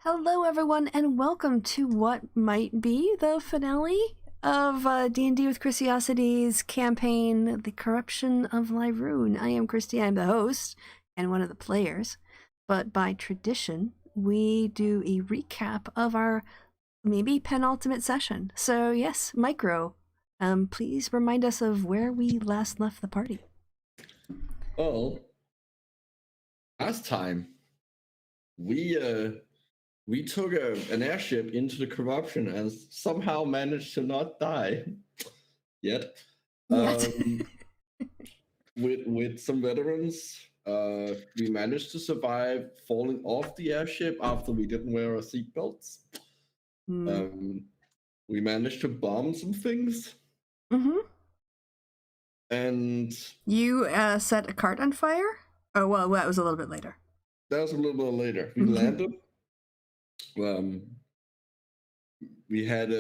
Hello, everyone, and welcome to what might be the finale of D&D with Chrisiousiti's campaign, The Corruption of Lirune. I am Christy, I'm the host and one of the players, but by tradition, we do a recap of our maybe penultimate session. So yes, Micro, please remind us of where we last left the party. Well, last time, we took an airship into the corruption and somehow managed to not die yet. Yet. With some veterans, we managed to survive falling off the airship after we didn't wear our seatbelts. We managed to bomb some things. And you set a cart on fire? Oh, well, that was a little bit later. That was a little bit later. We landed. We had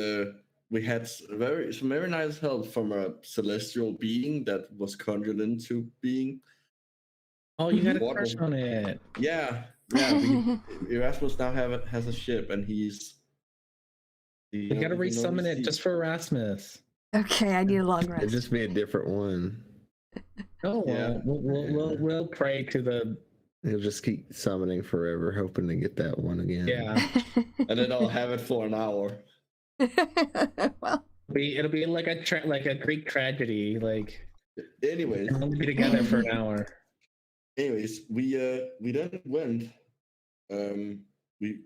some very nice help from a celestial being that was conjured into being. Oh, you had a crush on it. Yeah. Erasmus now has a ship, and he's. You gotta resummon it just for Erasmus. Okay, I need a long rest. It'd just be a different one. Oh, yeah. We'll pray to the. He'll just keep summoning forever, hoping to get that one again. Yeah. And then I'll have it for an hour. Well, it'll be like a Greek tragedy. Like, anyways, we'll be together for an hour. Anyways, we then went. We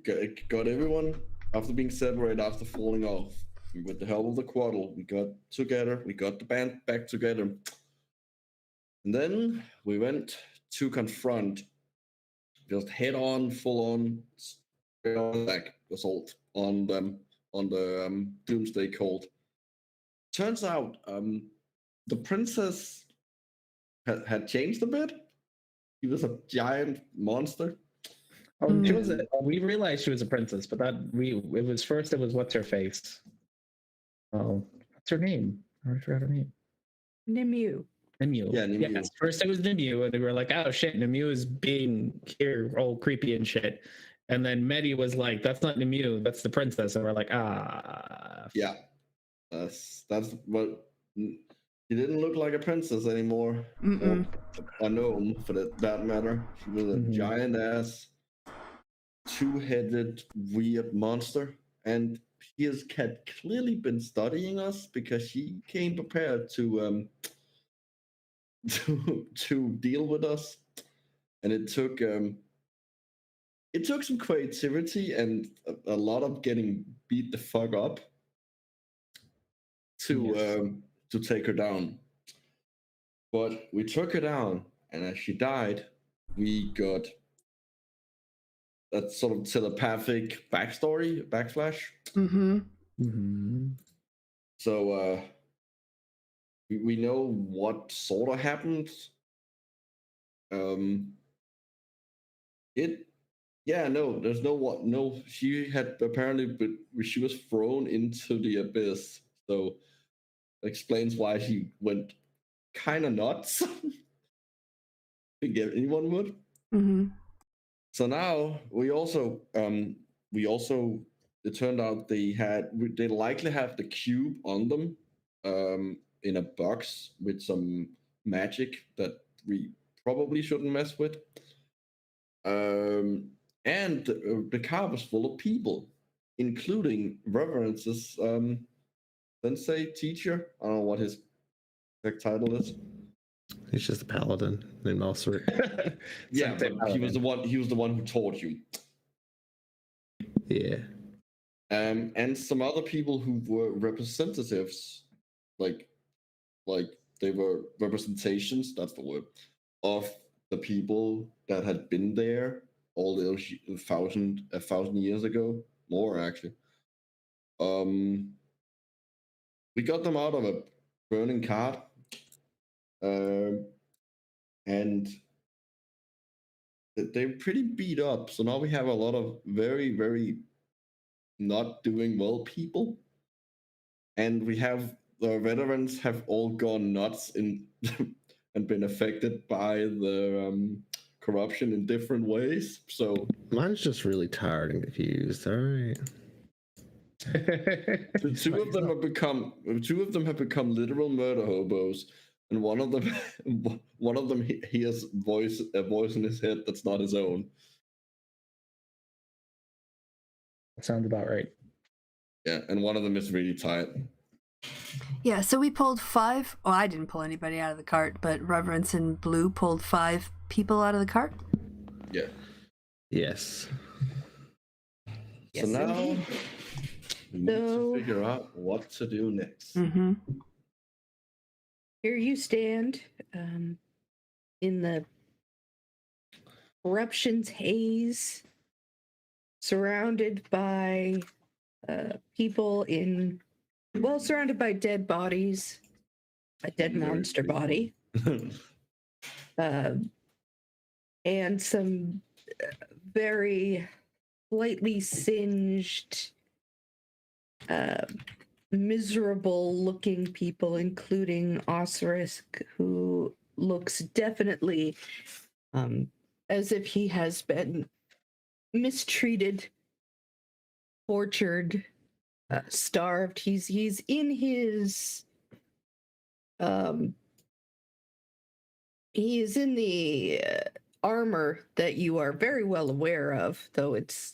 got everyone after being separated, after falling off. With the help of the Quaddle, we got together. We got the band back together, and then we went to confront, just head on, full on, like assault on them on the Doomsday Cult. Turns out, the princess had changed a bit. She was a giant monster. Oh, we realized she was a princess, but it was what's her face? Oh, what's her name? I forgot her name. Nimue. Yeah, Nimue. Yes, first it was Nimue, and they were like, "Oh shit, Nimue is being here, all creepy and shit." And then Medi was like, "That's not Nimue, that's the princess." And we're like, "Ah." Yeah, that's what. She didn't look like a princess anymore, or a gnome for that matter. She was a giant ass, two-headed weird monster, and she had clearly been studying us because she came prepared to deal with us, and it took some creativity and a lot of getting beat the fuck up to take her down. But we took her down, and as she died, we got that sort of telepathic backflash. So we know what sort of happened. She had apparently, but she was thrown into the abyss. So that explains why she went kind of nuts. I think anyone would. So now we also it turned out they likely have the cube on them in a box with some magic that we probably shouldn't mess with. And the car was full of people, including Reverence's sensei teacher. I don't know what his exact title is. He's just a paladin named Osric. Yeah, but he was the one who taught you. Yeah. And some other people who were representatives, like they were representations, that's the word, of the people that had been there all those 1,000 years ago, more actually. We got them out of a burning cart, and they're pretty beat up. So now we have a lot of very, very not doing well people, and we have the veterans have all gone nuts and been affected by the corruption in different ways. So Mine's just really tired and confused. All right. two of them have become literal murder hobos, and one of them he has a voice in his head that's not his own. Sounds about right. Yeah, and one of them is really tired. Yeah, so we pulled 5. Well, I didn't pull anybody out of the cart, but Reverence and Blue pulled 5 people out of the cart. Yeah. Yes. So now indeed. we need to figure out what to do next. Mm-hmm. Here you stand in the corruption's haze, surrounded by people surrounded by dead bodies, a dead monster body, and some very slightly singed, miserable-looking people, including Osirisk, who looks definitely as if he has been mistreated, tortured, starved. He's in his he is in the armor that you are very well aware of, though it's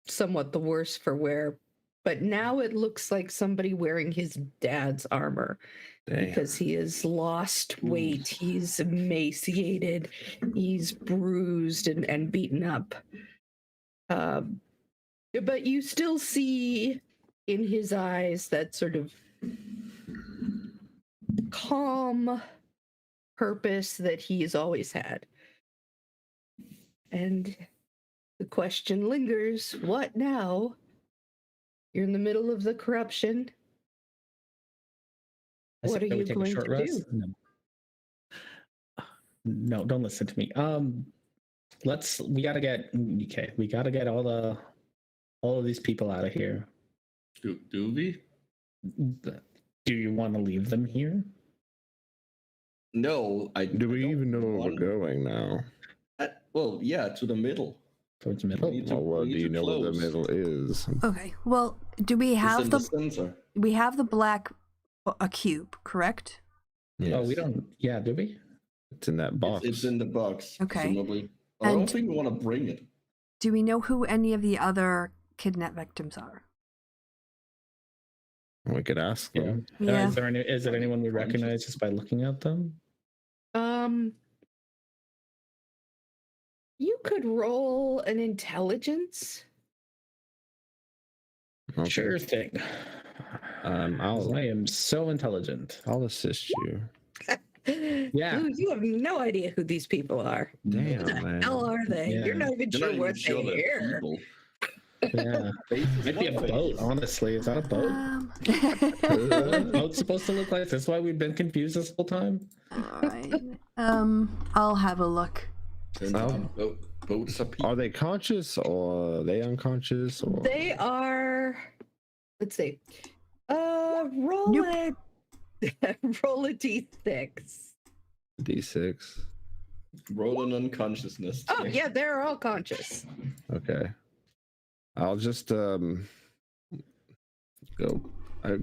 somewhat the worse for wear. But now it looks like somebody wearing his dad's armor. Damn. Because he has lost weight, he's emaciated, he's bruised and beaten up. But you still see in his eyes that sort of calm purpose that he has always had. And the question lingers, what now? You're in the middle of the corruption. What are you going to do? No, don't listen to me. We gotta get all of these people out of here. Do we? Do you want to leave them here? No, Do we even know where we're going now? Well, yeah, to the middle. Towards the middle? We need to- Well, we do need you to know where the close. middle is? Okay. Well, do we It's have in the center. we have the black a cube, correct? Yes. Oh, we don't. Yeah, do we? It's in that box. It's in the box. Okay. Presumably. I don't And- think we want to bring it. Do we know who any of the other kidnap victims are? We could ask them. Yeah. Is there anyone we recognize just by looking at them? You could roll an intelligence. Okay. Sure thing. I am so intelligent. I'll assist you. Yeah. Ooh, you have no idea who these people are. Damn, Who the man. hell are they? Yeah. You're not even You're sure not even what sure they they're hear. people. Yeah. Might be a boat, honestly. Is that a boat? What a boat's supposed to look like? That's why we've been confused this whole time. All right. I'll have a look. Turns out boats are people. Are they conscious or are they unconscious? Or They are. Let's see. Roll Nope. roll a d6. D6? Roll an unconsciousness. Oh yeah, they're all conscious. Okay. I'll just go. I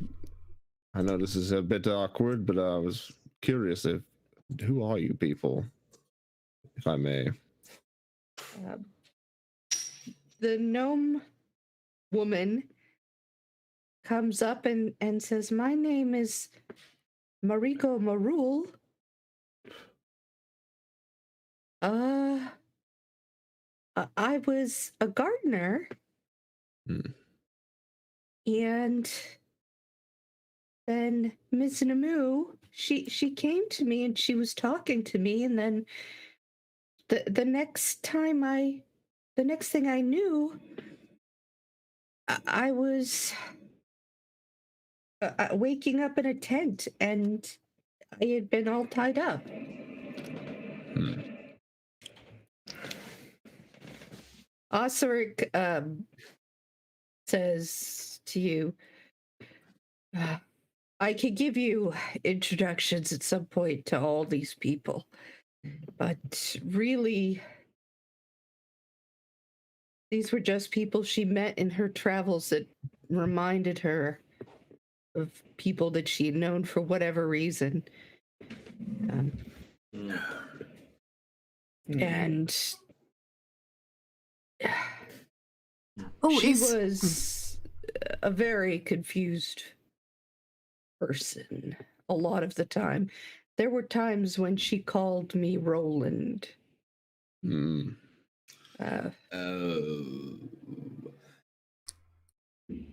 know this is a bit awkward, but I was curious who are you people, if I may? The gnome woman comes up and says, "My name is Mariko Marul. I was a gardener." And then Miss Namu, she came to me and she was talking to me, and then the next thing I knew, I was waking up in a tent and I had been all tied up. Osiric says to you, I could give you introductions at some point to all these people. But really, these were just people she met in her travels that reminded her of people that she had known for whatever reason. And she was a very confused person a lot of the time. There were times when she called me Roland.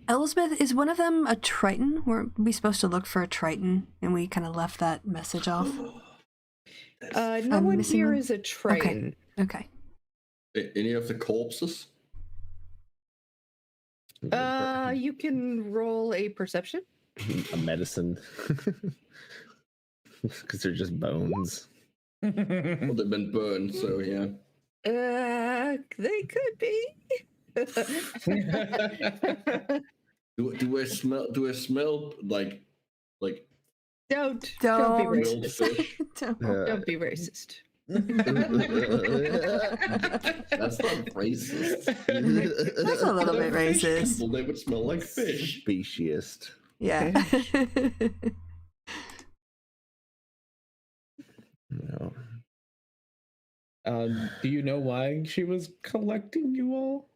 Elizabeth, is one of them a Triton? Were we supposed to look for a Triton, and we kind of left that message off? No one here is a Triton. Okay. Any of the corpses? You can roll a perception. A medicine. Because they're just bones. Well, they've been burned, so yeah. They could be. Do I smell? Do I smell like? Don't be Don't. Grilled racist. fish? Don't be racist. That's not racist. That's a little bit Fish racist. people, they would smell like fish. Speciest. Yeah. No. Do you know why she was collecting you all?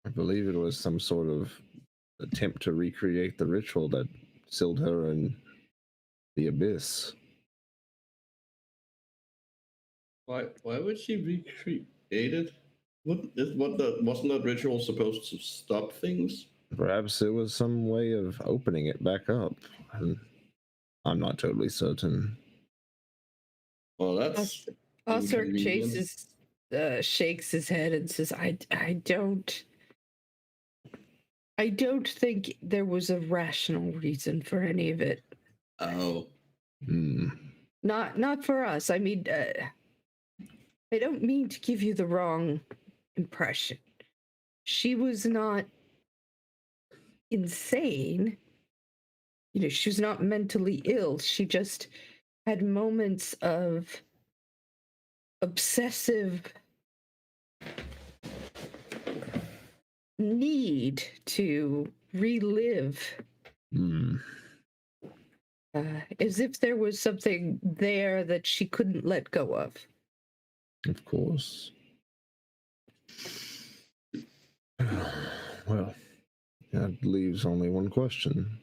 I believe it was some sort of attempt to recreate the ritual that sealed her in the abyss. Why would she recreate it? Wasn't that ritual supposed to stop things? Perhaps it was some way of opening it back up. I'm not totally certain. Well, that's Osir inconvenient. shakes his head and says, I don't think there was a rational reason for any of it. Oh. Not for us. I mean, I don't mean to give you the wrong impression. She was not insane. You know, she was not mentally ill. She just had moments of obsessive need to relive. As if there was something there that she couldn't let go of. Of course. Well, that leaves only one question.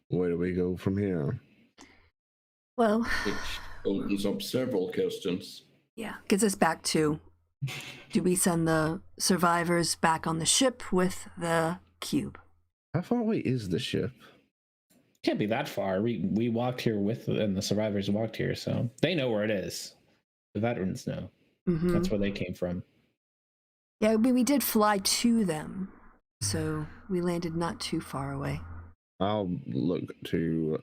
Where do we go from here? Well, Which opens up several questions. yeah, gets us back to, do we send the survivors back on the ship with the cube? How far away is the ship? Can't be that far. We walked here and the survivors walked here, so they know where it is. The veterans know. Mm-hmm. That's where they came from. Yeah, we did fly to them, so we landed not too far away. I'll look to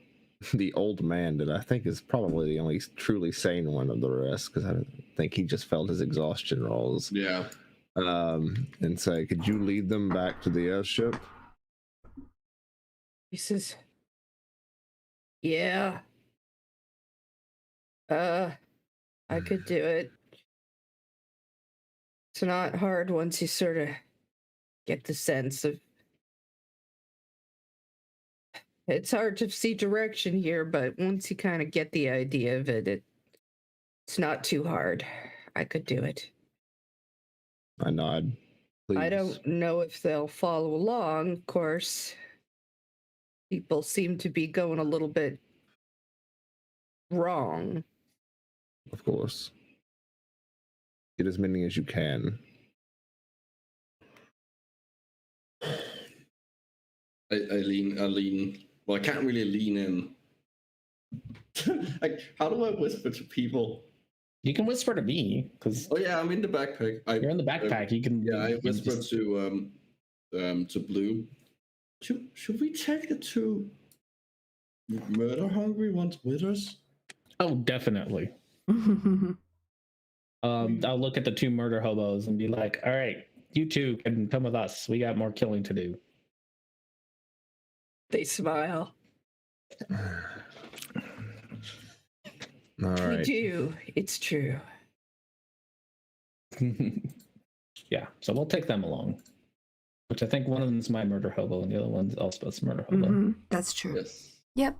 the old man that I think is probably the only truly sane one of the rest, because I think he just felt his exhaustion rolls. Yeah. And say, could you lead them back to the airship? He says, yeah. I could do it. It's not hard once you sort of get the sense of... It's hard to see direction here, but once you kind of get the idea of it, it's not too hard. I could do it. I nod. Please. I don't know if they'll follow along, of course. People seem to be going a little bit wrong. Of course. Get as many as you can. I lean. Well, I can't really lean in. Like, how do I whisper to people? You can whisper to me, because Oh yeah, I'm in the backpack. you're in the backpack. You can. Yeah, I you can whispered just- to Blue. Should we take the two murder hungry ones with us? Oh, definitely. I'll look at the two murder hobos and be like, all right, you two can come with us. We got more killing to do. They smile. All We right. do. It's true. Yeah, so we'll take them along. Which I think one of them is my murder hobo, and the other one's Elspeth's murder hobo. Mm-hmm. That's true. Yes. Yep.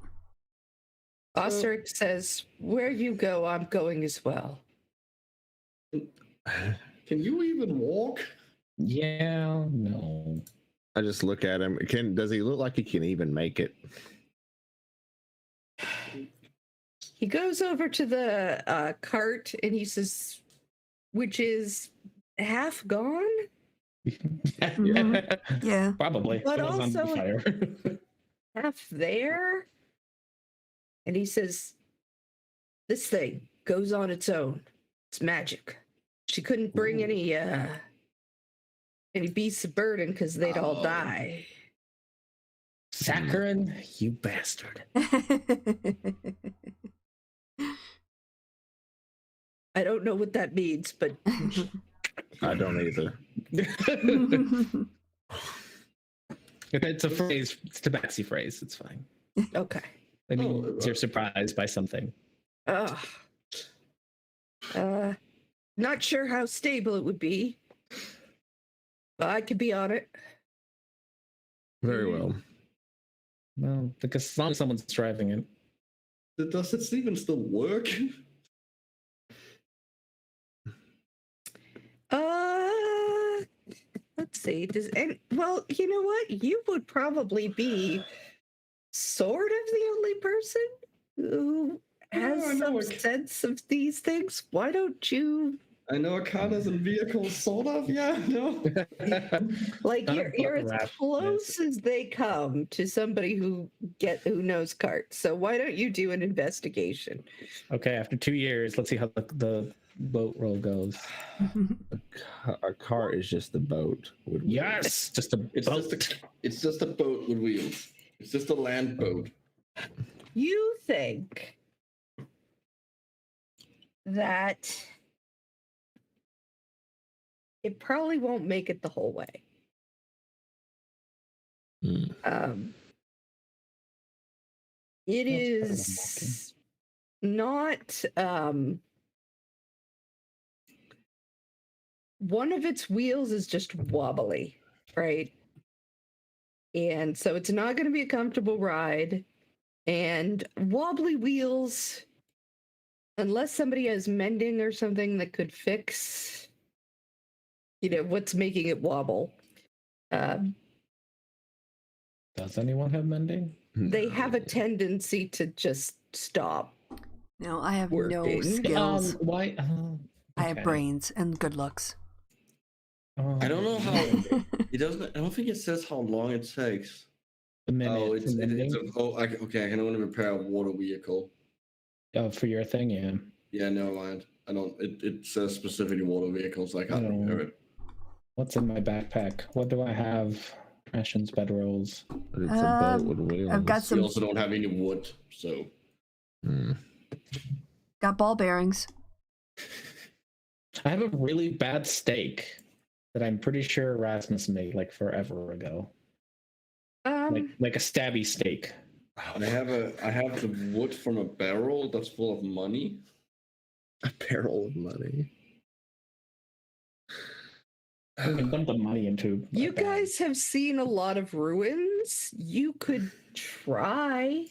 Osric says, "Where you go, I'm going as well." Can you even walk? Yeah, no. I just look at him. Does he look like he can even make it? He goes over to the cart and he says, which is half gone? Yeah. Probably. But It was on also- fire. Half there? And he says, this thing goes on its own. It's magic. She couldn't bring any beasts of burden because they'd all Oh. die. Saccharin, you bastard. I don't know what that means, but I don't either. It's a phrase. It's a tabaxi phrase. It's fine. okay. It means you're surprised by something. Ugh. Not sure how stable it would be. But I could be on it. Very well. Well, because as long as someone's driving it. Does it even still work? Let's see. Well, you know what? You would probably be sort of the only person who has I know some it. sense of these things. Why don't you I know cars and vehicles, sort of. Yeah, no. like Not a you're butt as rap, close as they come to somebody who knows carts. So why don't you do an investigation? Okay, after 2 years, let's see how the boat roll goes. A car is just the boat. Yes, just a It's boat. it's just a boat with wheels. It's just a land boat. You think that it probably won't make it the whole way. Hmm. It That's better than is not one of its wheels is just wobbly, right? And so it's not going to be a comfortable ride. And wobbly wheels, unless somebody has mending or something that could fix, what's making it wobble. Does anyone have mending? They have a tendency to just stop. No, I have no Working. skills. Why? I have brains and good looks. I don't know how it doesn't. I don't think it says how long it takes. A minute. Oh, it's okay. I can only repair a water vehicle. For your thing, yeah. Yeah, never mind. I don't. It says specifically water vehicles. So I can't Oh. repair it. What's in my backpack? What do I have? Rations, bedrolls. But it's a boat with wheels. I've got We some also don't have any wood, so got ball bearings. I have a really bad steak that I'm pretty sure Rasmus made like forever ago. Like a stabby steak. I have the wood from a barrel that's full of money. A barrel of money. I can dump the money into. You a bag. guys have seen a lot of ruins. You could try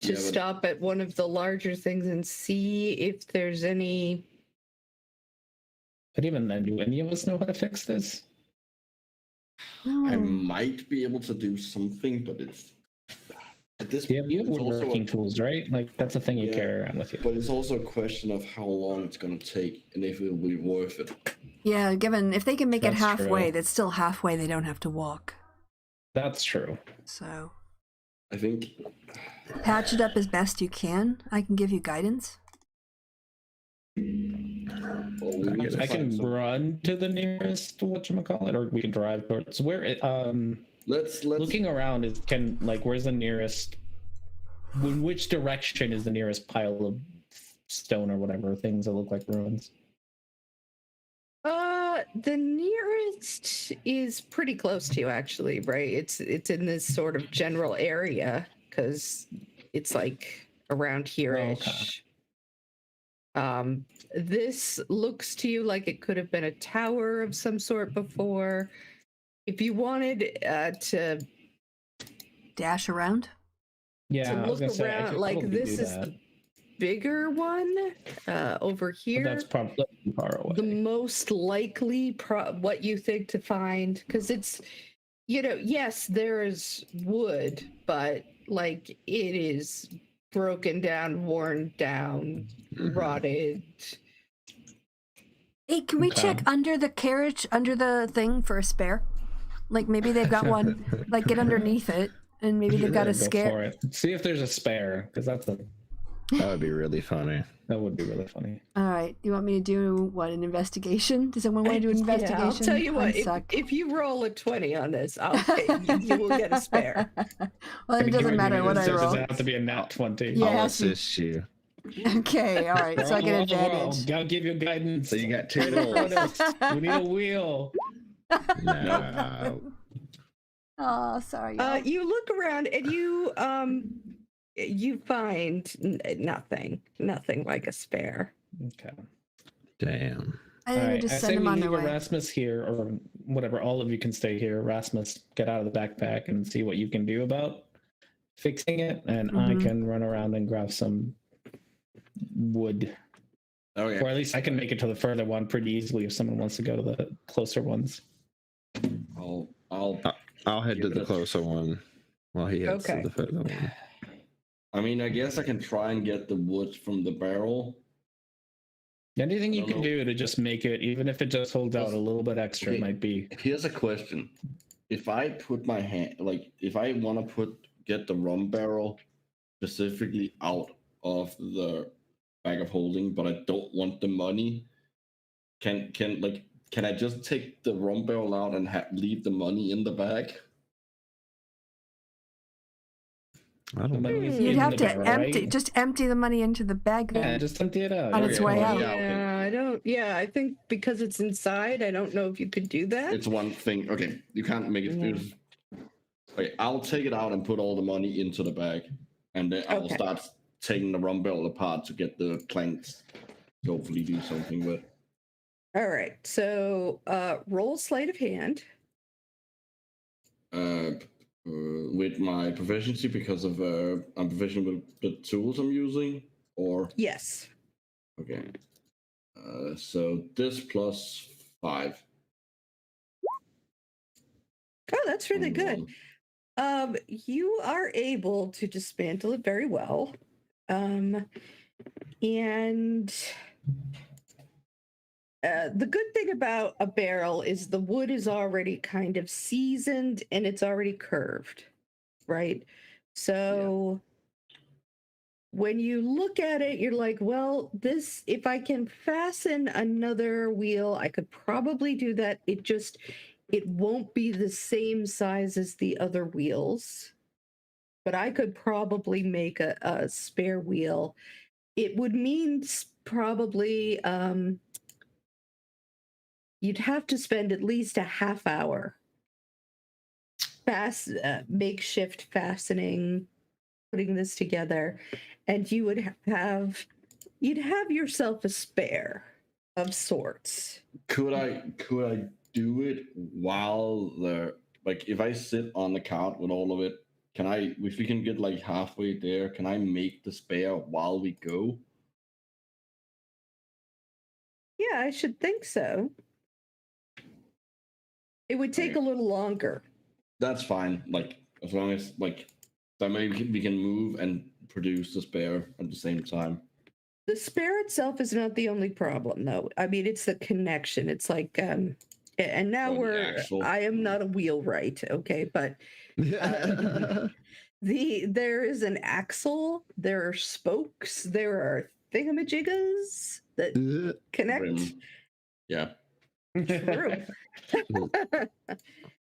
to Yeah, but- stop at one of the larger things and see if there's any. But even then, do any of us know how to fix this? I No. might be able to do something, but it's at this Yeah, you have it's also woodworking a- tools, right? Like that's a thing you Yeah. carry around with you. But it's also a question of how long it's gonna take and if it will be worth it. Yeah, given if they can make it That's halfway, true. that's still halfway. They don't have to walk. That's true. So I think patch it up as best you can. I can give you guidance. well, we need to I find can some- run to the nearest whatchamacallit, or we can drive towards where it Let's looking around is where's the nearest in which direction is the nearest pile of stone or whatever things that look like ruins? The nearest is pretty close to you, actually, right? It's in this sort of general area because it's like around here-ish. Okay. This looks to you like it could have been a tower of some sort before. If you wanted to Dash around. Yeah, I was look gonna say I around, could like probably this do is that, the bigger one over but here. that's probably far away. The most likely what you think to find, because it's, yes, there is wood, but like it is broken down, worn down, rotted. Hey, can we check under the carriage, under the thing for a spare? Like maybe they've got one. Like get underneath it, and maybe they've got a Go scare. for it. See if there's a spare, because that would be really funny. That would be really funny. All right. You want me to do what? An investigation? Does someone want to do an investigation? Yeah, I'll tell you what. I If you roll a 20 on this, you will get a spare. Well, it doesn't matter what I roll. Does it have to be a nat 20? Yeah, I'll assist you. Okay. All right. So I get advantage. I'll give you guidance. So you got 2 rolls. We need a wheel. No. Oh, sorry. You look around and you find nothing like a spare. Okay. Damn. I think we Alright, just I send say them we on leave their way. Erasmus here, or whatever. All of you can stay here. Erasmus, get out of the backpack and see what you can do about fixing it, and I Mhm. can run around and grab some wood. Okay. Or at least I can make it to the further one pretty easily if someone wants to go to the closer ones. I'll head to the closer one while he heads Okay. to the further one. I mean, I guess I can try and get the wood from the barrel. Anything you I can don't know. do to just make it, even if it just holds out a little bit extra, Okay. might be. Here's a question: if I put my hand, like, if I want to get the rum barrel specifically out of the bag of holding, but I don't want the money, can I just take the rum barrel out and leave the money in the bag? I don't know. You'd have to empty, just empty the money into the bag Yeah, then. just empty it out. On its way out. Yeah, I think because it's inside, I don't know if you could do that. It's one thing. Okay, you can't make it. Okay, I'll take it out and put all the money into the bag, and then I'll Okay. start taking the rum barrel apart to get the planks to hopefully do something with. All right, so roll sleight of hand. With my proficiency, because of I'm proficient with the tools I'm using, or Yes. okay. So this plus 5. Oh, that's really good. 21. You are able to dismantle it very well. And the good thing about a barrel is the wood is already kind of seasoned and it's already curved, right? So when you look at it, you're like, well, this, if I can fasten another wheel, I could probably do that. It won't be the same size as the other wheels, but I could probably make a spare wheel. It would mean probably you'd have to spend at least a half hour makeshift fastening, putting this together, and you'd have yourself a spare of sorts. Could I do it while if I sit on the cart with all of it? Can I, if we can get like halfway there, can I make the spare while we go? Yeah, I should think so. It would take a little longer. That's fine. Like, as long as that maybe we can move and produce the spare at the same time. The spare itself is not the only problem, though. I mean, it's the connection. It's like, and now I am not a wheelwright, okay, but there is an axle, there are spokes, there are thingamajiggas that connect. Yeah. True.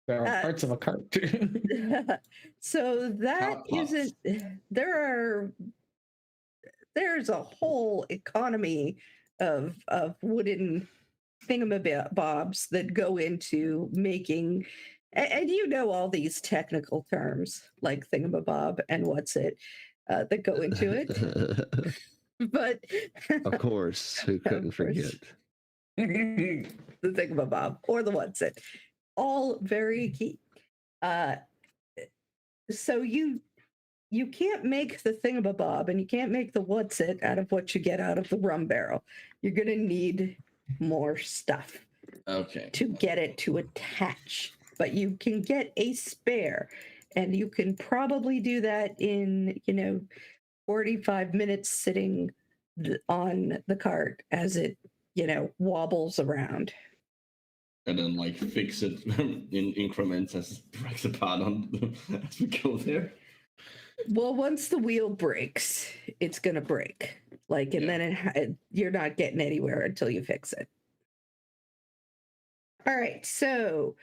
There are parts of a cart. So that isn't. There's a whole economy of wooden thingamabobs that go into making, and you know all these technical terms like thingamabob and what's it. that go into it. But Of course, who couldn't course. forget? the thingamabob or the what's it, all very key. So you can't make the thingamabob and you can't make the what's it out of what you get out of the rum barrel. You're gonna need more stuff Okay. to get it to attach, but you can get a spare, and you can probably do that in 45 minutes sitting on the cart as it wobbles around. And then like fix it in increments as it breaks apart as we go there. Well, once the wheel breaks, it's gonna break. Then you're not getting anywhere until you fix it. All right, so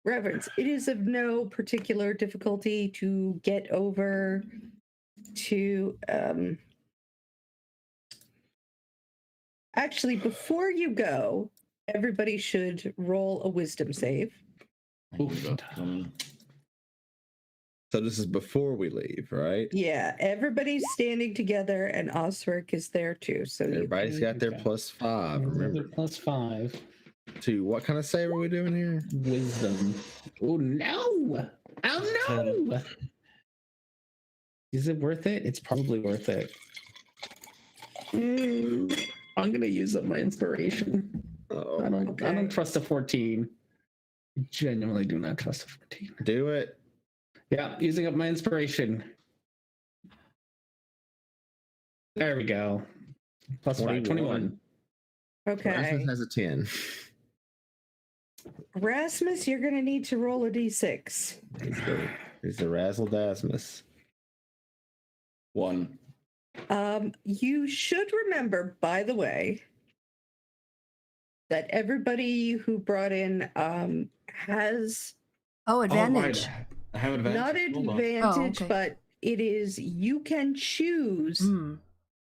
Reverence, it is of no particular difficulty to get over to. Actually, before you go, everybody should roll a wisdom save. So this is before we leave, right? Yeah, everybody's standing together, and Osric is there too. So Everybody's got their +5. Remember, +5 to what kind of save are we doing here? wisdom. Oh no! Oh no! Is it worth it? It's probably worth it. I'm gonna use up my inspiration. Oh, I don't trust a 14. Genuinely do not trust a 14. do it. Yeah, using up my inspiration. There we go. +5, 21. Okay. Rasmus has a 10. Rasmus, you're going to need to roll a d6. He's the Razzle Dasmus. 1. You should remember, by the way, that everybody who brought in has advantage. Right. I have advantage. not Hold on. advantage, okay. but it is you can choose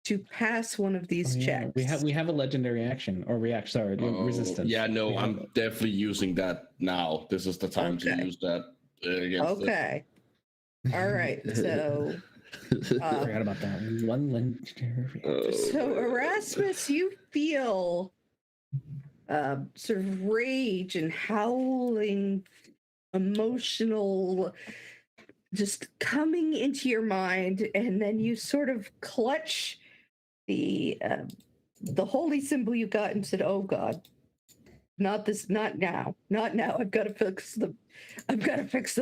to pass one of these checks. We have a legendary action or resistance. Yeah, no, I'm definitely using that now. This is the time to use that against it. Okay. All right. So I forgot about that one legendary. So Erasmus, you feel sort of rage and howling, emotional, just coming into your mind, and then you sort of clutch the holy symbol you got and said, "Oh God, not this, not now, not now! I've got to fix the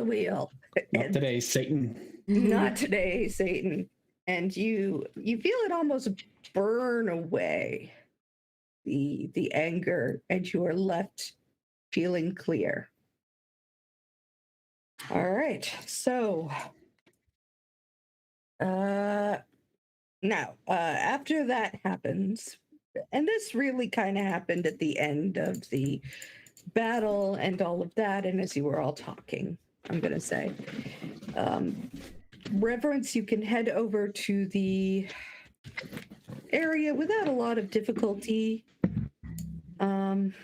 wheel." Not today, Satan. Not today, Satan. And you feel it almost burn away, the anger, and you are left feeling clear. All right. So now after that happens, and this really kind of happened at the end of the battle and all of that, and as you were all talking, I'm gonna say, Reverence, you can head over to the area without a lot of difficulty. And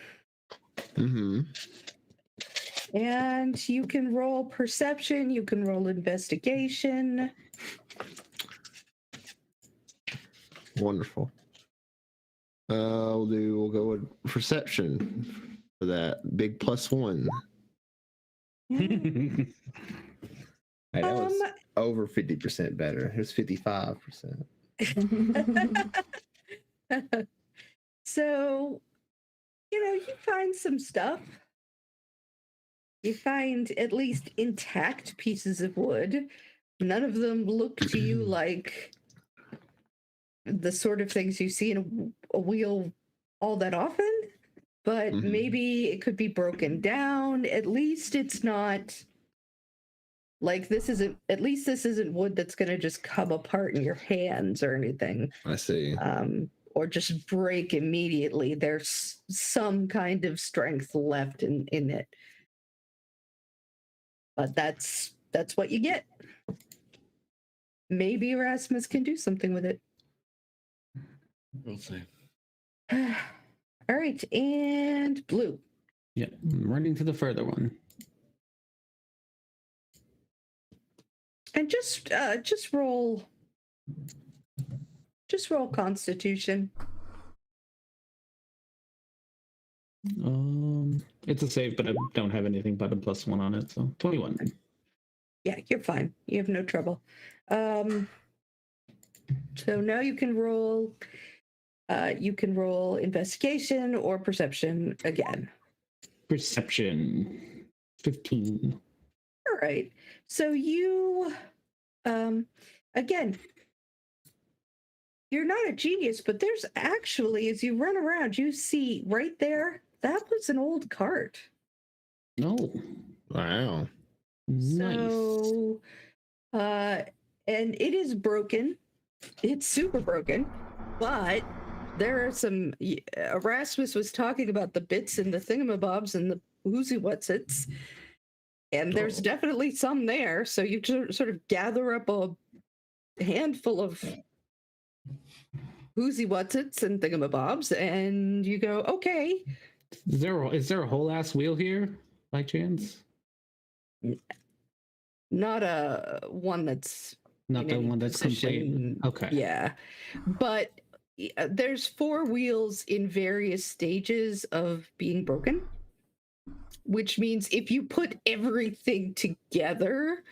you can roll perception, you can roll investigation. Wonderful. We'll go with perception for that big +1. Hey, that was over 50% better. It was 55%. So, you find some stuff. You find at least intact pieces of wood. None of them look to you like the sort of things you see in a wheel all that often, but maybe it could be broken down. At least it's not like this isn't wood that's going to just come apart in your hands or anything. I see. Or just break immediately. There's some kind of strength left in it. But that's what you get. Maybe Erasmus can do something with it. We'll see. All right, and Blue. Yeah, I'm running to the further one. And just roll Just roll Constitution. It's a save, but I don't have anything but a +1 on it, so 21. Yeah, you're fine. You have no trouble. So now you can roll. You can roll investigation or perception again. Perception 15. All right. So you, again, you're not a genius, but there's actually, as you run around, you see right there, that was an old cart. No. Wow. Nice. So, and it is broken. It's super broken, but there are some. Erasmus was talking about the bits and the thingamabobs and the whoozy whatsits, and there's definitely some there. So you sort of gather up a handful of whoozy whatsits and thingamabobs, and you go, okay. Is there a whole ass wheel here by chance? Not a one that's Not the one that's complete. Okay. Yeah, but there's 4 wheels in various stages of being broken, which means if you put everything together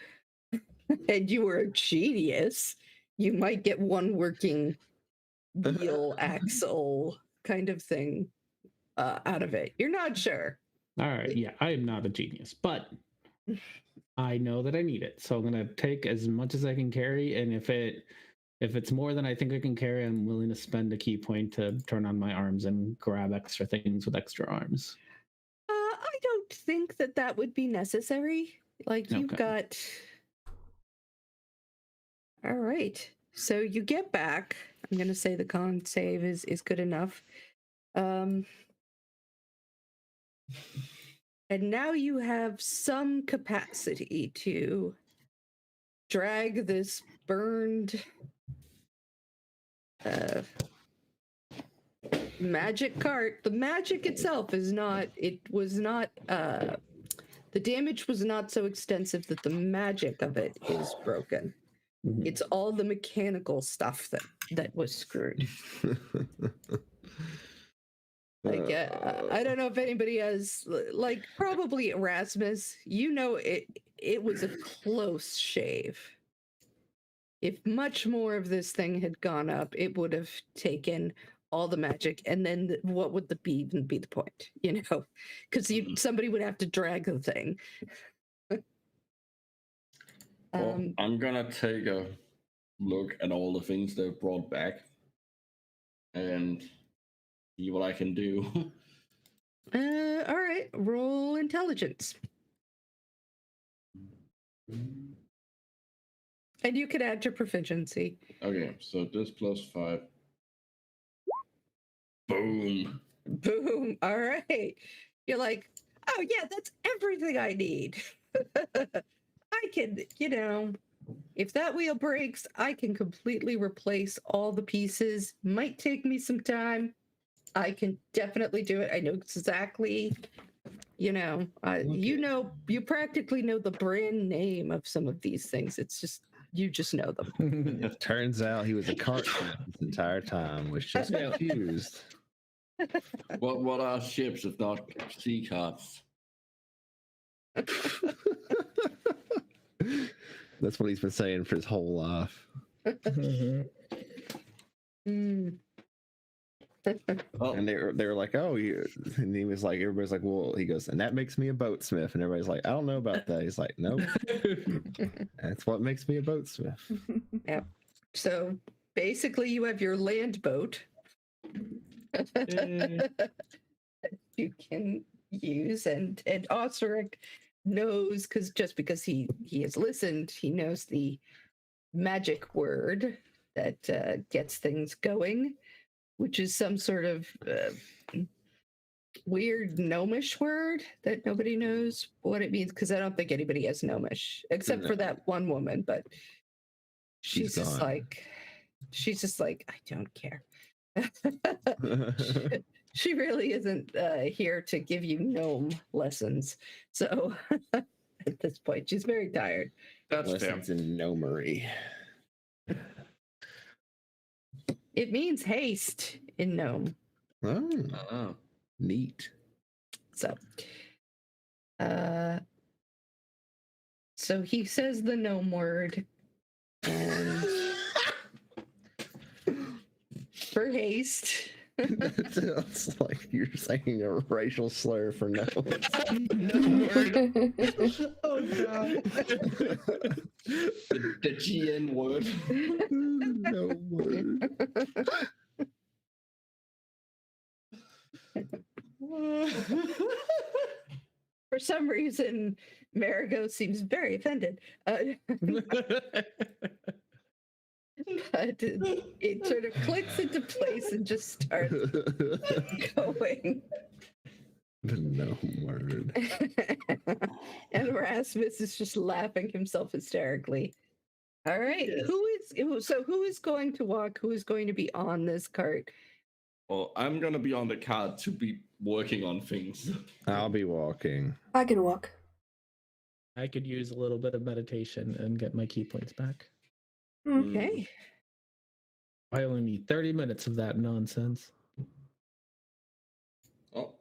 and you were a genius, you might get one working wheel axle kind of thing out of it. You're not sure. All right. Yeah, I am not a genius, but I know that I need it, so I'm gonna take as much as I can carry, and if it's more than I think I can carry, I'm willing to spend a key point to turn on my arms and grab extra things with extra arms. I don't think that would be necessary. Like, you've got... All right. So you get back. I'm going to say the con save is good enough. And now you have some capacity to drag this burned magic cart. The magic itself is not, the damage was not so extensive that the magic of it is broken. Mhm. It's all the mechanical stuff that was screwed. Like, I don't know if anybody has, like, probably Erasmus, it was a close shave. If much more of this thing had gone up, it would have taken all the magic, and then what would even be the point, because somebody would have to drag the thing. Well, I'm gonna take a look at all the things they've brought back and see what I can do. All right, roll intelligence. And you can add your proficiency. Okay, so this +5. Boom. Boom. All right. You're like, oh yeah, that's everything I need. I can, if that wheel breaks, I can completely replace all the pieces. Might take me some time. I can definitely do it. I know exactly, you practically know the brand name of some of these things. It's just, you just know them. It turns out he was a cart this entire time, was just confused. What are ships if not sea carts? That's what he's been saying for his whole life. And they were like, oh, and he was like, everybody's like, well, he goes, and that makes me a boatsmith, and everybody's like, I don't know about that. He's like, nope, that's what makes me a boatsmith. Yeah. So basically, you have your land boat you can use, and Osric knows, because he has listened, he knows the magic word that gets things going, which is some sort of weird gnomish word that nobody knows what it means, because I don't think anybody has gnomish except for that one woman, but she's just like, I don't care. She really isn't here to give you gnome lessons. So at this point, she's very tired. That's fair. Lessons in gnomery. It means haste in gnome. Oh, Oh. neat. So, so he says the gnome word, and for haste. It's like you're saying a racial slur for no. Oh god. The GN word. No word. For some reason, Marigo seems very offended. But it sort of clicks into place and just starts going. The no word. And Erasmus is just laughing himself hysterically. All right, Yes. who is going to walk? Who is going to be on this cart? Well, I'm gonna be on the card to be working on things. I'll be walking. I can walk. I could use a little bit of meditation and get my key points back. Okay. I only need 30 minutes of that nonsense. Oh,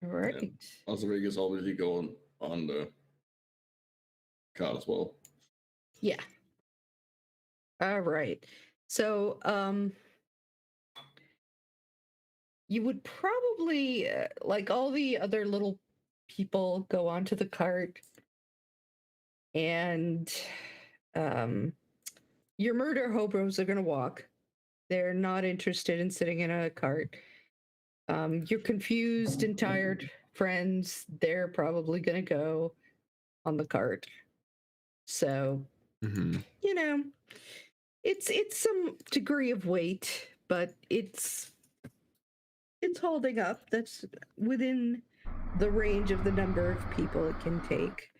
All right. Osric is already going on the card as well. Yeah. All right. So, you would probably, like all the other little people, go onto the cart, and your murder hobos are going to walk. They're not interested in sitting in a cart. Your confused and tired friends, they're probably going to go on the cart. So, you know, it's some degree of weight, but it's holding up. That's within the range of the number of people it can take.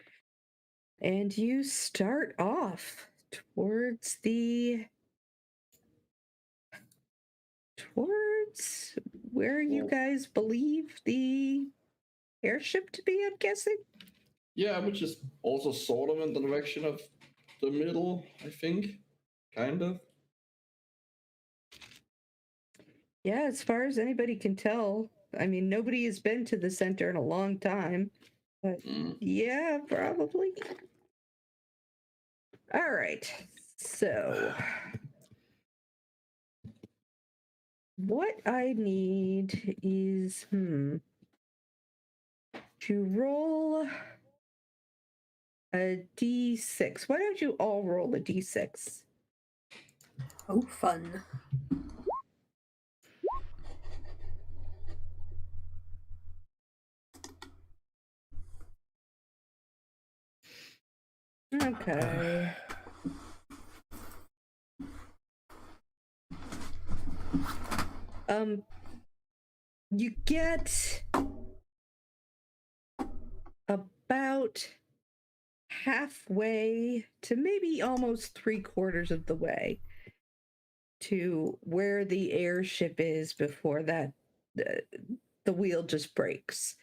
And you start off towards where you guys believe the airship to be, I'm guessing. Yeah, which is also sort of in the direction of the middle, I think. Kind of. Yeah, as far as anybody can tell. I mean, nobody has been to the center in a long time. But yeah, probably. All right. So what I need is to roll a d6. Why don't you all roll a d6? Oh, fun. Okay. You get about halfway to maybe almost 3/4 of the way to where the airship is before that the wheel just breaks.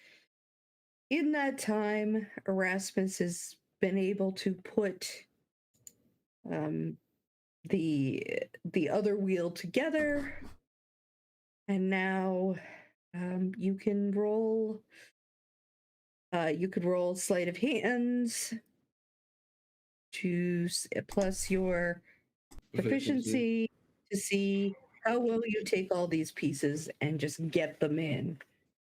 In that time, Erasmus has been able to put the other wheel together, and now you can roll. You could roll sleight of hands to plus your proficiency to see how well you take all these pieces and just get them in.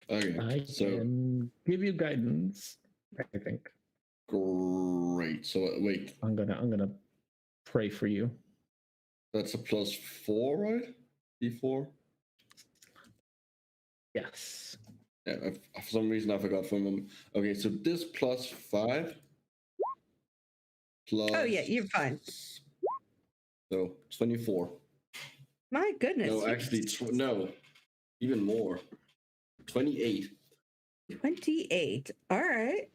Okay, I can give you guidance, I think. Great. So wait, I'm gonna pray for you. that's a +4, right? D4. Yes. Yeah, for some reason I forgot for a moment. Okay, so this +5 plus. Oh yeah, you're fine. So 24. My goodness. No, actually, no, even more. 28. 28. All right.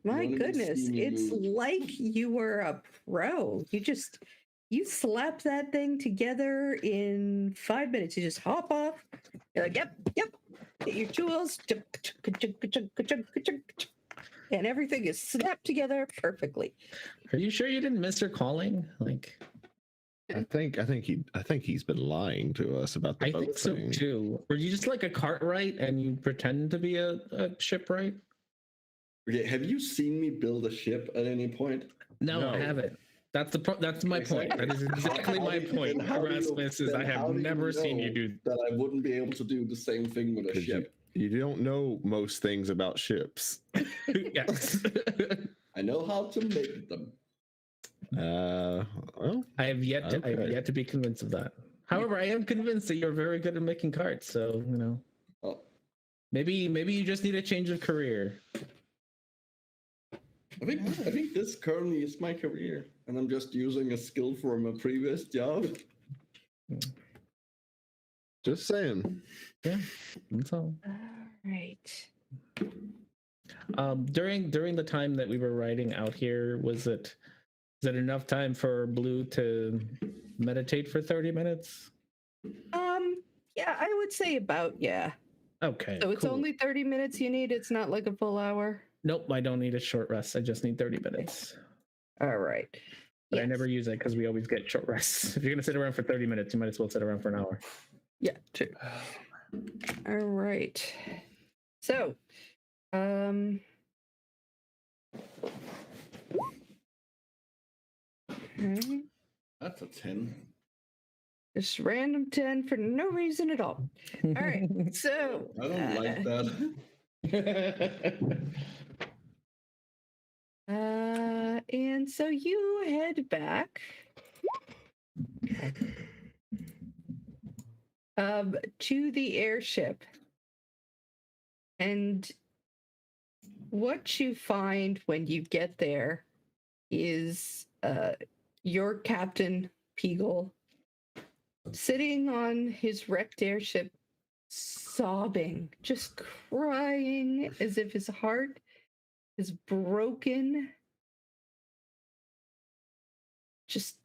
My goodness, it's like you were a pro. You slap that thing together in 5 minutes. You just hop off. You're like, yep. Get your tools. And everything is snapped together perfectly. Are you sure you didn't miss her calling? Like, I think he's been lying to us about the I boat think so thing. too. Were you just like a cartwright and you pretend to be a shipwright? Okay, have you seen me build a ship at any point? No, I No. haven't. That's my point. That is exactly How my do you- point. then how do you- Erasmus is then I have how do you never seen you know do. that. I wouldn't be able to do the same thing with a 'Cause ship. you don't know most things about ships. Yes. I know how to make them. Well, I have yet to be convinced of that. However, I am convinced that you're very good at making carts. So Oh, maybe you just need a change of career. I think this currently is my career, and I'm just using a skill from a previous job. just saying. Yeah, that's all. All right. During the time that we were riding out here, is it enough time for Blue to meditate for 30 minutes? Yeah, I would say about, yeah. Okay. So it's cool. only 30 minutes you need. It's not like a full hour. Nope, I don't need a short rest. I just need 30 minutes. All right. But I Yes. never use it because we always get short rests. If you're gonna sit around for 30 minutes, you might as well sit around for an hour. Yeah, true. All right. So, okay. That's a 10. Just random 10 for no reason at all. All right. So, I don't like that. and so you head back to the airship. And what you find when you get there is your Captain Peagle sitting on his wrecked airship, sobbing, just crying as if his heart is broken. Just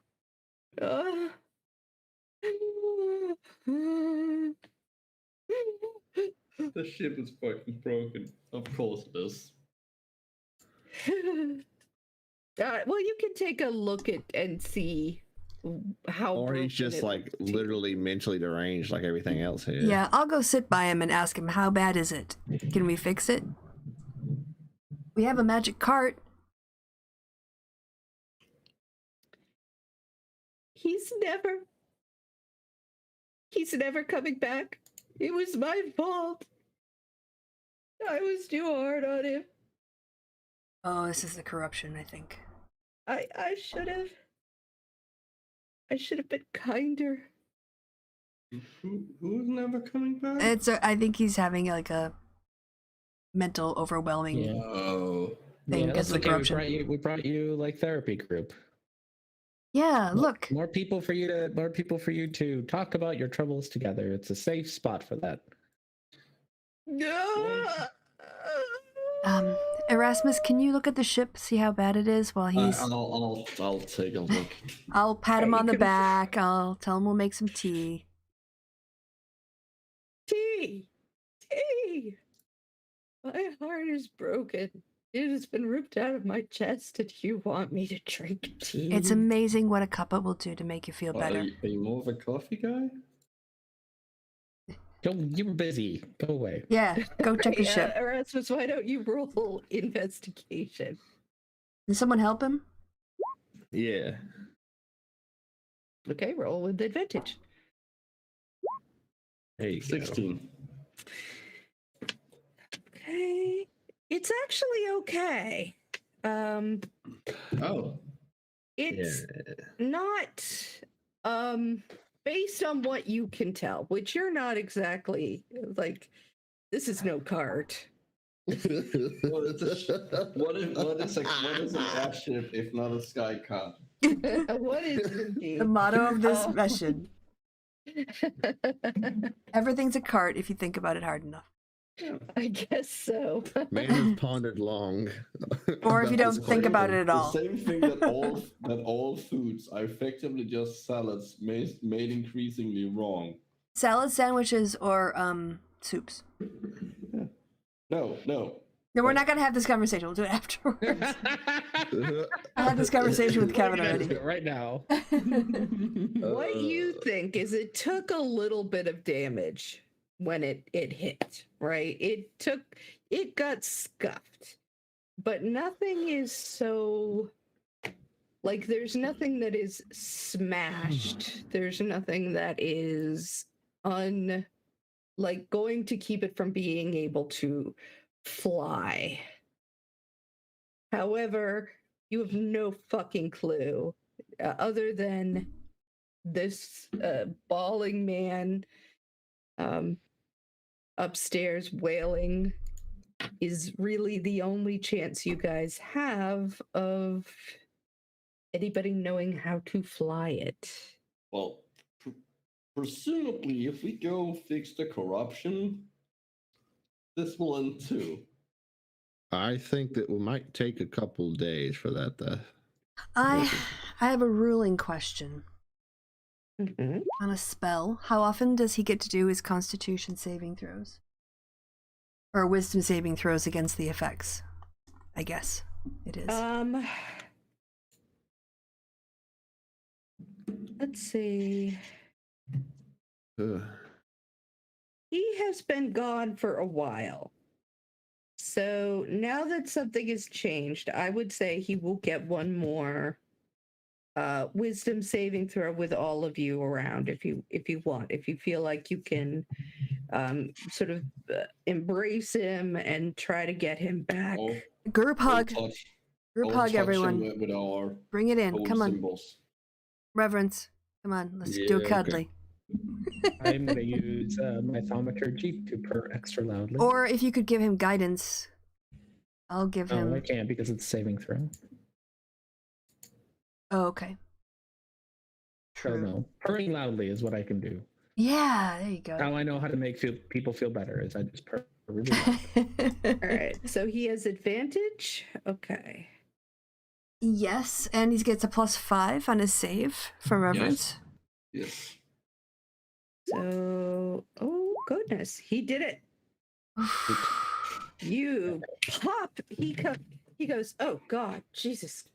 the ship is fucking broken. Of course it is. well, you can take a look at and see how. Or he's broken just it like looks to you. literally mentally deranged like everything else here. Yeah, I'll go sit by him and ask him, how bad is it? Can we fix it? We have a magic cart. He's never coming back. It was my fault. I was too hard on him. Oh, this is the corruption, I think. I should have been kinder. Who's never coming back? I think he's having like a mental overwhelming Yeah. Oh. thing because of the corruption. We brought you like therapy group. Yeah, look. More people for you to talk about your troubles together. It's a safe spot for that. Erasmus, can you look at the ship, see how bad it is while he's... I'll take a look. I'll pat him Yeah, on you the can- back. I'll tell him we'll make some tea. Tea! My heart is broken. It has been ripped out of my chest, and you want me to drink tea? It's amazing what a cuppa will do to make you feel better. Are you more of a coffee guy? You were busy. Go away. Yeah, go check the Right, ship. Erasmus, why don't you roll investigation? Can someone help him? Yeah. Okay, roll with advantage. There you go. 16. Okay. It's actually okay. Oh. It's Yeah. not based on what you can tell, which you're not exactly like, this is no cart. What is an airship if not a sky car? What is it indeed? The motto of this Oh. mission. Everything's a cart if you think about it hard enough. I guess so. Man has pondered long. Or if you don't think about it at all. The same thing that all foods are effectively just salads made increasingly wrong. Salad sandwiches or soups. No. No, we're not gonna have this conversation. We'll do it afterwards. I had this conversation with Kevin Let's already. do it right now. What you think is it took a little bit of damage when it hit, right? It got scuffed, but nothing is so like there's nothing that is smashed. There's nothing that is like going to keep it from being able to fly. However, you have no fucking clue other than this bawling man upstairs wailing is really the only chance you guys have of anybody knowing how to fly it. Well, presumably, if we go fix the corruption, this will end too. I think that we might take a couple days for that to I have a ruling question Mm-hmm. on a spell. How often does he get to do his Constitution saving throws? Or Wisdom saving throws against the effects? I guess it is. Let's see. Ugh. He has been gone for a while. So now that something has changed, I would say he will get one more wisdom saving throw with all of you around if you want. If you feel like you can sort of embrace him and try to get him back. I'll- Group I'll hug. touch- Group I'll hug, touch him everyone. with our Bring it in. holy Come on. symbols. Reverence. Come on. Let's do Yeah, a okay. cuddly. I'm gonna use my thaumaturgy to purr extra loudly. Or if you could give him guidance, I'll give him. No, I can't because it's saving throw. Oh, okay. So no, purring loudly is what I can do. Yeah, there you go. How I know how to make people feel better is I just purr really loud. All right. So he has advantage. Okay. Yes, and he gets a +5 on his save for reverence. Yes. So, oh goodness, he did it. You pop. He goes, oh God, Jesus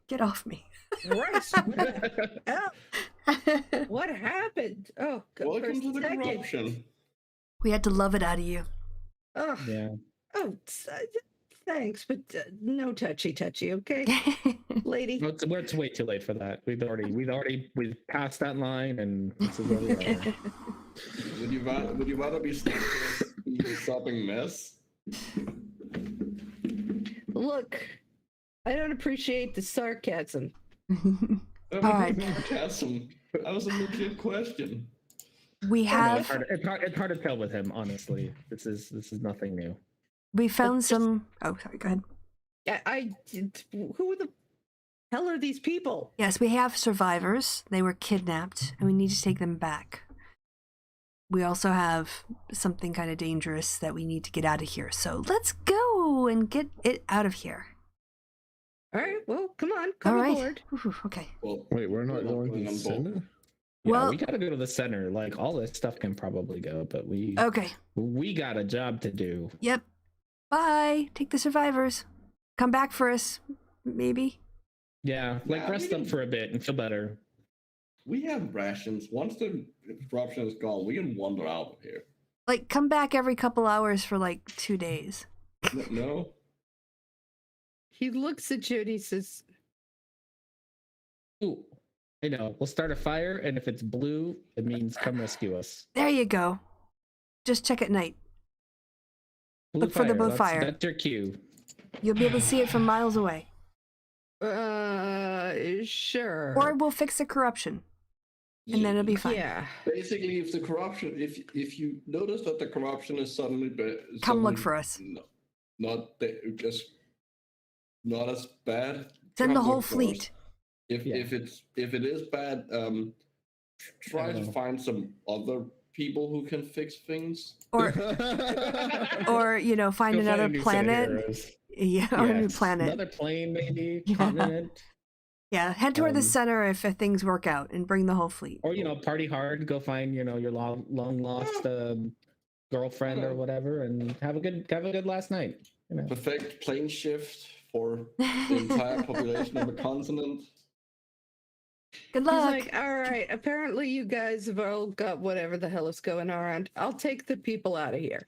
Get off me. Christ. What the hell? What happened? Oh, God, for a Welcome to the second. corruption. We had to love it out of you. Oh, Yeah. oh, thanks, but no touchy, okay, lady. No, it's way too late for that. We've passed that line, and this is where we are. Would you rather be stuck in a sopping mess? Look, I don't appreciate the sarcasm. That All was right. sarcasm. That was a legit question. We I know, have it's hard to tell with him, honestly. This is nothing new. we found some. Oh, sorry. Go ahead. Who the hell are these people? Yes, we have survivors. They were kidnapped, and we need to take them back. We also have something kind of dangerous that we need to get out of here. So let's go and get it out of here. All right, well, come on, come All right. aboard. Ooh, okay. Well, Wait, we're not going to on the board. center? Yeah, Well- we gotta go to the center. Like all this stuff can probably go, but we Okay. got a job to do. Yep. Bye. Take the survivors. Come back for us, maybe. Yeah, like Yeah, rest up for a bit and feel better. we have rations. Once the corruption is gone, we can wander out of here. Like, come back every couple hours for like 2 days. No? He looks at you and he says, Ooh, I know. We'll start a fire, and if it's blue, it means come rescue us. There you go. Just check at night. Blue Look for the blue that's- fire. That's your cue. You'll be able to see it from miles away. sure. Or we'll fix the corruption, and then it'll be fine. Yeah. Basically, if the corruption, if you notice that the corruption is suddenly Come look for us. just not as bad. Send come the whole look for us. fleet. If Yeah. if it is bad, try I don't to know. find some other people who can fix things. Or, find Go another a new set of planet. heroes. Yeah, or a new Yes, planet. Another plane, maybe. Yeah. Continent. Yeah, head toward the Um, center if things work out, and bring the whole fleet. Or, party hard. Go find, your long lost girlfriend or whatever, and have a good last night. perfect plane shift for the entire population of a continent. Good He's luck. like, all right, apparently you guys have all got whatever the hell is going on. I'll take the people out of here.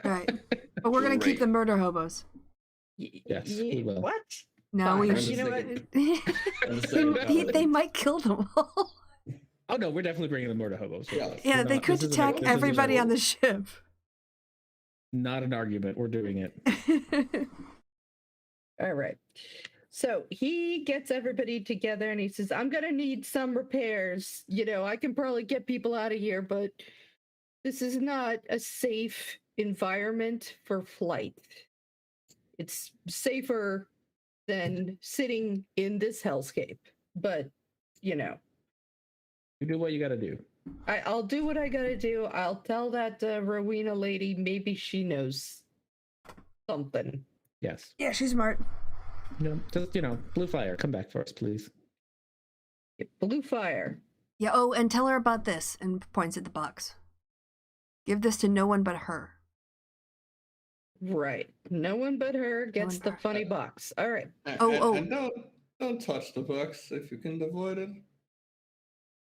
All right. But we're going to keep the murder hobos. Yes, we will. What? No, Fine. we You know what? they might kill them all. Oh no, we're definitely bringing the murder hobos. Yeah. Yeah, they could attack everybody on the ship. Not an argument. We're doing it. All right. So he gets everybody together and he says, I'm going to need some repairs. You know, I can probably get people out of here, but this is not a safe environment for flight. It's safer than sitting in this hellscape. But, you know. You do what you got to do. I'll do what I got to do. I'll tell that Rowena lady, maybe she knows something. Yes. Yeah, she's smart. No, just blue fire. Come back for us, please. Blue fire. Yeah, oh, and tell her about this, and points at the box. Give this to no one but her. Right. No one but her gets the funny box. All right. And don't touch the box if you can avoid it.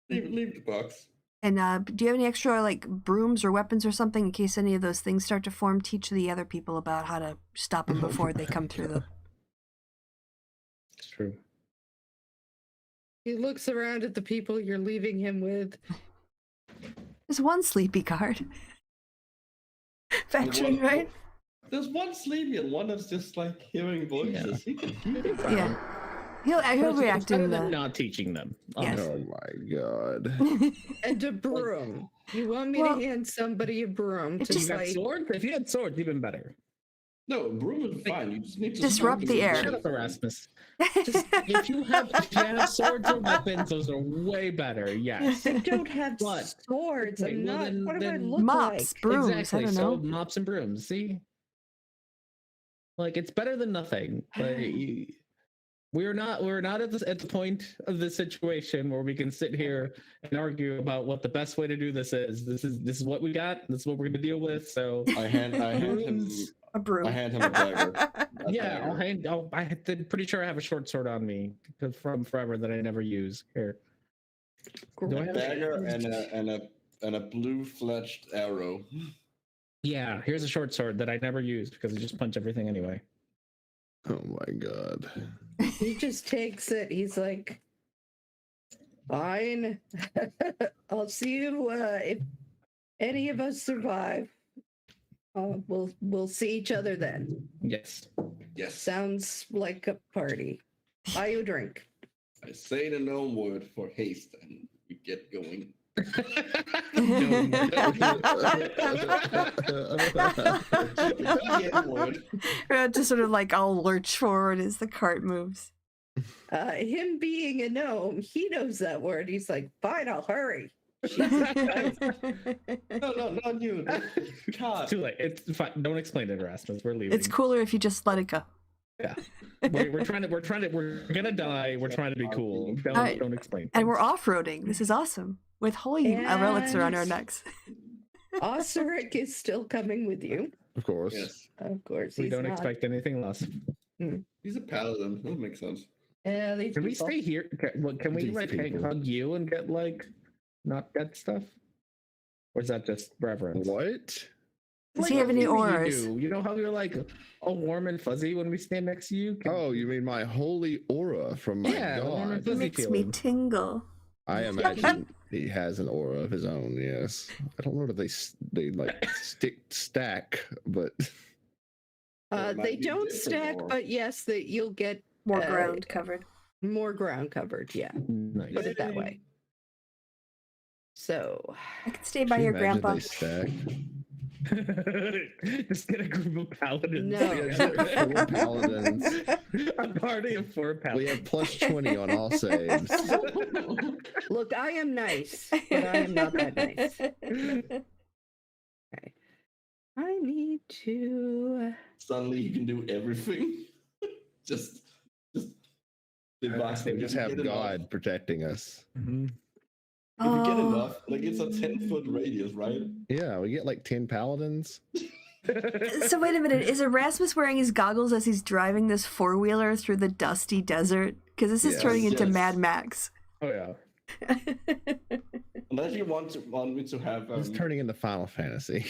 Leave the box. And do you have any extra, like, brooms or weapons or something in case any of those things start to form? Teach the other people about how to stop them before they come through the... It's true. He looks around at the people you're leaving him with. There's one sleepy guard. Veteran, right? There's one sleepy and one that's just like hearing voices. Yeah. He'll react in the... not teaching them. Yes. Oh my god. And a broom. You want me to hand somebody a broom to You got swords? If you had swords, even better. No, broom is fine. You just need to disrupt the air. Shut up, Erasmus. If you have swords or weapons, those are way better. Yes. I don't have But- swords. okay, I'm well, not. What do I then look Mops, like? brooms, Exactly. I don't So know. mops and brooms. See, like it's better than nothing. Like we're not at the point of the situation where we can sit here and argue about what the best way to do this is. This is what we got. This is what we're going to deal with. So I hand him A broom. I hand him a dagger. yeah, I'm pretty sure I have a short sword on me from forever that I never use. Here, do I A have dagger and a blue-fledged arrow. Yeah, here's a short sword that I never use because I just punch everything anyway. Oh my god. He just takes it. He's like, fine. I'll see you if any of us survive. We'll see each other then. Yes. Yes. Sounds like a party. Buy you a drink. I say the gnome word for haste and we get going. Just sort of like I'll lurch forward as the cart moves. Him being a gnome, he knows that word. He's like, fine, I'll hurry. No, not you. God. Too late. It's fine. Don't explain it, Erasmus. We're leaving. It's cooler if you just let it go. Yeah. We're gonna die. We're trying to be cool. Don't explain. And we're off-roading. This is awesome. With holy relics around our necks. Osiric is still coming with you. Of course. Yes. Of course. We he's don't not. expect anything less. He's a paladin. That makes sense. Yeah, these Can we people. stay here? Can we These like people. hug you and get like not dead stuff? Or is that just reverence? What? Does he have any auras? You know how you're like all warm and fuzzy when we stand next to you? Oh, you mean my holy aura from my Yeah, warm and god? fuzzy Makes me feeling. tingle. I imagine he has an aura of his own. Yes. I don't know if they like stack, but It might They be don't different stack, or- but yes, that you'll get More ground covered. more ground covered. Yeah, Nice. put it that way. So, I could stay by can you your imagine grandpa. they stack? Just get a group of paladins. No. Yeah, 4 paladins. A party of 4 We paladins. have plus 20 on all saves. look, I am nice, but I am not that nice. Okay. I need to. Suddenly he can do everything. just divine. We just have Get enough. God protecting us. Mhm. If you get Oh. enough, like it's a 10-foot radius, right? Yeah, we get like 10 paladins. So wait a minute, is Erasmus wearing his goggles as he's driving this four-wheeler through the dusty desert? Because this is Yes. turning into Yes. Mad Max. Oh yeah. Unless you want me to have It's turning into Final Fantasy.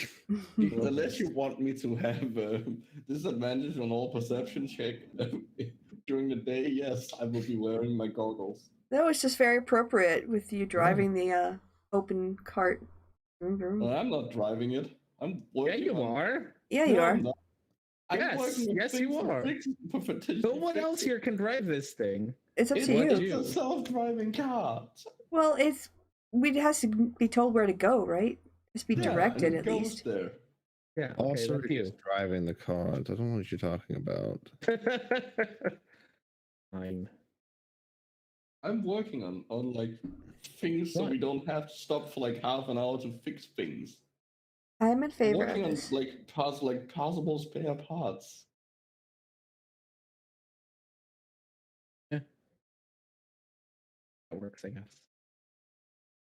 unless you want me to have disadvantage on all perception check during the day, yes, I will be wearing my goggles. That was just very appropriate with you driving the open cart. Vroom, vroom. Well, I'm not driving it. I'm Yeah, working. you on- are. Yeah, you No, are. I'm not. I'm Yes, working on yes, you things to are. fix- No one else here can drive this thing. It's up to It's you. a self-driving car. Well, it has to be told where to go, right? It has to be Yeah, directed and it at goes least. there. Yeah. Also, Okay, he's driving the car. I don't know what you're talking about. that's you. Fine. I'm working on like things so What? we don't have to stop for like half an hour to fix things. I'm in favor of Working on this. like possible spare parts. That works, I guess.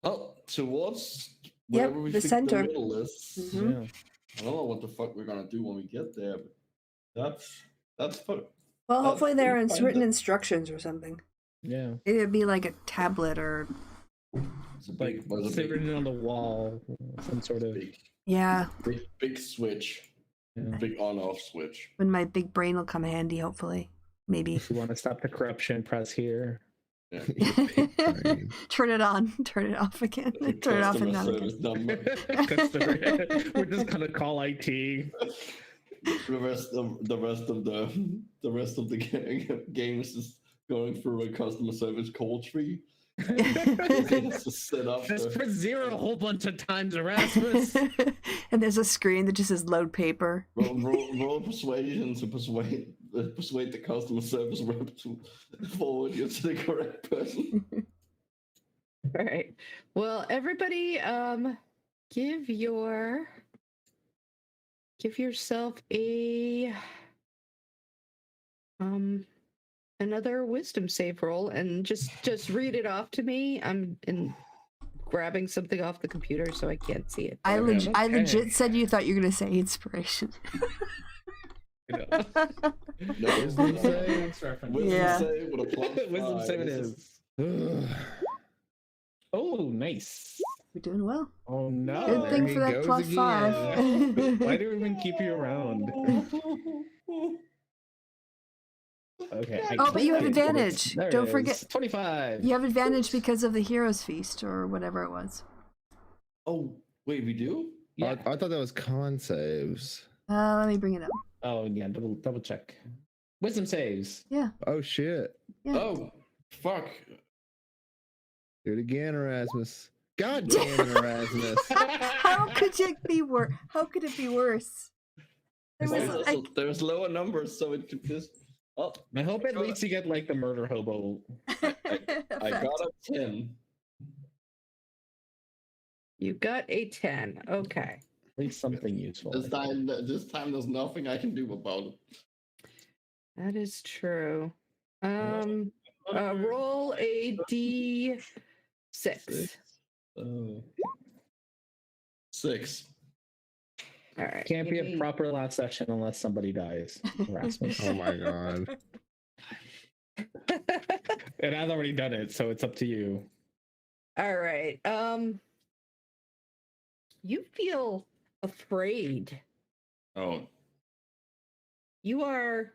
Well, towards Yep, wherever we the think center. the middle is. Mhm. Yeah. I don't know what the fuck we're gonna do when we get there, but that's fun. Well, hopefully there are find written it. instructions or something. Yeah. It'd be like a tablet or It's a Like was a sit written on the wall, some sort of. yeah. big switch, Yeah. big on-off switch. When my big brain will come handy, hopefully. Maybe. If you want to stop the corruption, press here. Yeah. brain. Turn it on, turn it off again. The Turn it off and customer on again. service number. We're just gonna call IT. The rest of the game is just going through a customer service call tree. Just set up. Just press zero a whole bunch of times, Erasmus. And there's a screen that just says load paper. Roll persuasion to persuade the customer service rep to forward you to the correct person. All right. Well, everybody, give yourself a another wisdom save roll, and just read it off to me. I'm grabbing something off the computer, so I can't see it. I Okay. legit said you thought you were gonna say inspiration. You know. No, Wisdom save? Wisdom Yeah. save with a plus Wisdom 5. save it This is. Oh, nice. We're doing well. Oh no. Good there thing he for that goes plus again. 5. Why do we even keep you around? Okay. I Oh, but you have clicked it. advantage. There it Don't is. forget- 25. You have advantage because of the hero's feast or whatever it was. Oh, wait, we do? Yeah. I thought that was con saves. Let me bring it up. Oh yeah. Double check. Wisdom saves. Yeah. Oh shit. Yeah. Oh, fuck. Do it again, Erasmus. God damn it, Erasmus. How could it be worse? How could it be worse? There was, Also, like, there's lower numbers, so it could just. Oh, I hope at least you get like the murder hobo. I effect. got a 10. You got a 10. Okay. At least something useful. This time there's nothing I can do about it. That is true. Roll a d6. Oh. 6. All right. Can't be give a me- proper last session unless somebody dies. Erasmus. Oh my god. And I've already done it, so it's up to you. All right. You feel afraid. Oh. You are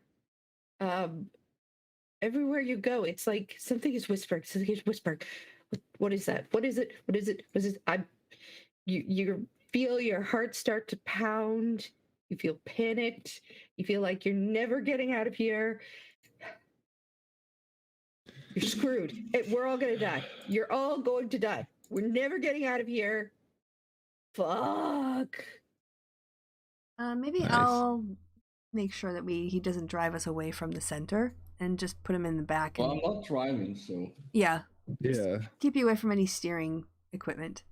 everywhere you go, it's like something is whispering. Something is whispering. What is that? What is it? What is it? What is it? You feel your heart start to pound. You feel panicked. You feel like you're never getting out of here. You're screwed. We're all gonna die. You're all going to die. We're never getting out of here. Fuck. Maybe Nice. I'll make sure that he doesn't drive us away from the center and just put him in the back. Well, And, I'm not driving, so. yeah, Yeah. keep you away from any steering equipment.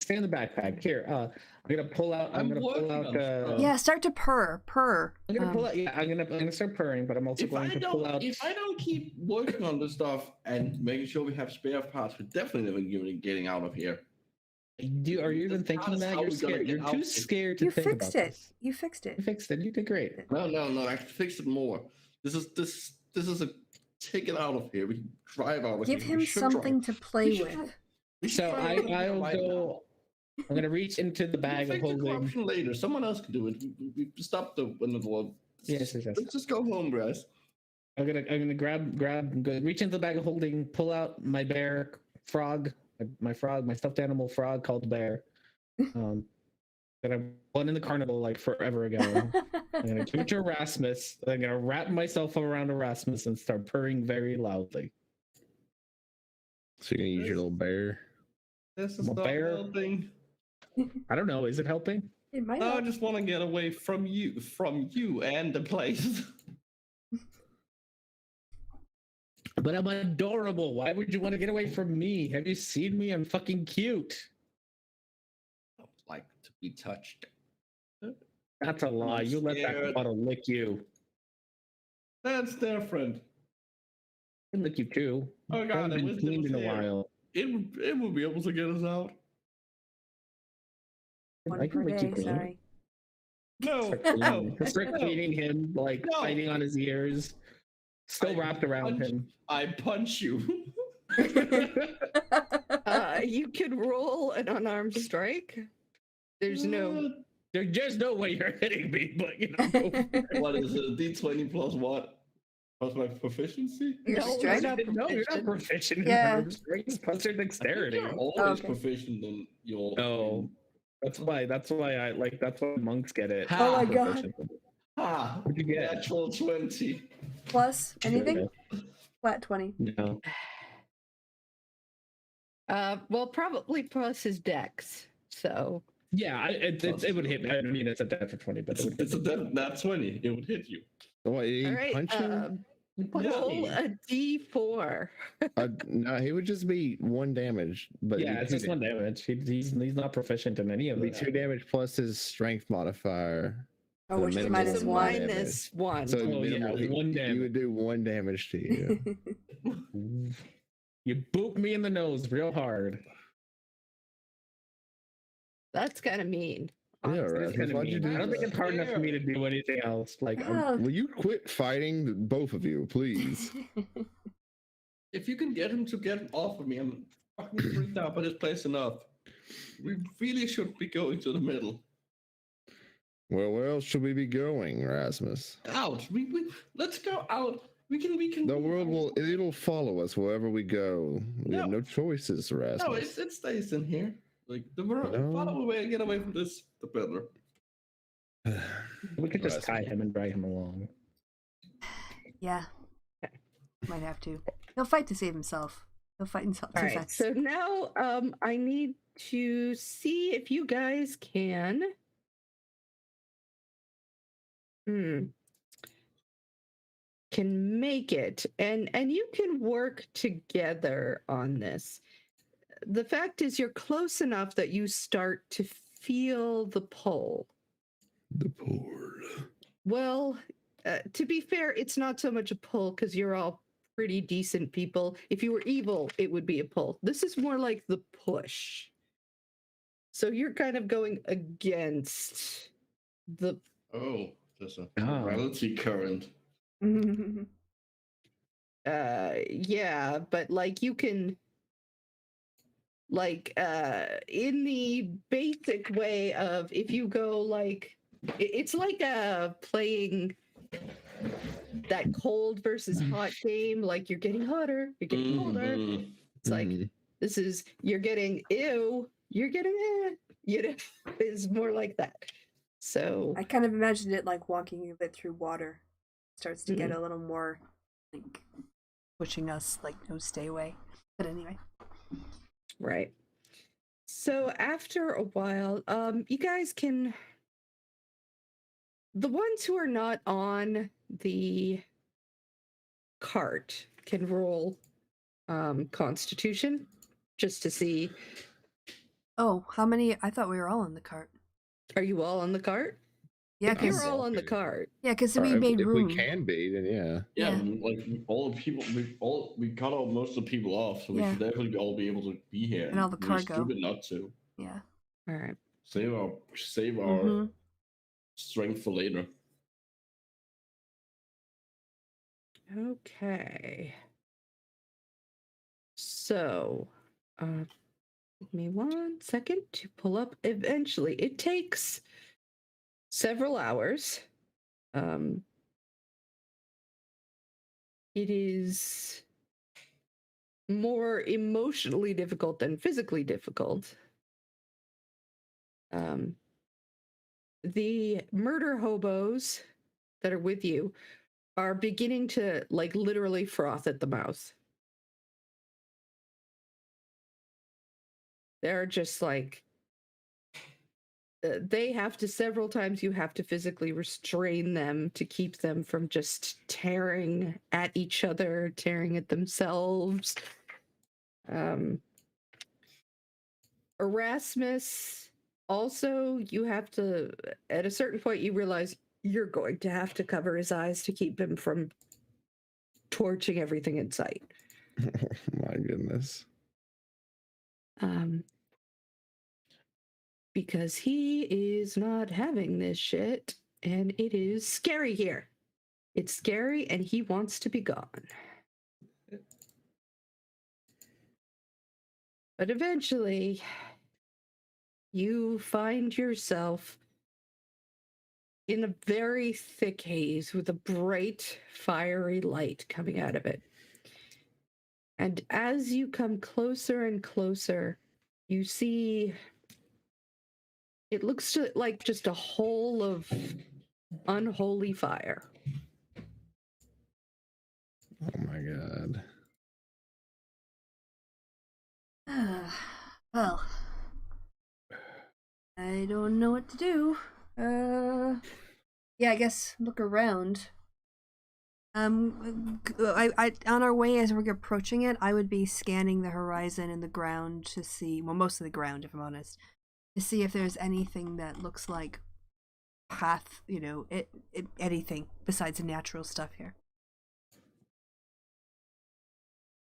Stay in the backpack. Here, I'm gonna pull out. I'm I'm gonna pull working out. on stuff. Yeah, start to purr. I'm gonna pull out. Yeah, I'm gonna start purring, but I'm also going to pull out. If I don't keep working on this stuff and making sure we have spare parts, we're definitely never getting out of here. Are you even This thinking is that? how You're we're gonna scared. get You're out too of this. scared to You think fixed about it. this. You fixed You it. fixed it. You did great. No, I can fix it more. This is a take it out of here. We can drive out of Give here. him We should something drive. to play We should with. drive. We should So drive out of here I'll right now. go. I'm gonna reach into the We can bag of fix the holding. corruption later. Someone else can do it. We stop the one. Yes. Let's just go home, guys. I'm gonna reach into the bag of holding, pull out my bear frog, my stuffed animal frog called Bear. That I won in the carnival like forever ago. I'm gonna give it to Erasmus. I'm gonna wrap myself around Erasmus and start purring very loudly. So you're gonna use your little bear. This is I'm a not bear. helping. I don't know. Is it helping? It might I help. just want to get away from you and the place. But I'm adorable. Why would you want to get away from me? Have you seen me? I'm fucking cute. I would like to be touched. That's a lie. You let that scared. bottle lick you. That's different. I can lick you too. Oh god, Haven't it been was cleaned in a there. while. It would be able to get us out. I One can per lick you day, clean. sorry. No, Start cleaning him, like No. fighting on his ears, still wrapped around him. I punch you. You could roll an unarmed strike. There's no. There's no way you're hitting me, but you know. Go for it. What is it? D20 plus what? Plus my proficiency? Your No, strength? you're not No, you're not proficient. proficient. Yeah. In strength plus your I think dexterity. you're always Okay. proficient in your. No. That's why I like. That's why monks get it. Oh my Ha. god. Proficient. Ha! What'd you get? Natural 20. Plus anything? Okay. Flat 20. No. Well, probably plus his dex. So Yeah, it would hit me. I mean, it's a death for 20, but It's a nat 20. It would hit you. So what, you all right. punch him? Roll a d4. No, he would just be 1 damage. But yeah, it's just 1 damage. He's not proficient in any of It'd be it. 2 damage plus his strength modifier. Oh, For the which is minimum minus of one. damage. Minus 1. So Oh, yeah, minimal, 1 he would do 1 damage to you. You boop me in the nose real hard. That's kind of mean. Yeah, honestly. right. It's kinda Why'd you mean. do I don't think that? it's hard enough for me to do anything else. Like, Yeah. Will you quit fighting, both of you, please? If you can get him to get off of me, I'm fucking freaked out by this place enough. We really should be going to the middle. Well, where else should we be going, Rasmus? Out. Let's go out. We can. The world it'll follow us wherever we go. We have no choices, Rasmus. No, it stays in here. Like the world. No. Follow away and get away from this. The better. we could just tie him and drag him along. Yeah. Might have to. He'll fight to save himself. He'll fight in All right. self-defense. So now I need to see if you guys can. Can make it, and you can work together on this. The fact is, you're close enough that you start to feel the pull. The pull. Well, to be fair, it's not so much a pull because you're all pretty decent people. If you were evil, it would be a pull. This is more like the push. So you're kind of going against the. Oh, there's a Oh. morality current. Yeah, but like you can. Like in the basic way of if you go like it's like playing that cold versus hot game, like you're getting hotter, you're getting colder. Mhm. It's like this is you're getting ew, you're getting you know, it's more like that. So I kind of imagined it like walking a bit through water. Starts to get a little more like pushing us, like, no, stay away. But anyway. right. So after a while, you guys can. The ones who are not on the cart can roll Constitution just to see. Oh, how many? I thought we were all on the cart. Are you all on the cart? Yeah, If you're because all on the cart. we made if room. we can be, then yeah. Yeah, Yeah. like all the people, we cut out most of the people off, so we Yeah. should definitely all be able to be here. And all the We're cargo. stupid not to. Yeah. All right. Save our Mhm. strength for later. Okay. So, give me 1 second to pull up. Eventually, it takes several hours. It is more emotionally difficult than physically difficult. The murder hobos that are with you are beginning to like literally froth at the mouth. They're just like they have to several times you have to physically restrain them to keep them from just tearing at each other, tearing at themselves. Erasmus, also, you have to, at a certain point, you realize you're going to have to cover his eyes to keep him from torching everything in sight. My goodness. Because he is not having this shit, and it is scary here. It's scary, and he wants to be gone. But eventually, you find yourself in a very thick haze with a bright, fiery light coming out of it. And as you come closer and closer, you see it looks like just a hole of unholy fire. Oh my god. Well, I don't know what to do. Yeah, I guess look around. I on our way as we're approaching it, I would be scanning the horizon and the ground to see, well, most of the ground, if I'm honest, to see if there's anything that looks like path, anything besides the natural stuff here.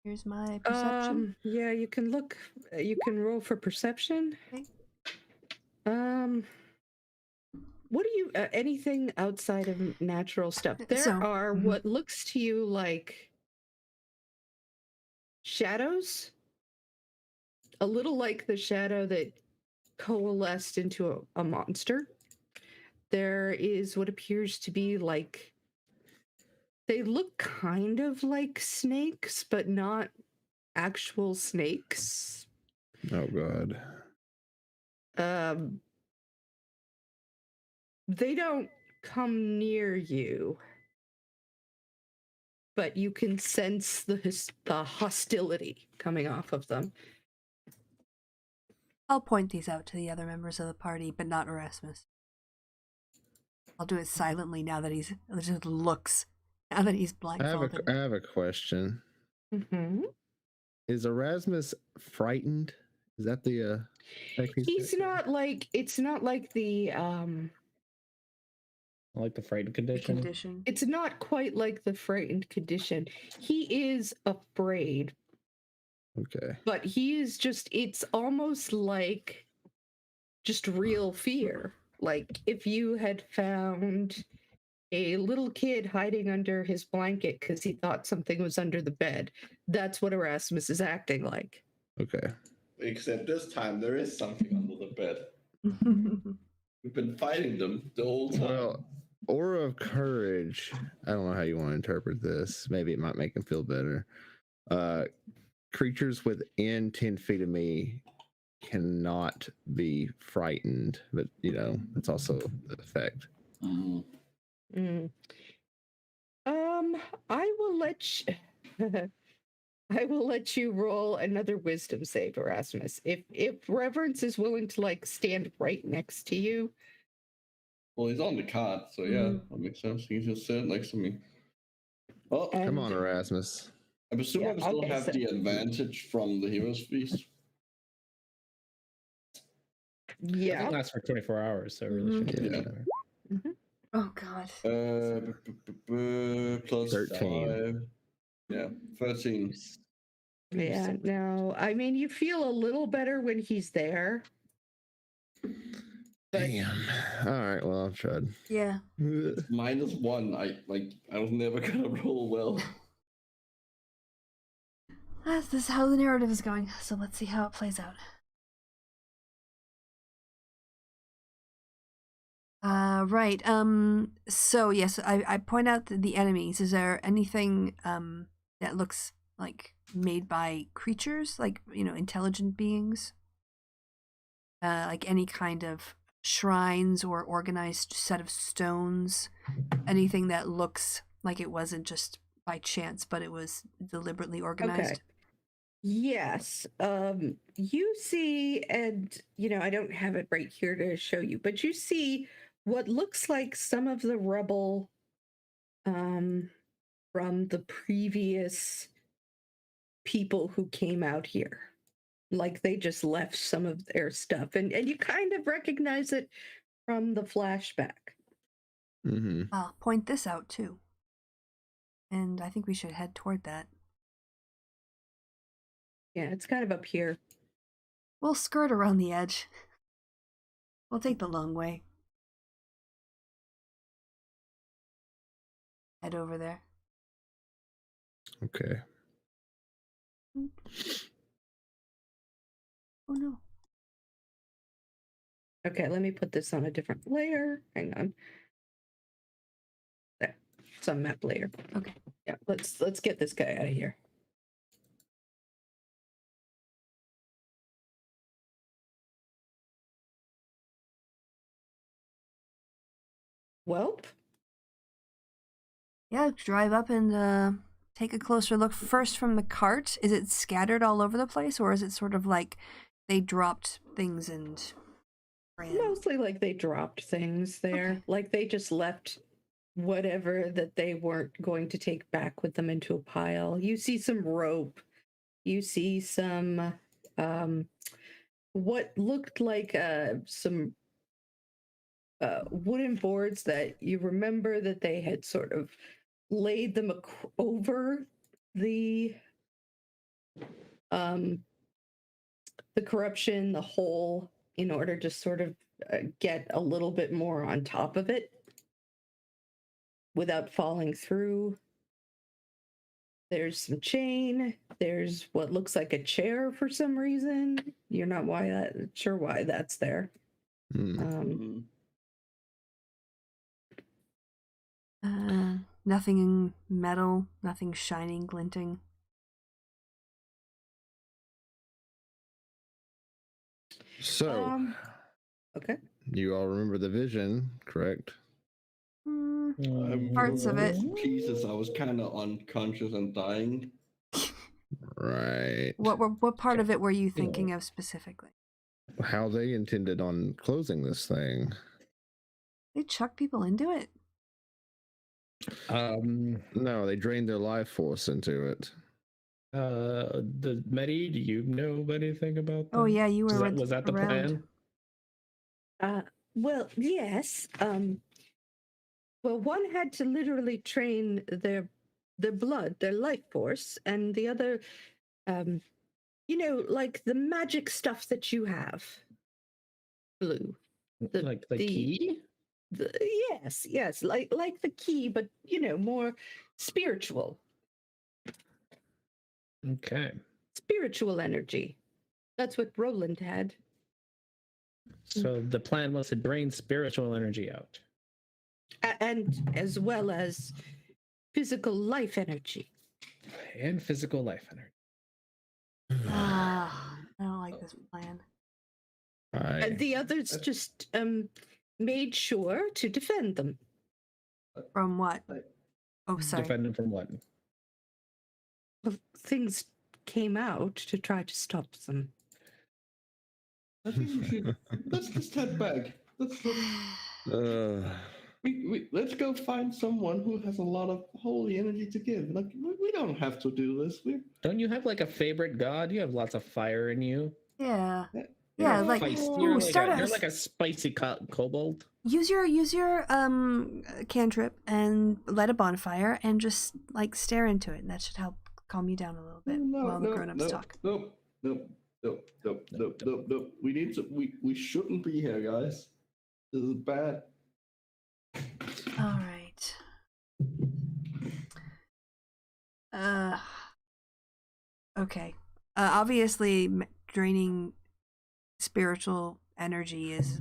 Here's my perception. Yeah, you can look. You can roll for perception. Okay. What do you? Anything outside of natural stuff? There are what looks to you like shadows, a little like the shadow that coalesced into a monster. There is what appears to be like. They look kind of like snakes, but not actual snakes. Oh god. They don't come near you, but you can sense the hostility coming off of them. I'll point these out to the other members of the party, but not Erasmus. I'll do it silently now that he's just looks. Now that he's blindfolded. I have a question. Mm-hmm. Is Erasmus frightened? Is that the He's not like, it's not like the Like the frightened condition. It's not quite like the frightened condition. He is afraid. Okay. But he is just, it's almost like just real fear. Like if you had found a little kid hiding under his blanket because he thought something was under the bed. That's what Erasmus is acting like. Okay. Except this time there is something under the bed. We've been fighting them the whole time. Well, aura of courage. I don't know how you want to interpret this. Maybe it might make him feel better. Creatures within 10 feet of me cannot be frightened, but it's also the effect. Mm. I will let you I will let you roll another wisdom save, Erasmus. If Reverence is willing to like stand right next to you. Well, he's on the cart, so yeah, that makes sense. He just sit next to me. Well, come on, Erasmus. I presume I still have the advantage from the Hero's Feast. Yeah. It lasts for 24 hours, so it really shouldn't matter. Oh god. Plus 13. 5. Yeah, 13. Yeah. No, I mean, you feel a little better when he's there. Damn. All right. Well, I've tried. Yeah. It's -1. I was never gonna roll well. This is how the narrative is going, so let's see how it plays out. Right. So yes, I point out the enemies. Is there anything that looks like made by creatures, like, you know, intelligent beings? Like any kind of shrines or organized set of stones? Anything that looks like it wasn't just by chance, but it was deliberately organized? Okay. Yes. You see, and I don't have it right here to show you, but you see what looks like some of the rubble from the previous people who came out here. Like they just left some of their stuff, and you kind of recognize it from the flashback. Mm-hmm. I'll point this out too. And I think we should head toward that. Yeah, it's kind of up here. We'll skirt around the edge. We'll take the long way. Head over there. Okay. Oh no. Okay, let me put this on a different layer. Hang on. There. It's on map layer. Okay. Yeah, let's get this guy out of here. Welp. Yeah, drive up and take a closer look first from the cart. Is it scattered all over the place, or is it sort of like they dropped things and ran? Mostly like they dropped things there. Okay. Like they just left whatever that they weren't going to take back with them into a pile. You see some rope. You see some what looked like some wooden boards that you remember that they had sort of laid them over the corruption, the hole, in order to sort of get a little bit more on top of it without falling through. There's some chain. There's what looks like a chair for some reason. You're not sure why that's there. Mm. Nothing metal, nothing shining, glinting. So, Okay. you all remember the vision, correct? Parts of it. Pieces. I was kind of unconscious and dying. Right. What part of it were you thinking of specifically? How they intended on closing this thing. They chuck people into it? No, they drained their life force into it. The Medi, do you know anything about that? Oh yeah, you were Was that the around. plan? Well, yes. Well, one had to literally train their blood, their life force, and the other, like the magic stuff that you have. Blue. Like the key? Yes, like the key, but more spiritual. Okay. Spiritual energy. That's what Roland had. So the plan was to drain spiritual energy out. And as well as physical life energy. And physical life energy. I don't like this plan. And the others just made sure to defend them. From what? Oh, sorry. Defend them from what? Well, things came out to try to stop them. I think we should. Let's just head back. Let's go find someone who has a lot of holy energy to give. Like we don't have to do this. Don't you have like a favorite god? You have lots of fire in you. Yeah. Yeah, like You're start like a spicy kobold. Use your cantrip and light a bonfire and just like stare into it, and that should help calm you down a little bit while the grown-ups talk. Nope. Nope. We need to. We shouldn't be here, guys. This is bad. All right. Okay. Obviously, draining spiritual energy is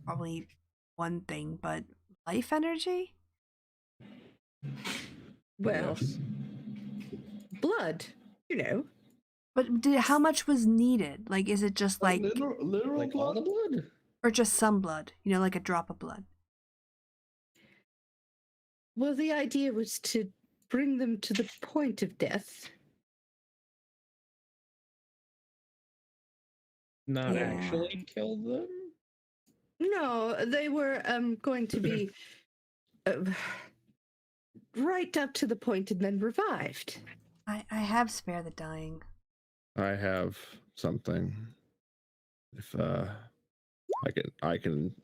probably one thing, but life energy? Well, Yes. blood, you know. But how much was needed? Like, is it just like, literal Like all the blood? blood? or just some blood? You know, like a drop of blood? Well, the idea was to bring them to the point of death. Not Yeah. actually kill them? No, they were going to be right up to the point and then revived. I have spare the dying. I have something. If I can.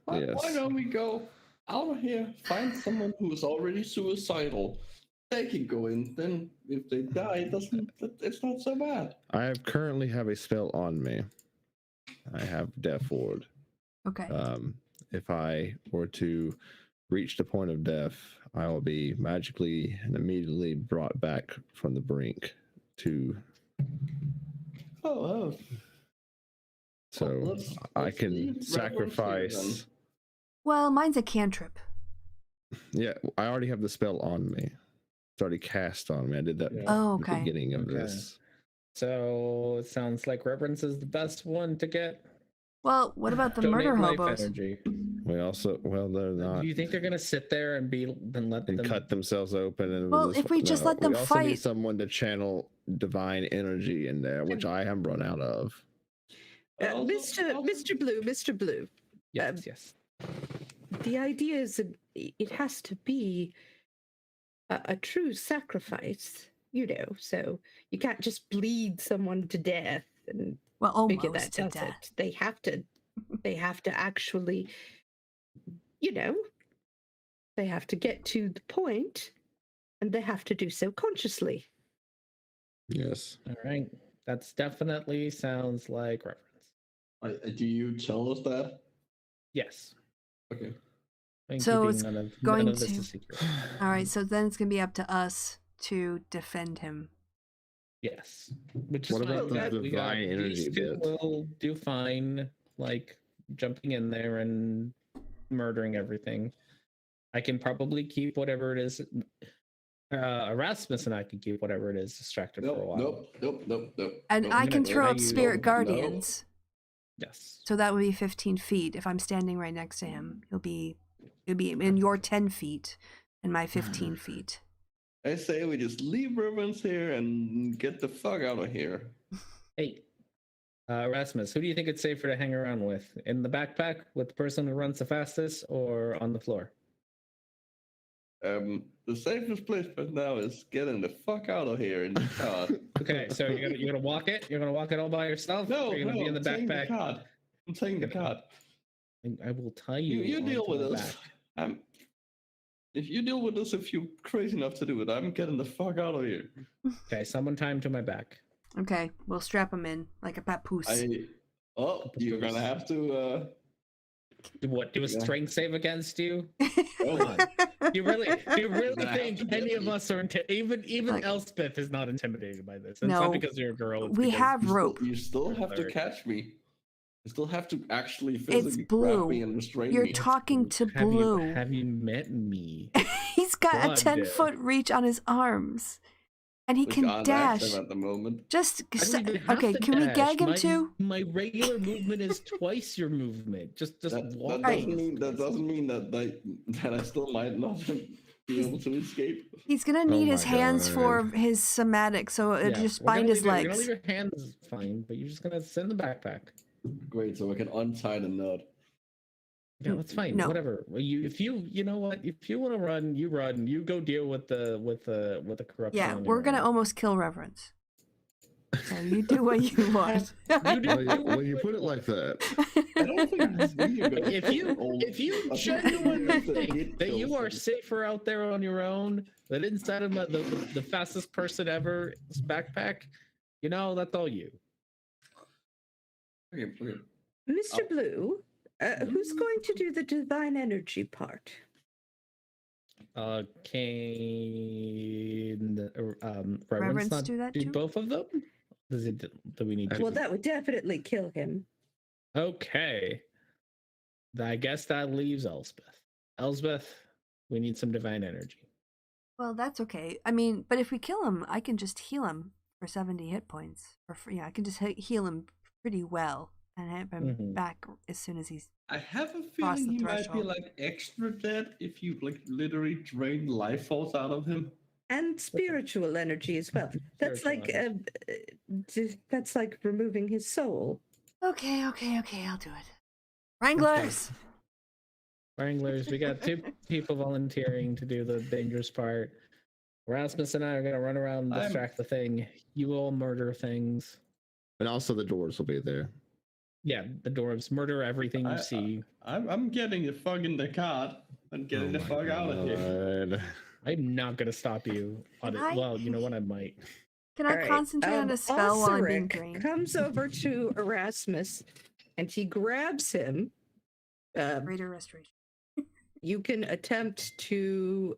Why Yes. don't we go out of here, find someone who is already suicidal? They can go in. Then, if they die, it's not so bad. I currently have a spell on me. I have Death Ward. Okay. If I were to reach the point of death, I will be magically and immediately brought back from the brink to. Oh. So I let's can leave Reverend here, sacrifice. Well, mine's a cantrip. Yeah, I already have the spell on me. It's already cast on me. I did that Yeah. Oh, at the okay. beginning of Okay. this. So it sounds like Reverence is the best one to get. Well, what about the Donate murder life hobos? energy. We also, well, they're not. Do you think they're gonna sit there and let And them cut themselves open, and Well, if we just let them we also need fight- someone to channel divine energy in there, which I have run out of. Mr. Blue, Yes, yes. the idea is that it has to be a true sacrifice, you know, so you can't just bleed someone to death and Well, figure almost that to does death. it. They have to actually, you know, they have to get to the point, and they have to do so consciously. Yes. All right. That's definitely sounds like Reverence. Do you tell us that? Yes. Okay. I'm So keeping it's none going of this to- a secret. All right, so then it's going to be up to us to defend him. Yes. Which is What about fine. the We got divine energy these two bit? will do fine, like jumping in there and murdering everything. I can probably keep whatever it is. Erasmus and I can keep whatever it is distracted for a while. Nope. And Nope. I I'm can gonna throw try up you- spirit No. guardians. Yes. So that would be 15 feet. If I'm standing right next to him, he'll be in your 10 feet and my 15 feet. I say we just leave Reverence here and get the fuck out of here. Hey, Erasmus, who do you think it's safer to hang around with? In the backpack with the person who runs the fastest, or on the floor? The safest place right now is getting the fuck out of here in the car. Okay, so you're gonna walk it? You're gonna walk it all by yourself? No, or you're gonna be in the I'm taking backpack? the card. I'm taking the card. I will tie you. You deal onto with the us. back. If you deal with us, if you're crazy enough to do it, I'm getting the fuck out of here. Okay, someone tie him to my back. Okay, we'll strap him in like a papoose. You're gonna have to. Do a strength save against you? Come on. Do you really Gonna have think to get any of me. us are even Like- Elspeth is not intimidated by this? It's No, not because you're a girl. It's we because have You still- rope. You still have to Alright. catch me. You still have to actually physically blue. grab me and restrain You're me. talking to Have Blue. have you met me? He's got a God, 10-foot reach on his arms. And he We can can't dash. act them at the moment. Just I don't even have okay, to can we dash. gag him my, too? My regular movement is twice your movement. Just That walk. doesn't mean that I still might not be able to escape. He's gonna Oh need my his hands for God. his somatic, so it'll Yeah, just we're gonna bind his leave You're gonna legs. leave your hands fine, but you're just gonna sit in the backpack. Great, so I can untie the knot. Yeah, that's fine. No. Whatever. Well, if you know what, if you want to run, you run. You go deal with the corruption. Yeah, on we're your gonna own. almost kill Reverence. So you do what you want. You do- When you put it like that, I don't think you're gonna If you old- if you I think genuinely that's the think hit that you kills are them. safer out there on your own than inside of the fastest person ever's backpack, You know, that's all you. Okay. Mr. Blue, who's going to do the divine energy part? Can Reverence Reverence not do that do too? both of them? Do we need to? Well, that would definitely kill him. Okay. I guess that leaves Elspeth. Elspeth, we need some divine energy. Well, that's okay. I mean, but if we kill him, I can just heal him for 70 hit points. I can just heal him pretty well and have him back as soon as he's. I have a Cross feeling the he might be threshold. like extra dead if you like literally drain life force out of him. And spiritual energy as well. That's Spiritual like that's like removing his soul. Okay, I'll do it. Wranglers! Wranglers, we got 2 people volunteering to do the dangerous part. Rasmus and I are gonna run around and distract the thing. You will murder things. And also the doors will be there. Yeah, the dwarves murder everything you see. I'm getting the fuck in the cart and getting the fuck out of here. God. I'm not gonna stop you. Well, you know what? I might. Can I concentrate on a spell while I'm being drained? Comes over to Erasmus and he grabs him. Greater restoration. You can attempt to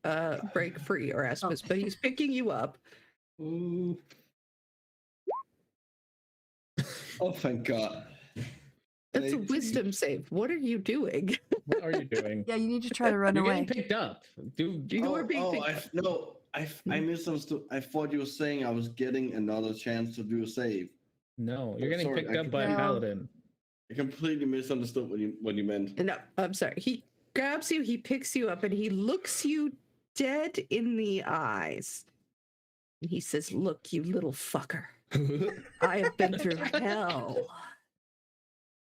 break free, Erasmus, but he's picking you up. Ooh. Oh, thank God. That's a wisdom save. What are you doing? What are you doing? Yeah, you need to try to run You're away. getting picked up. Dude, You're being picked up. I misunderstood. I thought you were saying I was getting another chance to do a save. no, you're getting Sorry, picked I up by a No. paladin. I completely misunderstood what you meant. No, I'm sorry. He grabs you, he picks you up, and he looks you dead in the eyes. And he says, "Look, you little fucker. I have been through hell.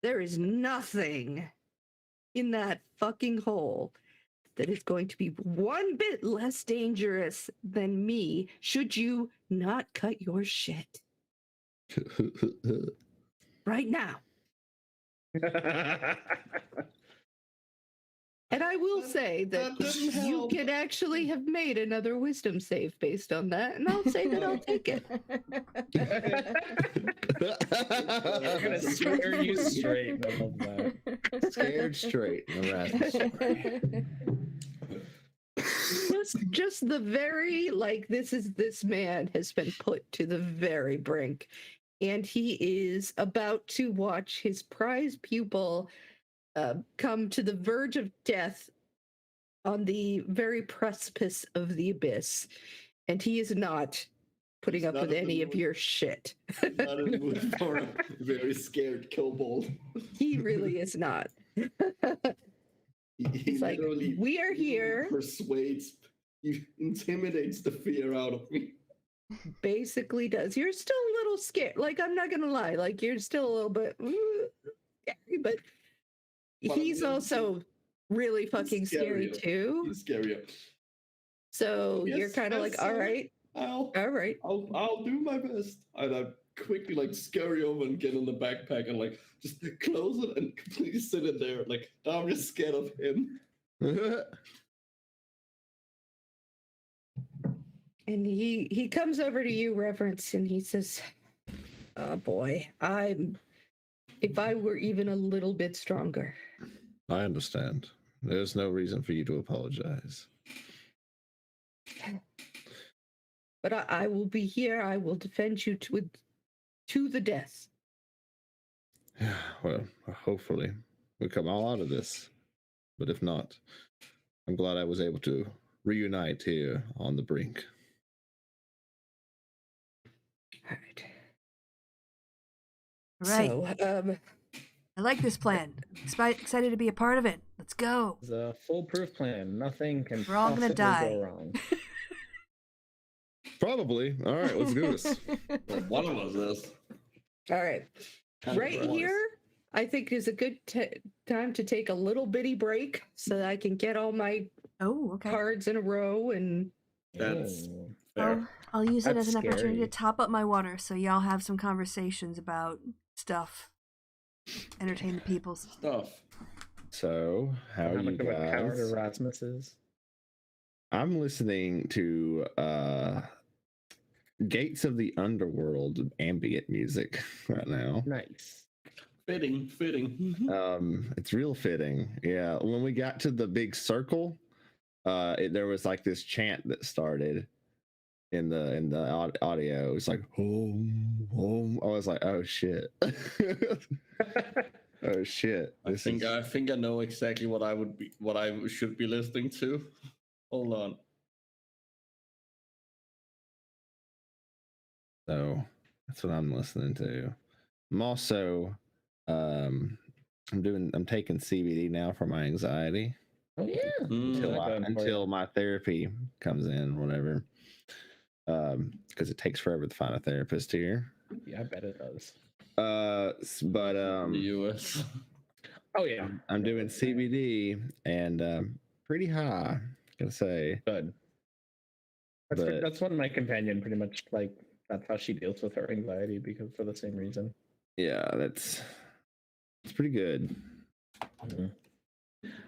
There is nothing in that fucking hole that is going to be one bit less dangerous than me should you not cut your shit right now." And I will say that doesn't you help. can actually have made another wisdom save based on that, and I'll say that I'll take it. I'm gonna scare you straight. I love that. Scared straight. Erasmus. Just the very, like, this man has been put to the very brink, and he is about to watch his prize pupil come to the verge of death on the very precipice of the abyss, and he is not putting He's up not with in the any of mood. your shit. Not in the mood for a very scared kobold. He really is not. He He's like, literally- "We are literally here." Persuades, he intimidates the fear out of me. Basically does. You're still a little scared. Like, I'm not gonna lie. Like, you're still a little bit scary, but Well, he's yeah, also really fucking scary scarier. too. He's scarier. So Yes, you're kind of yes, like, all sir. right, I'll do my best. And I quickly like scurry over and get in the backpack and like just close it and completely sit in there. Like now I'm just scared of him. And he comes over to you, Reverence, and he says, "Oh boy, if I were even a little bit stronger." I understand. There's no reason for you to apologize. But I will be here. I will defend you to the death. Well, hopefully we come all out of this. But if not, I'm glad I was able to reunite here on the brink. All right. Right. So, I like this plan. Excited to be a part of it. Let's go. It's a foolproof plan. Nothing can We're all gonna possibly die. go wrong. Probably. All right, let's do this. Well, one of us is. all right. Right here, I think is a good time to take a little bitty break so that I can get all my Oh, okay. cards in a row and That's Oh. fair. I'll use it That's as an opportunity to scary. top up my water so y'all have some conversations about stuff. Entertain the peoples. Stuff. So, how are you much of a coward guys? Erasmus is? I'm listening to Gates of the Underworld ambient music right now. Nice. Fitting. It's real fitting. Yeah. When we got to the big circle, there was like this chant that started in the audio. It's like home, home. I was like, oh shit. Oh shit. I think I know exactly what I should be listening to. Hold on. So that's what I'm listening to. I'm also I'm taking CBD now for my anxiety Oh yeah. until my therapy comes in, whatever. Because it takes forever to find a therapist here. Yeah, I bet it does. But The US. Oh yeah. I'm doing CBD and pretty high, gonna say. Good. That's what my companion pretty much like. That's how she deals with her anxiety because for the same reason. Yeah, it's pretty good. Mm-hmm.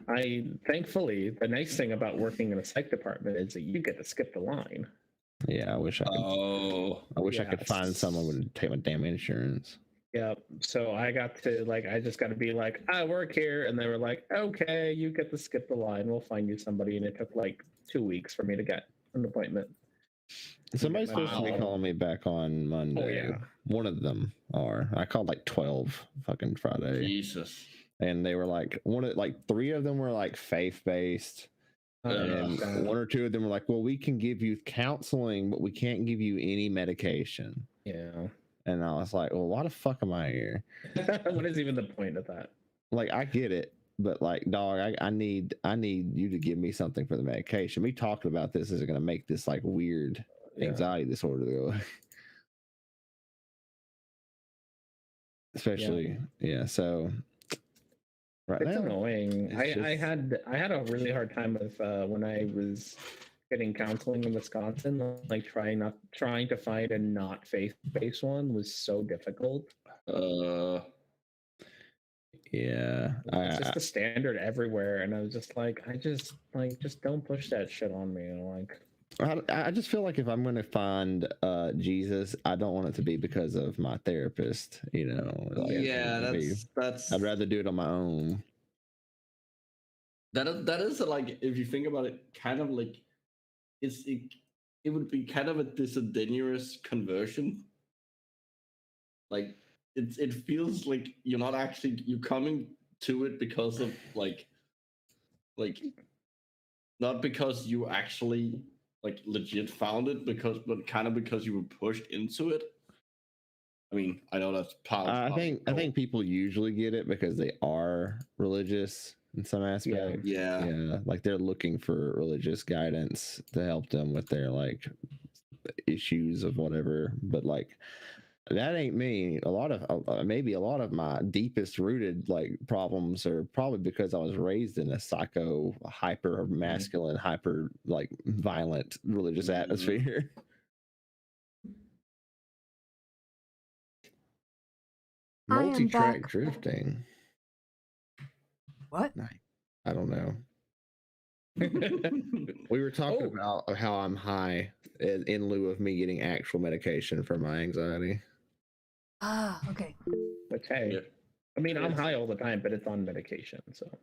I thankfully the nice thing about working in a psych department is that you get to skip the line. Yeah, I wish I could find someone who would take my damn insurance. Yeah, so I got to I just got to be like, I work here, and they were like, okay, you get to skip the line. We'll find you somebody, and it took 2 weeks for me to get an appointment. Somebody's supposed to be calling me back on Monday. Oh, yeah. One of them are. I called 12 fucking Friday. Jesus. And they were three of them were faith based. And one or two of them were like, well, we can give you counseling, but we can't give you any medication. Yeah. And I was like, well, why the fuck am I here? What is even the point of that? I get it, but dog, I need you to give me something for the medication. Me talking about this isn't going to make this weird anxiety disorder go. Especially, so right it's now, annoying. I had a really hard time with when I was getting counseling in Wisconsin. Trying to find a not faith-based one was so difficult. Yeah, it's just the standard everywhere, and I was just just don't push that shit on me. I just feel like if I'm going to find Jesus, I don't want it to be because of my therapist. That's. I'd rather do it on my own. That is if you think about it, kind of it would be kind of a disingenuous conversion. It feels like you're not actually you're coming to it because of not because you actually legit found it but kind of because you were pushed into it. I mean, I know that's part. I think people usually get it because they are religious in some aspect. Yeah. They're looking for religious guidance to help them with their issues of whatever. But that ain't me. A lot of my deepest rooted problems are probably because I was raised in a psycho, hyper masculine, hyper violent religious atmosphere. Multi-track drifting. What? I don't know. We were talking about how I'm high in lieu of me getting actual medication for my anxiety. Ah, okay. But hey, yeah. I mean, I'm high all the time, but it's on medication, so.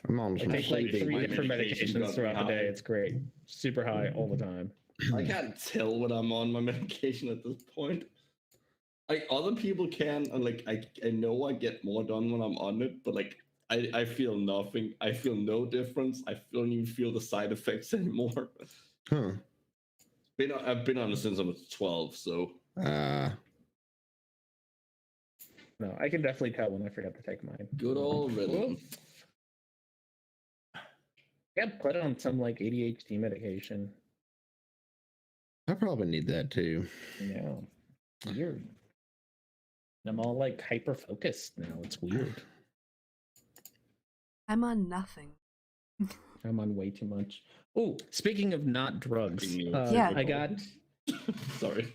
I'm on. I take 3 different medications throughout the day. It's great. Super high all the time. I can't tell when I'm on my medication at this point. Other people can, and I know I get more done when I'm on it, but I feel nothing. I feel no difference. I don't even feel the side effects anymore. Huh. I've been on it since I was 12, so. No, I can definitely tell when I forgot to take mine. Good old rhythm. Yeah, put on some ADHD medication. I probably need that too. Yeah, weird. I'm all hyper focused now. It's weird. I'm on nothing. I'm on way too much. Oh, speaking of not drugs, yeah, I got. Sorry.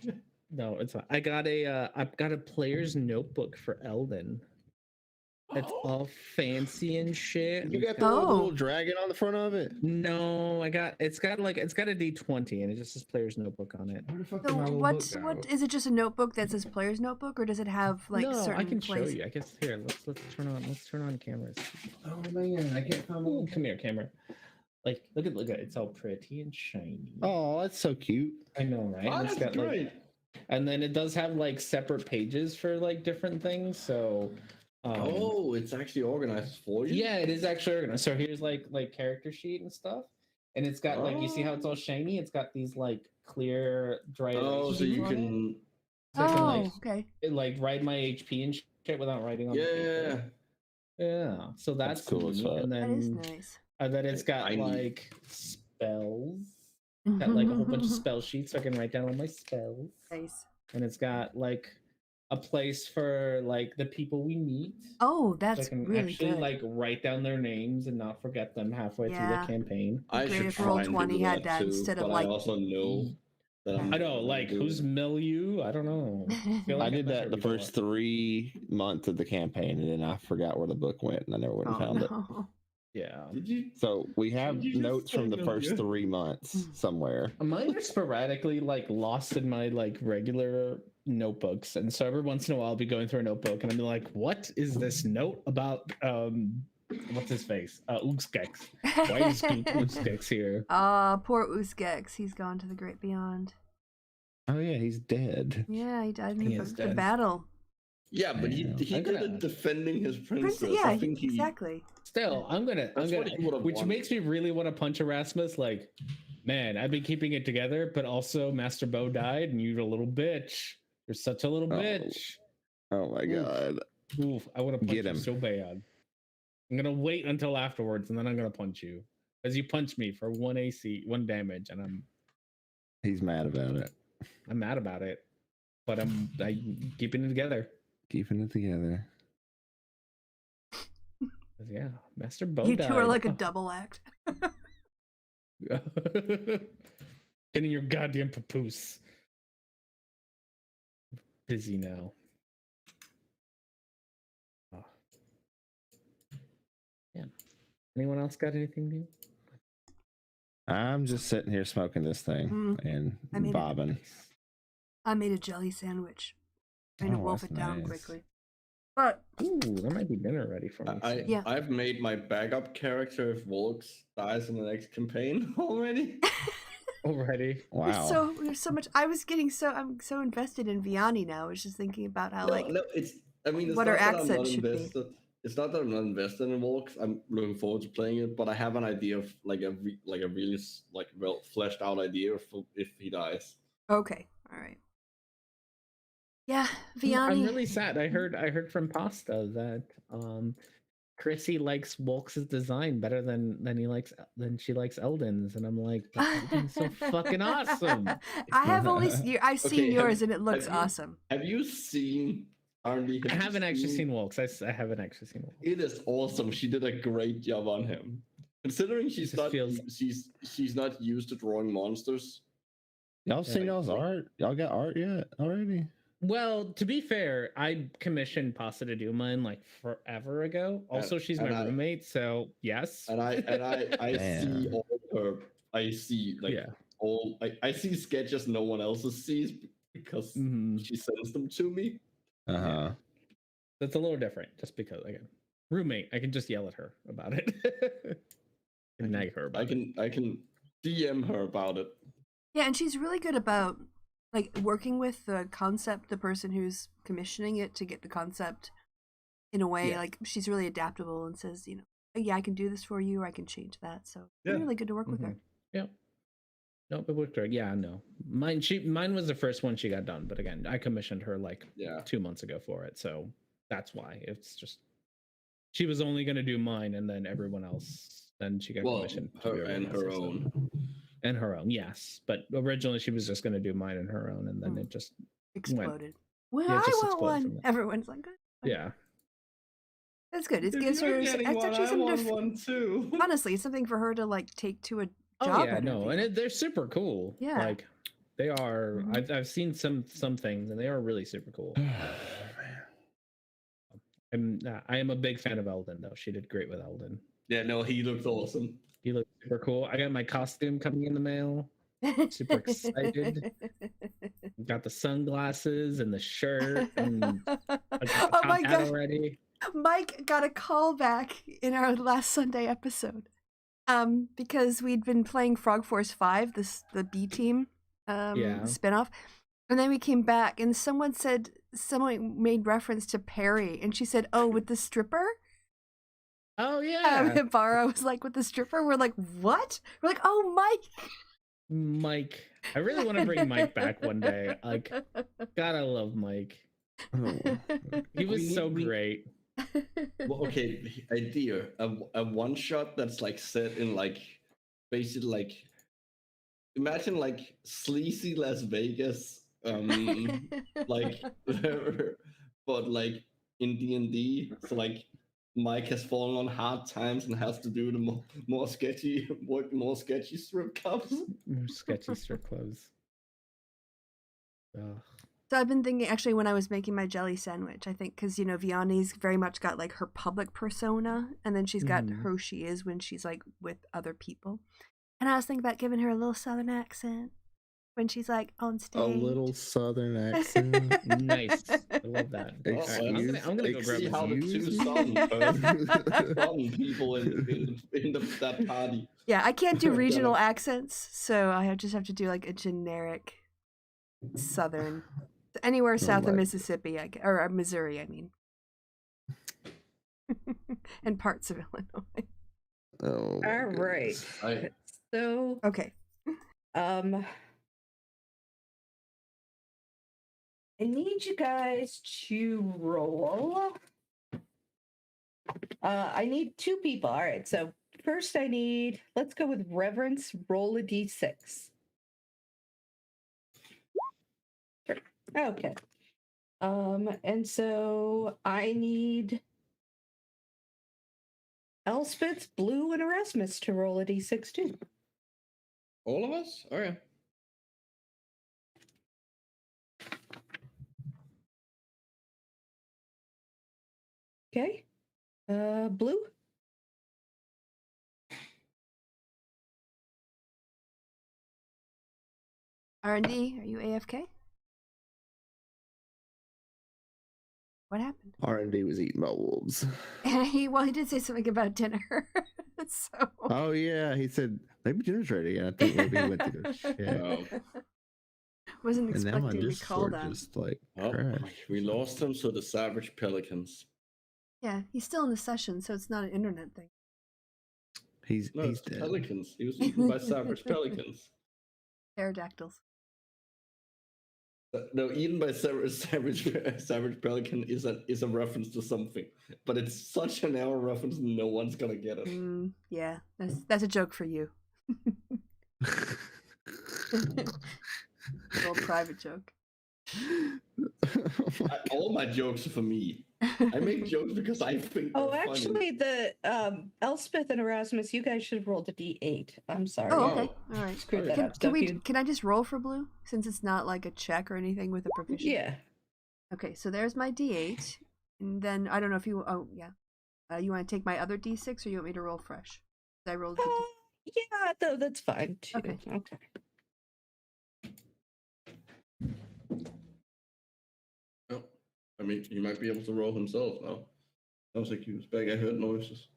No, it's not. I've got a player's notebook for Elden. It's all fancy and shit. You got the little Oh. dragon on the front of it. No, it's got a D20 and it just says player's notebook on it. Where the fuck So did my little what book go? is it? Just a notebook that says player's notebook, or does it have like no, certain I can show places? you. I guess here, let's turn on cameras. Oh man, I can't find my Ooh, little. come here, camera. Like look at it's all pretty and shiny. Oh, that's so cute. I know, right? Oh, And it's that's got, great. like, and then it does have like separate pages for like different things. So Oh, it's actually organized for you. yeah, it is actually organized. So here's like character sheet and stuff. And it's got like you see how it's all shiny? It's got these like clear dry Oh, so you on it. can. So I can, Oh, like, okay. like write my HP and shit without writing on the Yeah. paper. Yeah. So that's cool as neat. fuck. And That is then nice. it's got I need- like spells. Got like a whole bunch of spell sheets so I can write down all my spells. Nice. And it's got like a place for like the people we meet. Oh, So that's I can really actually good. like write down their names and not forget them halfway through Yeah. the campaign. I Great should if try Roll and do 20 had that that too, instead of, but like- I also know that Yeah. I'm I know, like do who's it. milieu? I don't know. Feel I like did I've that heard the before. first 3 months of the campaign, and then I forgot where the book went, and I never went and Oh, found it. no. Yeah. Did you? So we have you just notes from the say first milieu? 3 months somewhere. Mine are sporadically like lost in my like regular notebooks, and so every once in a while I'll be going through a notebook and I'm like, "What is this note about?" What's his face? Ugskex. Why is Ugskex here? Poor Usgex. He's gone to the great beyond. Oh yeah, he's dead. Yeah, he died in He the, is the dead. battle. Yeah, but he Damn. he I'm did gonna- it defending his princess. Yeah, I think he. exactly. Still, I'm That's what gonna, he would've which wanted. makes me really want to punch Erasmus. Like, man, I've been keeping it together, but also Master Bo died, and you're a little bitch. You're such a little Oh. bitch. Oh my Oof. god. Oof, I want to punch Get you him. so bad. I'm gonna wait until afterwards, and then I'm gonna punch you, as you punched me for 1 AC, 1 damage, and He's mad about it. I'm mad about it, but I'm keeping it together. Keeping it together. 'Cause, yeah, Master Bo You died. two are like a Oh. double act. Get in your goddamn papoose. Busy now. Oh. Yeah. Anyone else got anything new? I'm just sitting here smoking this thing I and mean- bobbing. I made a jelly sandwich. Trying to Oh, wolf that's it down nice. quickly. But Ooh, there might be dinner ready for me. Yeah. I've made my backup character if Volks dies in the next campaign already. Already. Wow. there's so much. I'm so invested in Vianney now. I was just thinking about how It's. I mean, it's what not her that I'm accent not should be. invested. It's not that I'm not invested in Volks. I'm looking forward to playing it, but I have an idea of like a really like well fleshed out idea if he dies. Okay, all right. Yeah, Vianney. I'm really sad. I heard from Pasta that Chrissy likes Wolks' design better than she likes Eldon's, and I'm like, Eldon's so fucking awesome. I have I've seen Okay, yours and it looks have you- awesome. Have you seen? R&D? I haven't actually seen Wolks. I haven't actually seen Wolks. It is awesome. She did a great job on him. Considering she's just not feels- she's not used to drawing monsters. Y'all seen y'all's art? Y'all got art yet already? Well, to be fair, I commissioned Pasta to do mine like forever ago. Also, she's and my I- roommate, so yes. And I see Damn. all her. I see like Yeah. all. I see sketches no one else sees because Mhm. she sends them to me. Uh-huh. That's a little different, just because again, roommate. I can just yell at her about it. And nag her about I can DM her about it. Yeah, and she's really good about like working with the concept, the person who's commissioning it to get the concept in a way Yeah. like she's really adaptable and says, "Oh, yeah, I can do this for you, or I can change that." So it's Yeah. really good to work with her. Mhm. Yeah. No, it worked great. Yeah, no. Mine was the first one she got done, but again, I commissioned her like Yeah. 2 months ago for it, so that's why. It's just she was only gonna do mine, and then everyone else. Then she got Well, commissioned to do her everyone and her else's, so- own. and her own, yes. But originally she was just gonna do mine and her own, and then Hmm. it just Exploded. Well, Yeah, it I just want exploded from one. it. Everyone's like, "Good." yeah. That's good. It If gives you're her. getting It's one, actually I something want to. one too. Honestly, it's something for her to like take to a job. Oh yeah, no, interview. and they're super cool. Yeah. Like they are. Mhm. I've seen some things, and they are really super cool. I am a big fan of Eldon though. She did great with Eldon. Yeah, no, he looked awesome. He looked super cool. I got my costume coming in the mail. Super excited. Got the sunglasses and the shirt, and I got the Oh top my hat God. already. Mike got a call back in our last Sunday episode. Because we'd been playing Frog Force 5, the B team Yeah. spinoff. And then we came back and someone made reference to Perry and she said, "Oh, with the stripper?" Oh yeah. Barra was like, "With the stripper?" We're like, "What?" We're like, "Oh, Mike." Mike. I really want to bring Mike back one day. Like, God, I love Mike. Oh, He was We so need- we- great. Well, okay, idea. A one shot that's like set in like basically like imagine like sleazy Las Vegas, like but like in D&D. So like Mike has fallen on hard times and has to do the more sketchy strip clubs. Sketchy strip clubs. Ugh. So I've been thinking, actually, when I was making my jelly sandwich, I think, because, Vianney's very much got, like, her public persona, and then she's got Mhm. who she is when she's, like, with other people. And I was thinking about giving her a little southern accent when she's, like, on stage. a little southern accent. Nice. I love that. All right, I'm gonna go grab See how the two Excuse southern me? southern people in that party. Yeah, I can't do regional accents, so I just have to do, like, a generic southern. Anywhere south of my- Mississippi, or Missouri, I mean. And parts of Illinois. Oh, All right. I So, Okay. I need you guys to roll. I need 2 people. All right. So first let's go with Reverence, roll a d6. Sure. Okay. And so I need Elspeth, Blue, and Erasmus to roll a d6 too. All of us? Okay. Okay. Blue. R&D, are you AFK? What happened? R&D was eaten by wolves. He did say something about dinner. So Oh yeah, he said maybe dinner's ready. And I think maybe he went to go check. Oh, wasn't And now my expecting to be called Discord on. just like oh, crashed. we lost him to the Savage Pelicans. Yeah, he's still in the session, so it's not an internet thing. He's No, he's it's dead. pelicans. He was eaten by Savage Pelicans. Pterodactyls. No, eaten by Savage Pelican is a reference to something, but it's such an narrow reference, no one's gonna get it. Yeah, that's a joke for you. Little private joke. All my jokes are for me. I make jokes because I think. Oh, they're funny. actually, the Elspeth and Erasmus, you guys should have rolled a d8. I'm sorry. Oh, Wow. okay. All right. Screwed that up. Can I just roll for blue since it's not like a check or anything with a proficiency? Yeah. Okay, so there's my D8, and then I don't know if you. Oh yeah, you want to take my other D6 or you want me to roll fresh? I rolled. Yeah, though that's fine too. Okay. Okay. Oh, I mean, he might be able to roll himself now. Sounds like he was back. I heard noises.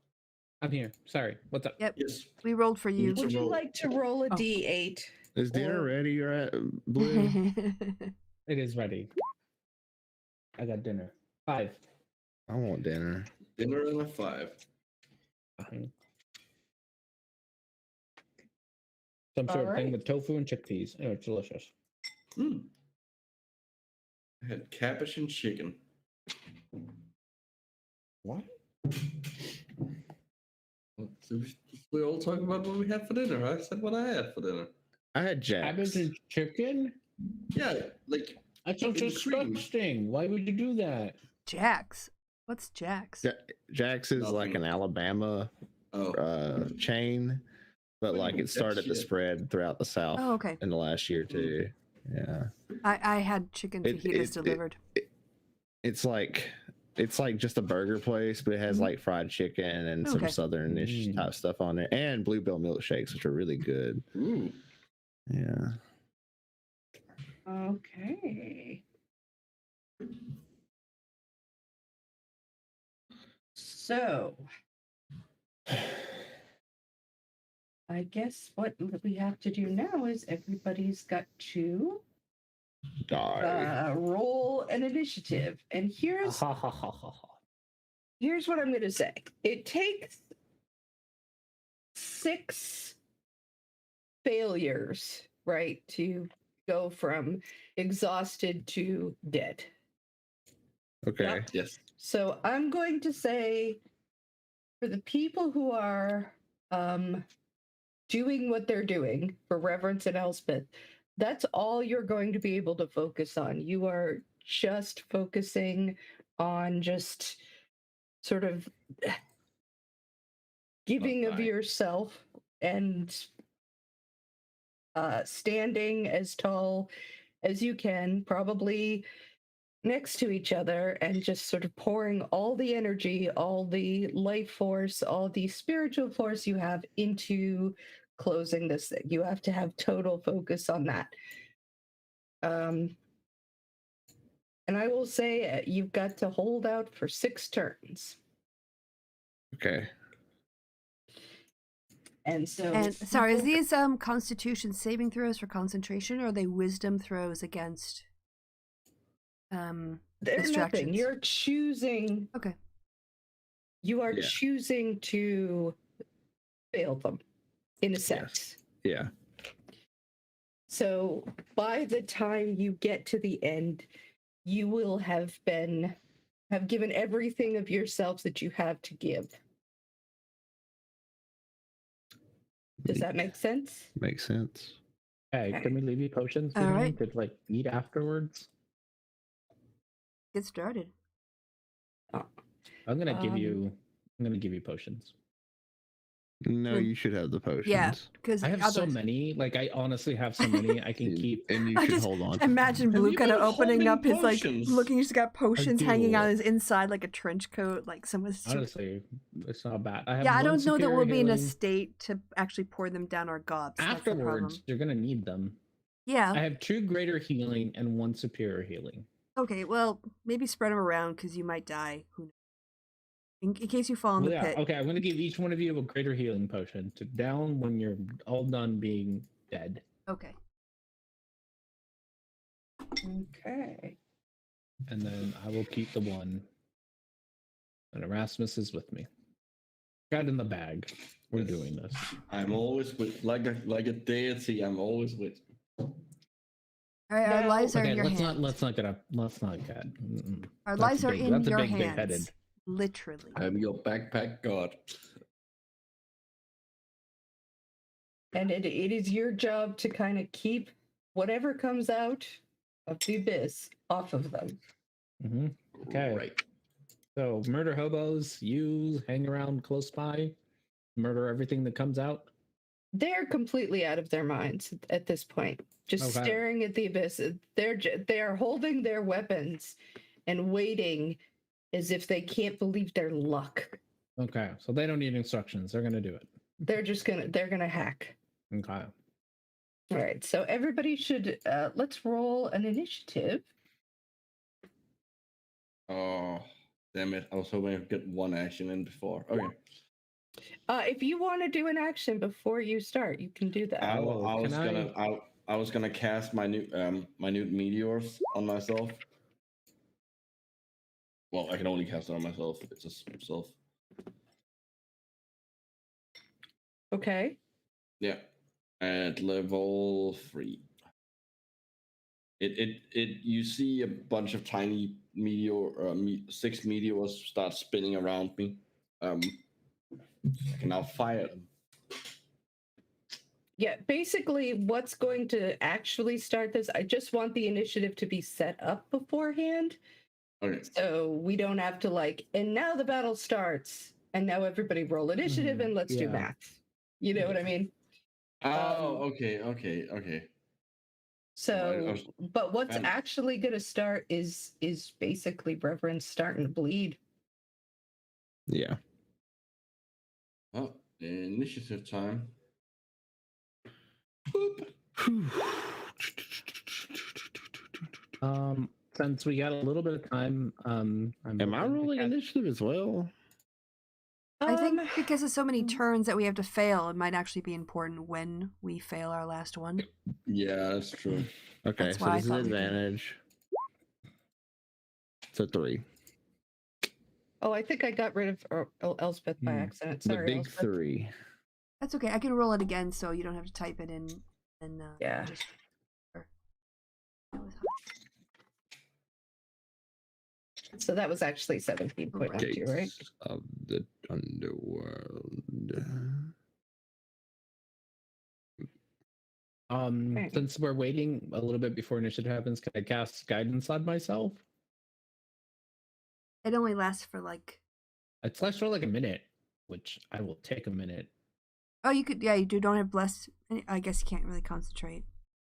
I'm here. Sorry. What's up? Yep, Yes. we rolled for you. to Would you roll. like to roll a Oh. d8? Is dinner Or- ready? You're at Blue. It is ready. I got dinner. 5. I want dinner. Dinner and a 5. Some sort of thing Alright. with tofu and chickpeas. Oh, it's delicious. I had cabbage and chicken. What? We all talk about what we had for dinner. I said what I had for dinner. I had Jack's. Cabbage and chicken? Yeah, like That sounds In cream. disgusting. Why would you do that? Jax. What's Jax? Jack's is like Nothing. an Alabama chain, but What do you like mean, it started to shit? spread throughout the South Oh, okay. in the last year too. Yeah, I had chicken It- fajitas it- delivered. it's like It's like just a burger place, but it has like fried chicken and some Okay. southern-ish Mm. type stuff on there, and bluebell milkshakes, which are really good. Ooh. Yeah. Okay. So, I guess what we have to do now is everybody's got to roll an initiative. And here's what I'm going to say. It takes 6 failures, right, to go from exhausted to dead. Okay. Yes. So I'm going to say for the people who are doing what they're doing for Reverence and Elspeth, that's all you're going to be able to focus on. You are just focusing on just sort of giving of Okay. yourself and standing as tall as you can, probably next to each other, and just sort of pouring all the energy, all the life force, all the spiritual force you have into closing this thing. You have to have total focus on that. And I will say you've got to hold out for 6 turns. Okay. And so, And sorry, is these Constitution saving throws for concentration, or are they Wisdom throws against they're distractions? nothing. You're choosing. Okay. You are Yeah. choosing to fail them, in a sense. Yeah. So by the time you get to the end, you will have given everything of yourselves that you have to give. Does that make sense? Makes sense. Hey, Okay. can we leave you potions All behind right. to like eat afterwards? Get started. I'm gonna give you potions. No, Good. you should have the potions. Yeah, because I have so many. Like I honestly have so many. I can keep. And you I should just hold on. imagine Have Blue you kind of been opening holding up his like potions? looking. He's got potions hanging on do. his inside like a trench coat, like someone's. Honestly, it's not bad. I have Yeah, I one don't know that superior we'll be in a healing. state to actually pour them down our gobs. That's the problem. Afterwards, you're gonna need them. Yeah. I have 2 greater healing and 1 superior healing. Okay. Well, maybe spread them around because you might die. Who knows? In case you fall in Well, the yeah, pit. okay. I'm gonna give each one of you a greater healing potion to down when you're all done being dead. Okay. Okay. And then I will keep the 1. And Erasmus is with me. Got in the bag. We're Yes. doing this. I'm always with like a deity. I'm always with. All right. Our Now- lives are Okay, in your let's hands. not get up. Let's not get. Our That's lives are big- in that's a your big, hands. big-headed. Literally. I'm your backpack god. And it is your job to kind of keep whatever comes out of the abyss off of them. Mm-hmm. Okay. Right. So murder hobos, you hang around close by, murder everything that comes out. They're completely out of their minds at this point, just Okay. staring at the abyss. They are holding their weapons and waiting as if they can't believe their luck. Okay, so they don't need instructions. They're gonna do it. They're gonna hack. Okay. All right, so everybody should let's roll an initiative. Oh, damn it! I was hoping I'd get 1 action in before. Okay. If you want to do an action before you start, you can do that. I Oh, was can I was gonna cast minute meteors on myself. Well, I can only cast it on myself. It's just self. Okay. Yeah, at level 3. It you see a bunch of tiny meteor 6 meteors start spinning around me. I can now fire them. Yeah, basically what's going to actually start this, I just want the initiative to be set up beforehand. Okay. So we don't have to like, and now the battle starts, and now everybody roll initiative and let's do yeah. math. You know what I mean? Oh, okay. So, but what's and- actually going to start is basically Reverend starting to bleed. Yeah. Oh, initiative time. Since we got a little bit of time, Am I hoping to rolling catch- initiative as well? I think Um, because of so many turns that we have to fail, it might actually be important when we fail our last one. Yeah, that's true. Okay, That's so why I this is thought we did. advantage. So 3. Oh, I think I got rid of Elspeth by accident. The Sorry, big Elspeth. 3. That's okay. I can roll it again, so you don't have to type it in. And Yeah. just. That was So that was actually 17.12, right? Gates of the underworld. Okay. Since we're waiting a little bit before initiative happens, can I cast guidance on myself? It only lasts for like. It's lasts for like a minute, which I will take a minute. Oh, you could. Yeah, you don't have blessed. I guess you can't really concentrate.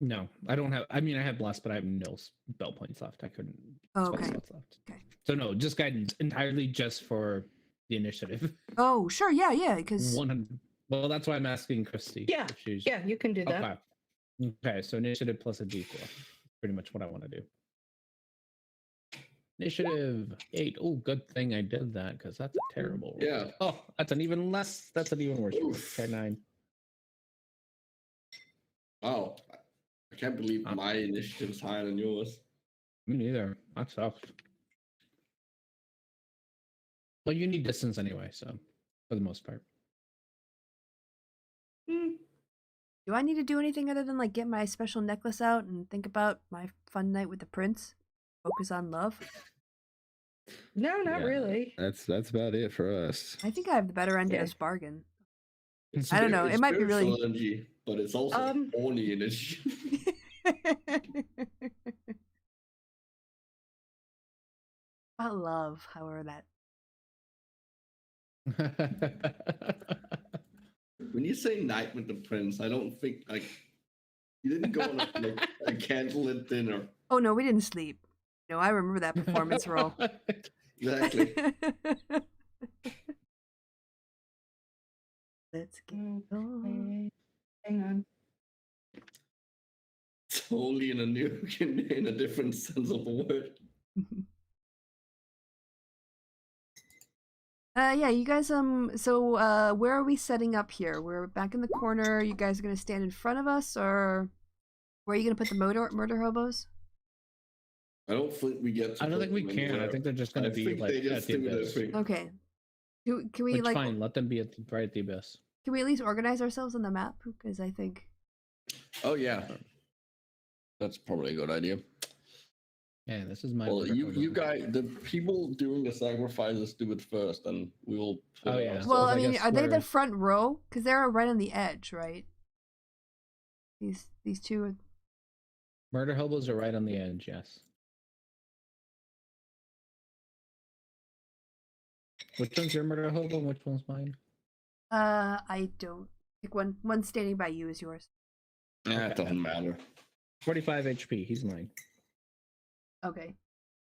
No, I don't have. I mean, I have blessed, but I have no spell points left. I couldn't. Oh, spell okay. slots left. Okay. So no, just guidance entirely just for the initiative. Oh, sure. Yeah. Because 100. Well, that's why I'm asking Christy. Yeah, if she's... Yeah, you can do that. Okay. Okay, so initiative plus a D4. Pretty much what I want to do. Initiative 8. Oh, good thing I did that because that's a terrible roll. Yeah. Oh, that's an even less. That's an even worse. roll. Oof. Okay, 9. Wow. I can't believe my initiative is higher than yours. Me neither. That sucks. Well, you need distance anyway, so for the most part. do I need to do anything other than like get my special necklace out and think about my fun night with the prince? Focus on love. No, not Yeah. really. That's about it for us. I think I have the better end Yeah. of this bargain. It's I don't know. It's It might be really. spiritual energy, but it's also horny initiative. I love, however, that. When you say night with the prince, I don't think like you didn't go on a candlelit dinner. Oh no, we didn't sleep. No, I remember that performance roll. Exactly. Let's get on. Hang on. Totally in a different sense of the word. Yeah, you guys. So, where are we setting up here? We're back in the corner. You guys are gonna stand in front of us, or where are you gonna put the murder hobos? I don't think we get. To I don't put think we them can. I anywhere. think they're just going I to be think like they at just the do their abyss. thing. Okay. Can we Which like? fine, let them be right at the abyss. Can we at least organize ourselves on the map? Because I think. Oh yeah, that's probably a good idea. Yeah, this is my. Well, murder you hobo. guys, the people doing the sacrifices do it first, and we will. Oh, yeah. ourselves. Well, I I mean, guess are they the we're- front row? Because they're right on the edge, right? These two. Are... Murder hobos are right on the edge. Yes. Which one's your murder hobo and which one's mine? I don't. Pick one. One standing by you is yours. Yeah, it Okay. doesn't matter. 45 HP. He's mine. Okay.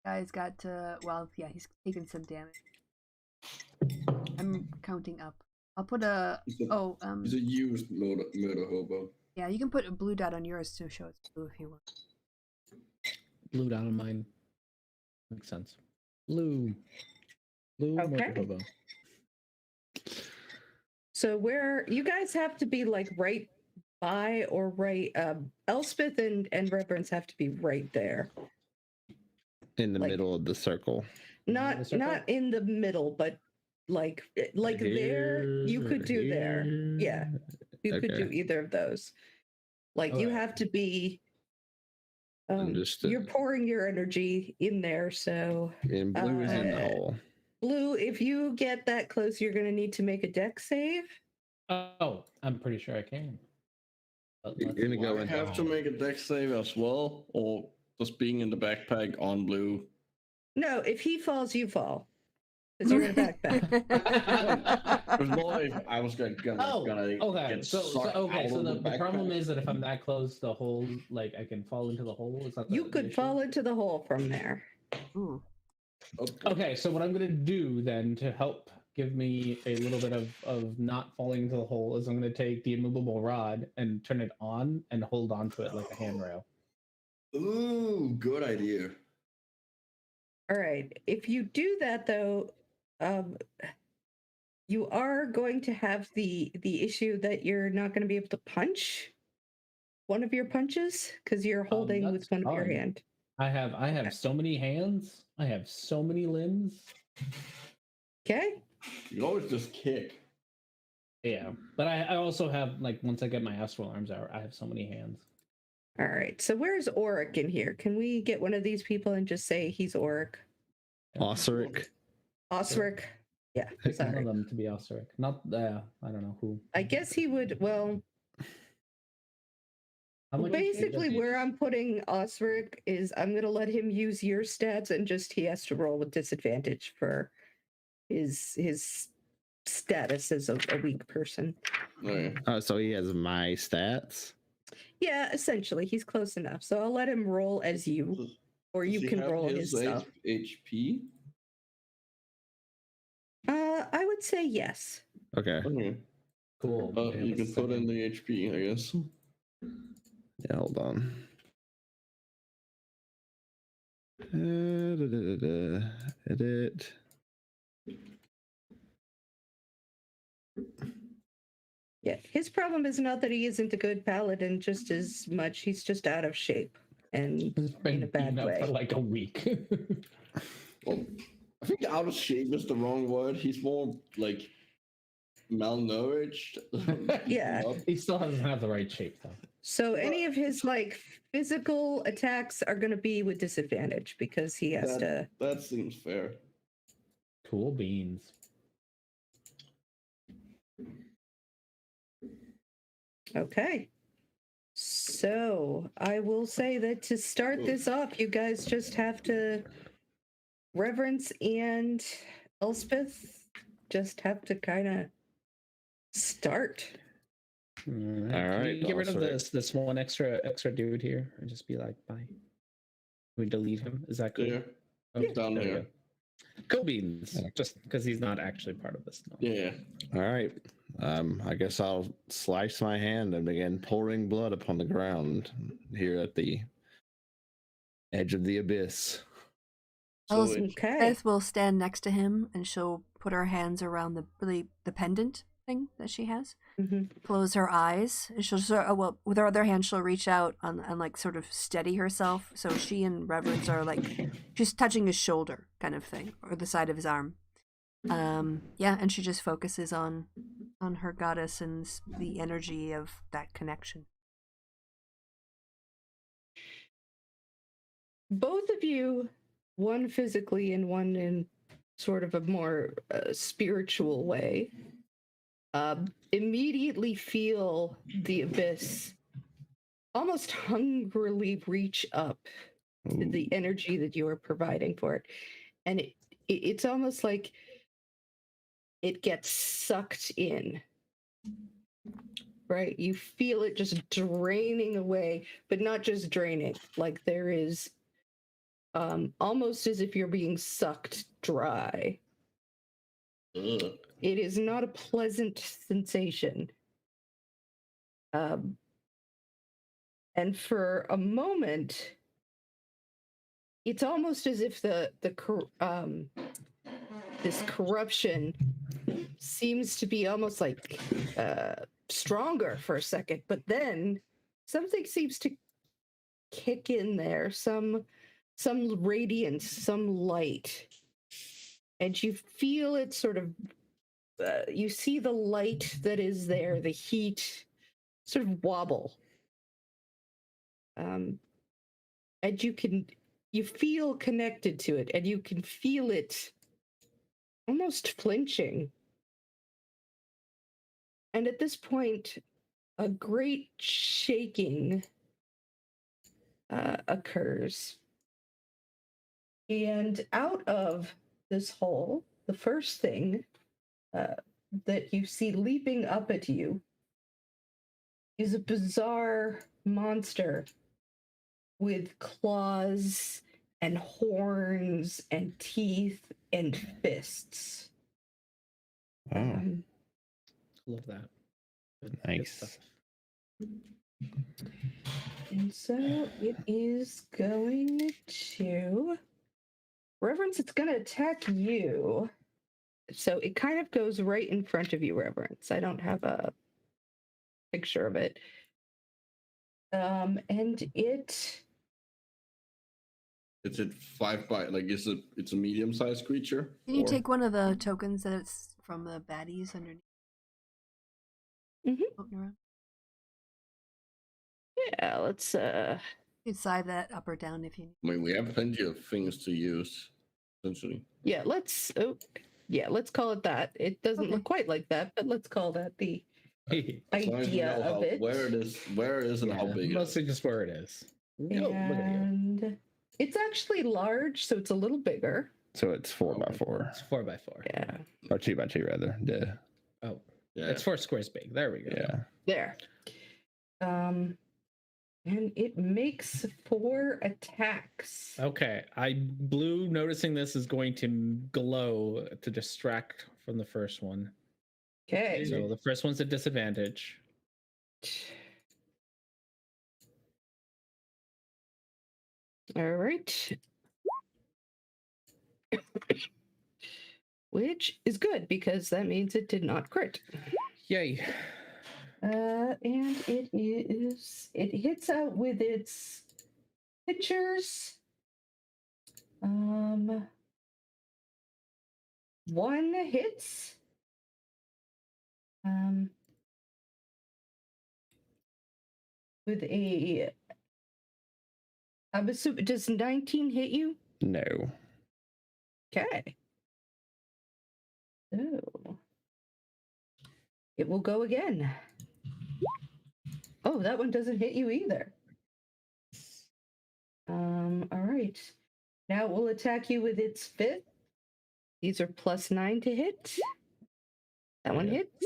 Guy's got to. Well, yeah, he's taking some damage. I'm counting up. I'll put a. He's a, Oh, he's a used murder hobo. yeah, you can put a blue dot on yours to show it's blue if you want. Blue down on mine. Makes sense. Blue. Blue murder Okay. hobo. So where you guys have to be like right by or right Elspeth and Reverence have to be right there. In the Like- middle of the circle. Not the circle? not in the middle, but like there you could do there. Yeah. You could do Okay. either of those. Like you Alright. have to be Understood. you're pouring your energy in there, so And blue is in the Uh, hole. Blue, if you get that close, you're gonna need to make a deck save. Oh, I'm pretty sure I can. But You're let's- gonna go I in. have to make a dex save as well, or just being in the backpack on blue. No, if he falls, you fall. Because you're in a backpack. It was more if I was gonna Okay. get So sucked okay. out So of the problem backpack. is that if I'm that close, the hole, like I can fall into the hole. Is that the, You the could issue? fall into the hole from there. Ooh. Okay, so what I'm gonna do then to help give me a little bit of not falling into the hole is I'm gonna take the immovable rod and turn it on and hold on to it like a handrail. Ooh, good idea. All right. If you do that, though, you are going to have the issue that you're not going to be able to punch one of your punches because you're holding with That's one of your fine. hand. I have so many hands. I have so many limbs. Okay. You can always just kick. Yeah, but I also have, like, once I get my astral arms out, I have so many hands. All right. So where's Auric in here? Can we get one of these people and just say he's Auric? Osric. Osric. Yeah. Pick one Sorry. of them to be Osric. Not I don't know who. I guess he would. Well, How much basically, where I'm putting Osric is I'm going to let him use your stats and just he has to roll with disadvantage for his status as a weak person. Okay. Oh, so he has my stats. Yeah, essentially, he's close enough. So I'll let him roll as you, or Does you he can have roll his stuff. HP? I would say yes. Okay. Okay. Cool. We have You a can put in second. the HP, I guess. Yeah, hold on. Edit. Yeah, his problem is not that he isn't a good paladin, just as much he's just out of shape and He's been in a bad beaten up way. for like a week. Well, I think out of shape is the wrong word. He's more like malnourished. Yeah. He still doesn't have the right shape though. So any of his like physical attacks are going to be with disadvantage because he has to. That seems fair. Cool beans. Okay. So I will say that to start this off, you guys just have to Reverence and Elspeth just have to kind of start. All right. All Can right, we get rid of Osric. this one extra dude here and just be like, bye. Can we delete him? Is that cool? Yeah. Okay, Down there we there. go. Cool beans. Just because he's not actually part of this. No. Yeah. All right. I guess I'll slice my hand and begin pouring blood upon the ground here at the edge of the abyss. So Elspeth Okay. will stand next to him and she'll put her hands around the pendant thing that she has. Mm-hmm. Close her eyes. And she'll well, with her other hand, she'll reach out and like sort of steady herself. So she and Reverence are like she's touching his shoulder, kind of thing, or the side of his arm. Yeah, and she just focuses on her goddess and the energy of that connection. Both of you, one physically and one in sort of a more spiritual way, immediately feel the abyss almost hungrily reach up to the energy that you are providing for it. And it's almost like it gets sucked in. Right? You feel it just draining away, but not just draining. Like there is almost as if you're being sucked dry. Ugh. It is not a pleasant sensation. And for a moment, it's almost as if this corruption seems to be almost like stronger for a second, but then something seems to kick in there, some radiance, some light, and you feel it sort of. You see the light that is there, the heat, sort of wobble, and you feel connected to it, and you can feel it almost flinching. And at this point, a great shaking occurs. And out of this hole the first thing that you see leaping up at you is a bizarre monster with claws and horns and teeth and fists. Oh, Love that. Good Nice. stuff. And so it is going to Reverence, it's going to attack you. So it kind of goes right in front of you, Reverence. I don't have a picture of it. And it Is it 5 by like it's a medium sized creature? Can you or- take one of the tokens that it's from the baddies underneath? Mhm. Floating around? yeah, let's You can side that up or down if you need. I mean, we have plenty of things to use, essentially. let's call it that. It doesn't Okay. look quite like that, but let's call that the As long as we idea know of it. where it is, and how Yeah, big it mostly is. just where it is. Oh, look at you. And it's actually large, so it's a little bigger. so it's 4x4 It's 4x4. Yeah. or 2x2 rather. Duh. Oh, Yeah. it's 4 squares big. There we go. Yeah. There. And it makes 4 attacks. Okay. Blue noticing this is going to glow to distract from the first one. Okay. So the first one's a disadvantage. All right. Which is good because that means it did not crit. Yay. And it hits out with its pitchers. 1 hits. With a, I'm assuming, does 19 hit you? No. Okay. So it will go again. Oh, that one doesn't hit you either. All right. Now it will attack you with its fifth. These are +9 to hit. That one Yeah. hits.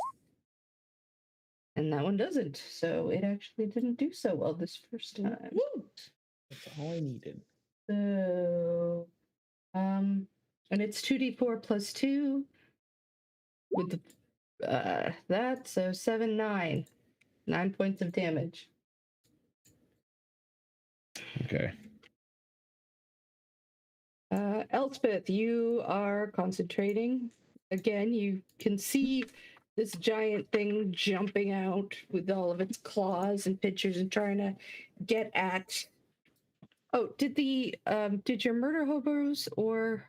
And that one doesn't. So it actually didn't do so well this first time. That's all I needed. So and it's 2d4 plus 2 with the that, so 7, 9. 9 points of damage. Okay. Elspeth, you are concentrating. Again, you can see this giant thing jumping out with all of its claws and pitchers and trying to get at. Oh, did your murder hobos or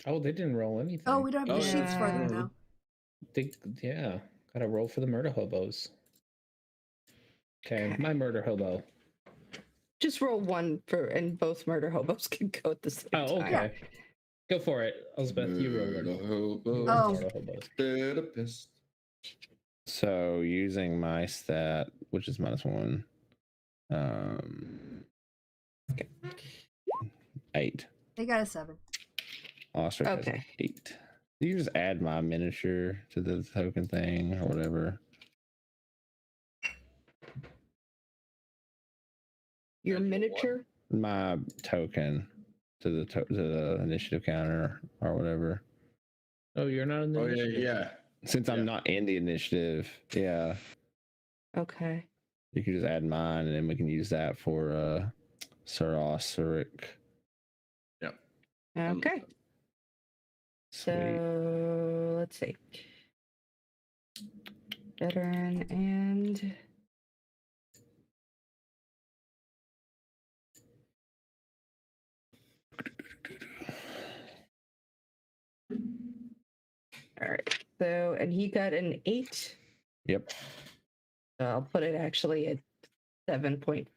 Oh, they didn't roll anything. Oh, we don't have the Oh, sheets for them yeah. now. Yeah. Gotta roll for the murder hobos. Okay, Okay. my murder hobo. just roll 1 for, and both murder hobos can go at the same Oh, time. okay. Go for it, Elspeth. You roll Murder it. hobo, Oh. Murder hobos. therapist. So using my stat, which is -1, 8. They got a 7. Ostrich has Okay. 8. You just add my miniature to the token thing or whatever. Your Add your what? miniature? My token to the initiative counter or whatever. Oh, you're not in the Oh yeah, initiative. yeah. Since I'm Yeah. not in the initiative, yeah, Okay. you can just add mine, and then we can use that for Sir Osric. Okay. Sweet. So let's see. Veteran and all right. So and he got an 8. Yep. So I'll put it actually at 7.7.9.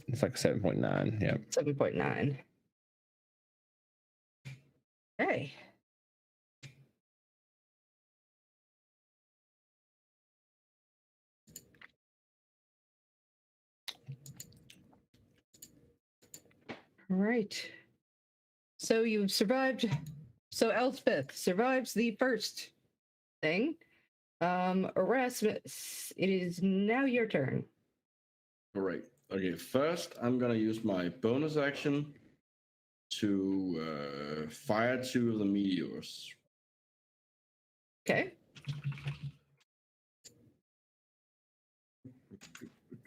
It's like 7.9. Yep. Okay. All right. So you've survived So Elspeth survives the first thing. Erasmus, it is now your turn. Great. Okay, first I'm gonna use my bonus action to fire 2 of the meteors. Okay.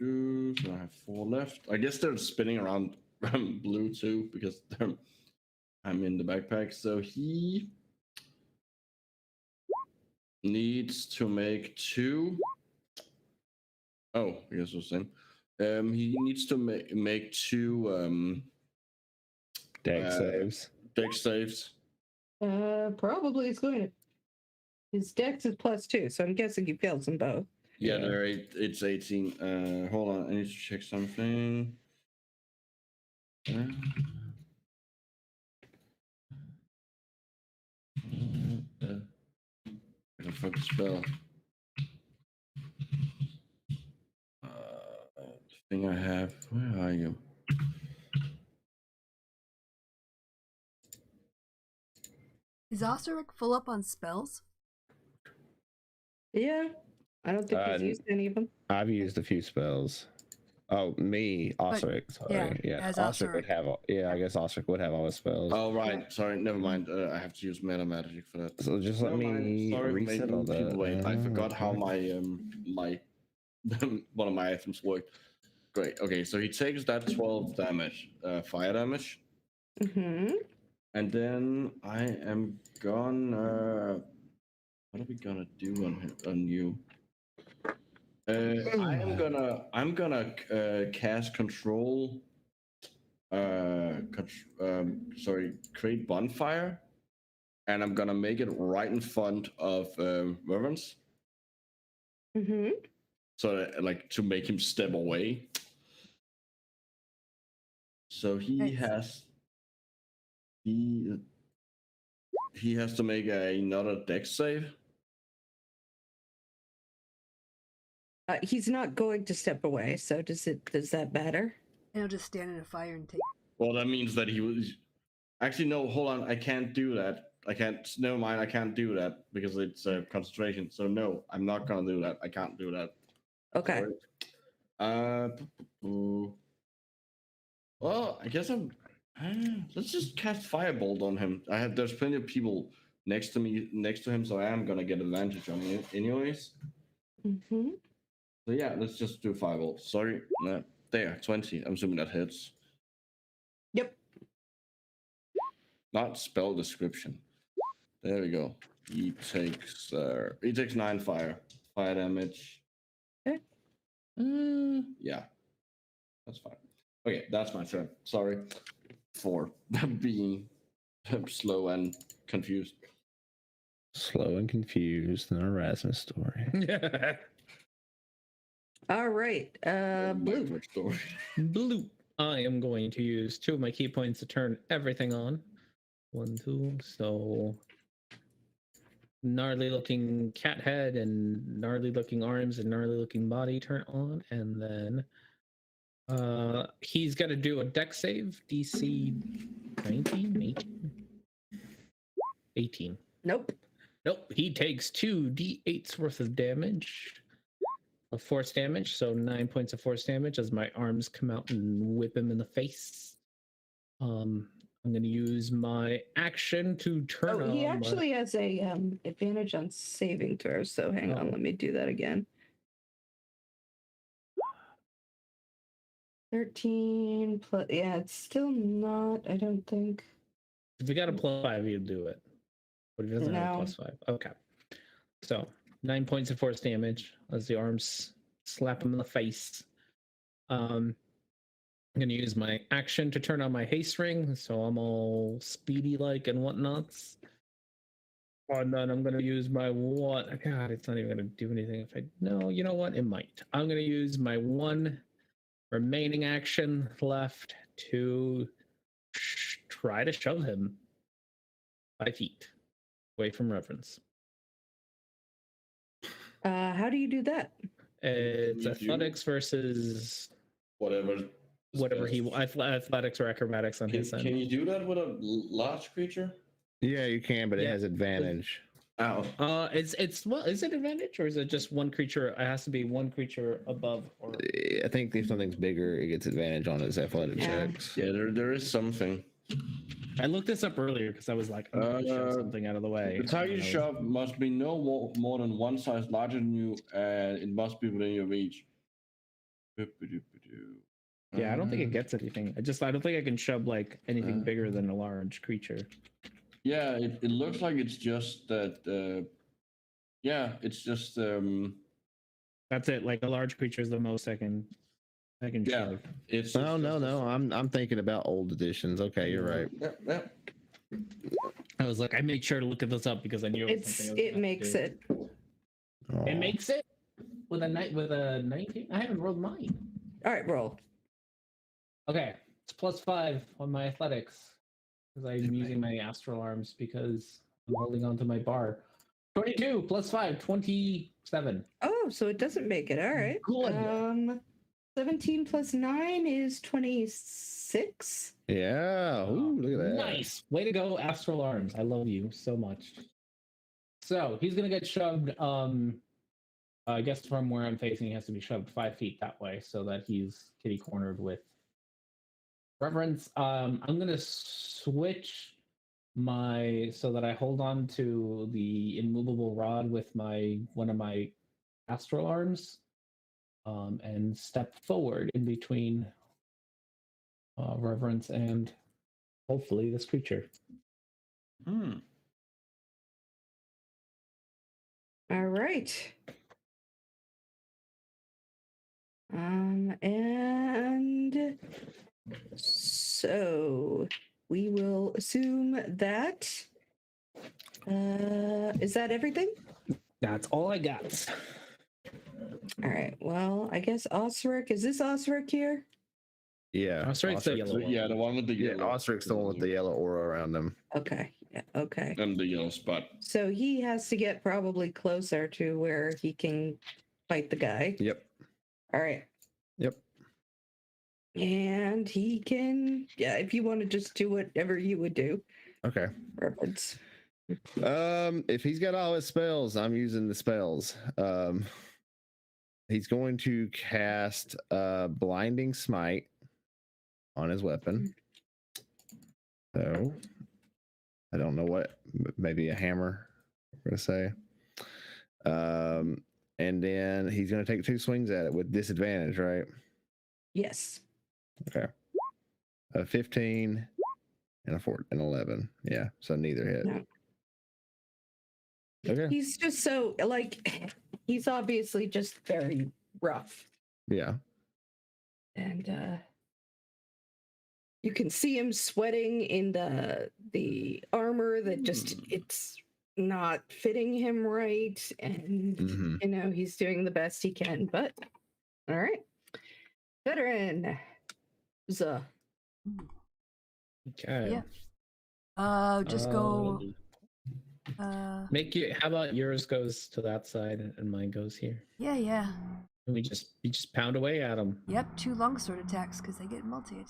So I have 4 left. I guess they're spinning around blue too because I'm in the backpack. So he needs to make 2. Oh, I guess it was same. He needs to make 2 Deck saves. deck saves. Probably it's going to. His dex is +2, so I'm guessing he fails them both. Yeah, Yeah. it's 18. Hold on, I need to check something. I fucking spell. Thing I have. Where are you? Is Osteric full up on spells? Yeah. I don't think he's used any of them. I've used a few spells. Oh, me, Osric. Sorry. yeah, as Osric would Osric. have. Yeah, I guess Osric would have all his spells. Oh right, sorry, never mind. I have to use meta magic for that. So just let Never mind. me Sorry for reset making all people that. wait. I forgot how Okay. my one of my items worked. Great. Okay, so he takes that 12 damage, fire damage, Mm-hmm. and then I am gonna. What are we gonna do on you? I'm gonna cast control. Create bonfire, and I'm gonna make it right in front of Reverence, Mm-hmm. so that, like, to make him step away. So he Nice. has to make another dex save. He's not going to step away, so does that matter? And he'll just stand in a fire and take. Well, that means that he was. Actually, no. Hold on. I can't do that. I can't. Never mind. I can't do that because it's concentration. So no, I'm not gonna do that. I can't do that. Okay. Sorry. Well, I guess I'm. Let's just cast Firebolt on him. There's plenty of people next to him, so I am gonna get advantage on it anyways. Mm-hmm. So yeah, let's just do Firebolt. Sorry, there, 20. I'm assuming that hits. Yep. Not spell description. There we go. He takes 9 fire damage. Okay. Yeah, that's fine. Okay, that's my turn. Sorry for being slow and confused. Slow and confused, an Erasmus story. All right. Blue. Story. Blue. I am going to use 2 of my key points to turn everything on. 1, 2. So gnarly looking cat head and gnarly looking arms and gnarly looking body turn on, and then he's got to do a dex save, DC 19, 18. Nope. He takes 2 d8s worth of damage, of force damage, so 9 points of force damage as my arms come out and whip him in the face. I'm going to use my action to turn on. He actually has a advantage on saving throws. So hang on, let me do that again. 13 plus. Yeah, it's still not. I don't think. If you got a +5, you'll do it. But it doesn't have a +5. Okay. So 9 points of force damage as the arms slap him in the face. I'm going to use my action to turn on my haste ring, so I'm all speedy like and whatnots. And then I'm going to use my one. God, it's not even going to do anything if I. No, you know what? It might. I'm going to use my one remaining action left to try to shove him 5 feet away from Reverence. How do you do that? It's athletics versus whatever he athletics or acrobatics on his end. Can you do that with a large creature? Yeah, you can, but it Yeah. has advantage. Ow. It's well, is it advantage or is it just one creature? It has to be one creature above or I think if something's bigger, it gets advantage on its athletic Yeah. checks. Yeah, there is something. I looked this up earlier because I was like, I'm gonna shove something out of the way. The target and I was- shove must be no more than one size larger than you, and it must be within your reach. Yeah, I don't think it gets anything. I don't think I can shove like anything bigger than a large creature. Yeah, it looks like it's just that. Yeah, it's just. That's it. Like a large creature is the most I can Yeah, shove. it's. No, I'm thinking about old editions. Okay, you're right. Yeah. I was like, I made sure to look at this up because I knew it was something I was It gonna makes do. it. It makes it with a 19. I haven't rolled mine. All right, roll. Okay, it's +5 on my athletics because I'm using my astral arms because I'm holding on to my bar. 22 +5, 27. Oh, so it doesn't make it. All right. Good. 17 plus 9 is 26. Yeah. Ooh, look at that. Nice. Way to go, astral arms. I love you so much. So he's gonna get shoved. I guess from where I'm facing, he has to be shoved 5 feet that way so that he's kitty cornered with reverence. I'm gonna switch so that I hold on to the immovable rod with one of my astral arms, and step forward in between reverence and hopefully this creature. All right. And so we will assume that. Is that everything? That's all I got. All right. Well, I guess Osric. Is this Osric here? Yeah. Osric's the yellow one. Yeah, the one with the Yeah, yellow. Osric's the one with the yellow aura around him. Okay. Yeah. Okay. And the yellow spot. So he has to get probably closer to where he can fight the guy. Yep. All right. Yep. And he can, yeah, if you want to just do whatever you would do. Okay. Reference. If he's got all his spells, I'm using the spells. He's going to cast Blinding Smite on his weapon. So I don't know what, maybe a hammer, we're gonna say. And then he's gonna take 2 swings at it with disadvantage, right? Yes. Okay. A 15 and an 11. Yeah, so neither hit. No. Okay. He's just so, like, he's obviously just very rough. Yeah. And you can see him sweating in the armor that just, it's not fitting him right. And, Mhm. you know, he's doing the best he can. But, all right. Veteran. Zuh. Okay. Yeah. Just go. Make you. How about yours goes to that side and mine goes here? Yeah. And we just pound away at them. Yep, 2 longsword attacks because they get multi.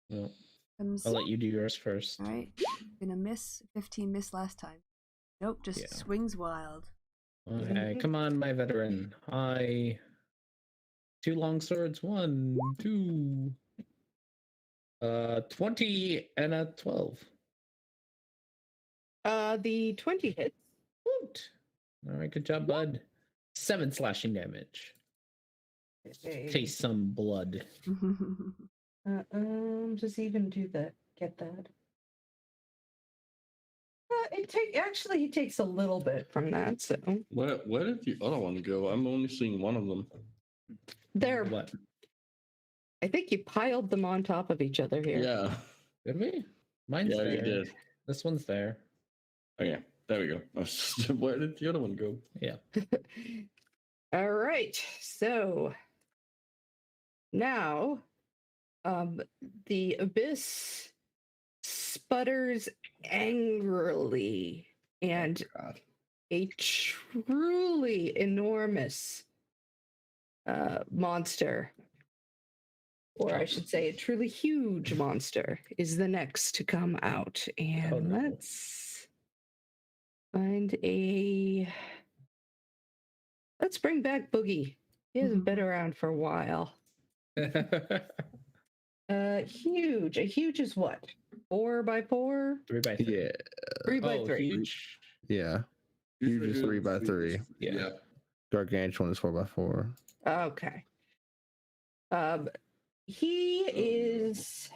Well, Comes. I'll let you do yours first. All right. Gonna miss. 15 missed last time. Nope, just Yeah. swings wild. Okay, come on, my veteran. 2 long swords. 1, 2. 20 and a 12. The 20 hits. Woot. All right, good job, bud. 7 slashing damage. Taste some blood. Just even do that. Get that. He takes a little bit from that. So Where did the other one go? I'm only seeing one of them. there. What? I think you piled them on top of each other here. Yeah. Did we? Mine's Yeah, there. you did. This one's there. Oh yeah, there we go. Where did the other one go? Yeah. All right. So now, the abyss sputters angrily, and God. a truly enormous monster, or I should say a truly huge monster, is the next to come out. And Oh, no. let's find a. Let's bring back Boogie. He hasn't been around for a while. Huge. A huge is what? 4x4? 3x3. Yeah. 3x3. Huge. Yeah. Huge is 3x3. Yeah. Gargantuan is 4x4. Okay. He is.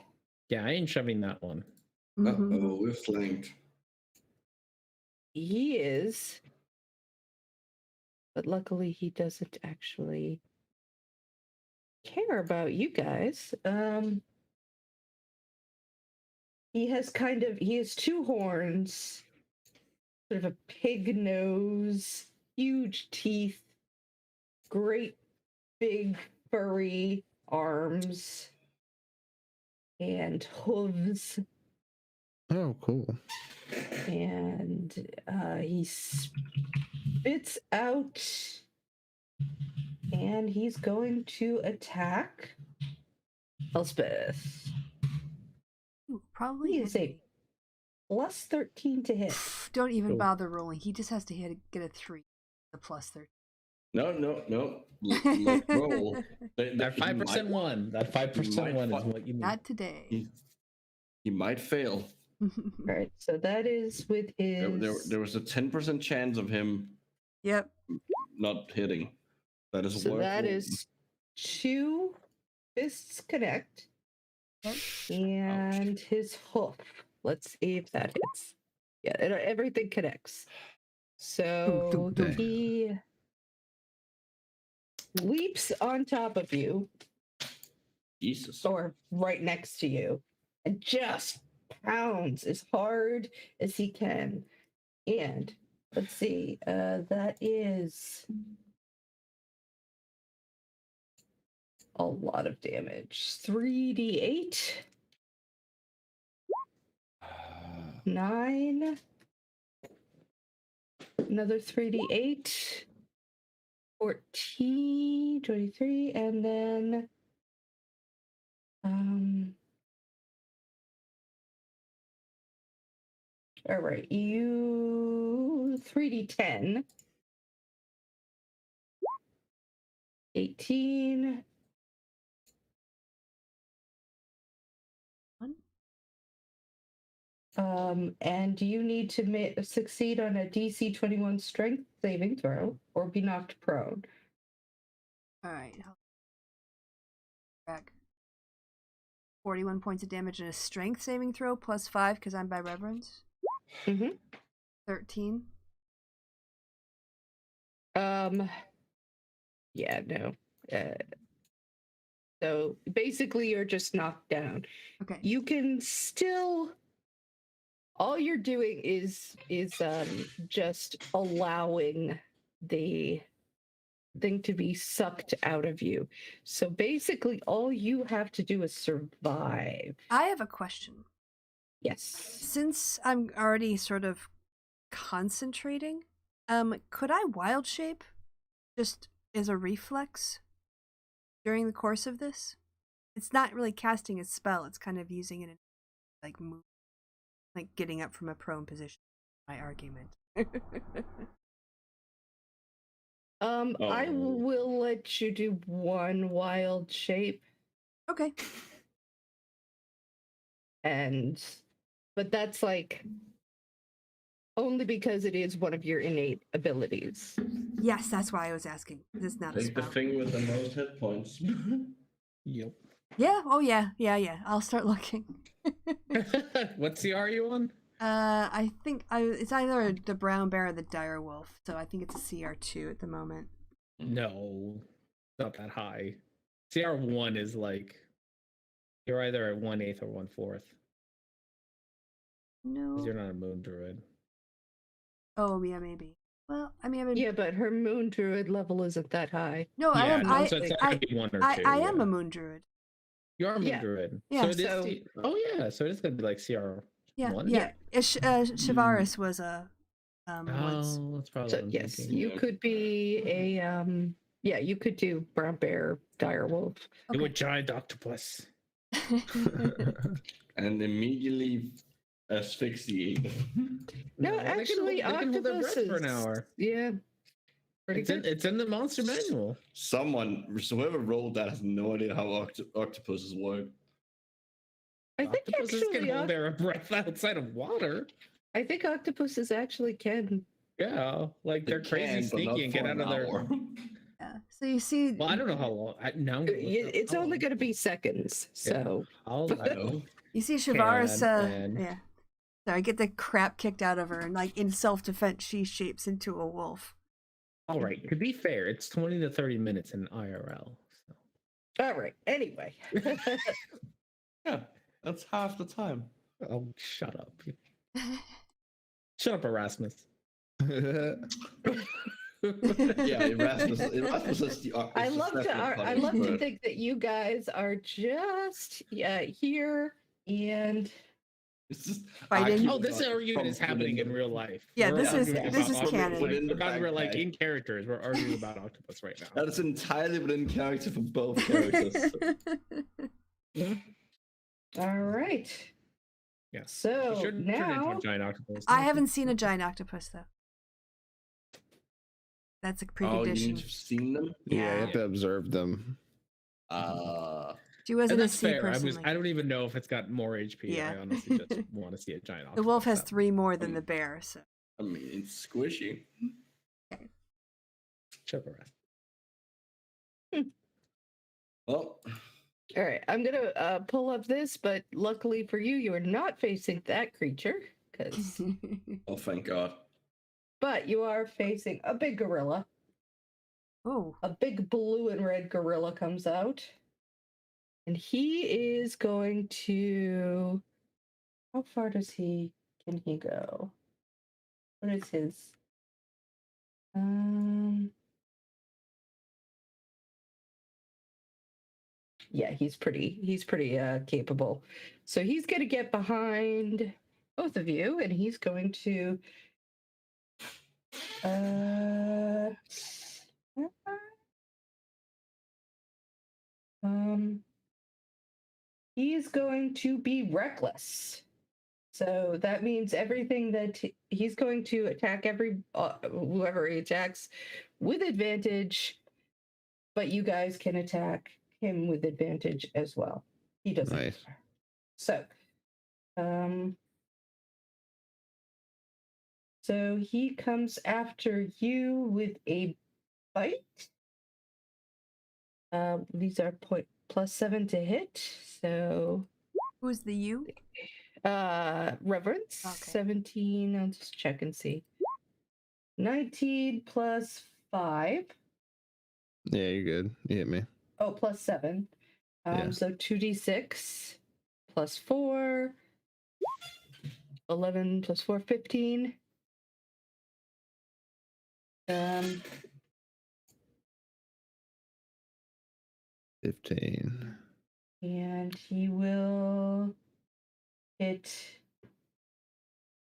Yeah, I ain't shoving that one. Uh-oh, we're flanked. He is. But luckily, he doesn't actually care about you guys. He has two horns, sort of a pig nose, huge teeth, great big furry arms, and hooves. Oh, cool. And he spits out, and he's going to attack Elspeth. Ooh, probably He is hit a plus 13 to hit. Don't even Cool. bother rolling. He just has to get a 3. The plus 13. No. Let's roll. That 5% one. That 5% one is what you need. Not today. He might fail. All right, so that is with his. There was a 10% chance of him Yep. not hitting. That is So worth that rolling. is 2 fists connect. Yep. And his hoof. Let's see if that hits. Yeah, everything connects. So Dang. he leaps on top of you, Jesus. or right next to you, and just pounds as hard as he can. And let's see, that is a lot of damage. 3d8. 9. Another 3d8. 14, 23, and then all right, you 3d10. 18. And you need to succeed on a DC 21 strength saving throw or be knocked prone. All right. Back. 41 points of damage and a strength saving throw plus 5 because I'm by reverence. 13. Yeah, no. So basically you're just knocked down. Okay. You can still, all you're doing is just allowing the thing to be sucked out of you. So basically all you have to do is survive. I have a question. Yes. Since I'm already sort of concentrating, could I wild shape just as a reflex during the course of this? It's not really casting a spell, it's kind of using it in like move, like getting up from a prone position. My argument. I will let you do one wild shape, Okay. but that's like only because it is one of your innate abilities. Yes, that's why I was asking. It's not a Take the spell. thing with the most hit points. Yep. Yeah. Oh yeah. Yeah. I'll start looking. What CR you on? I think it's either the brown bear or the dire wolf. So I think it's a CR2 at the moment. No, not that high. CR1 is like you're either at 1/8 or 1/4. No. Because you're not a moon druid. Oh yeah, maybe. Well, I mean, Yeah, but her moon druid level isn't that high. No, I am. so it's not gonna be 1 or 2. I am a moon druid. You are a moon Yeah. druid. Yeah, So it is. so- Oh yeah. So it is gonna be like CR1. Yeah. Shavaris was a once. Oh, that's probably So what I'm yes, thinking. you could be a you could do brown bear, dire wolf. You a giant octopus. And immediately asphyxiate. No, they can actually, hold their breath octopuses. for an hour. Yeah. Pretty good. It's in the monster manual. Whoever rolled that has no idea how octopuses work. I think Octopuses can actually, hold their breath outside of water. I think octopuses actually can. Yeah, like they're crazy But not sneaky and for get out an of their. hour. Yeah. So you see, Well, I don't know how long. Now It's only going to be seconds, so. I know. you see Shavara's, Can, yeah. Sorry, get the crap kicked out of her, and like in self-defense, she shapes into a wolf. All right. To be fair, it's 20 to 30 minutes in IRL. So. All right. Anyway. Yeah, that's half the time. Oh, shut up! Shut up, Erasmus. Yeah, Erasmus is the. I love to think that you guys are just here and It's just Fighting. Oh, this argument is happening in real life. Yeah, We're this is arguing about canon. octopus. Within the We're like backpack. in characters. We're arguing about octopus right now. That is entirely within character for both characters. all right. Yeah. So You shouldn't turn into now a giant octopus. I haven't seen a giant octopus though. That's a Oh, you precondition. need to have seen them? Yeah, you Yeah. have to observe them. She wasn't And a that's sea fair. person. I don't even know if it's got more HP. Yeah. I honestly just want to see a giant octopus. The wolf has so. 3 more than the bear, so. I mean, it's squishy. Shut up, Erasmus. Well, all right, I'm gonna pull up this, but luckily for you, you are not facing that creature, because oh, thank God. but you are facing a big gorilla. Oh, A big blue and red gorilla comes out. And he is going to. How far can he go? What is his? Yeah, he's pretty capable. So he's gonna get behind both of you, and he's going to he's going to be reckless. So that means everything that he's going to attack whoever he attacks with advantage, but you guys can attack him with advantage as well. He doesn't. Nice. care. So, so he comes after you with a bite. These are +7 to hit. So who's the you? reverence. Okay. 17. I'll just check and see. 19 plus 5. Yeah, you're good. You hit me. Oh, +7. Yeah. So 2d6 plus 4. 11 plus 4, 15. 15. And he will hit.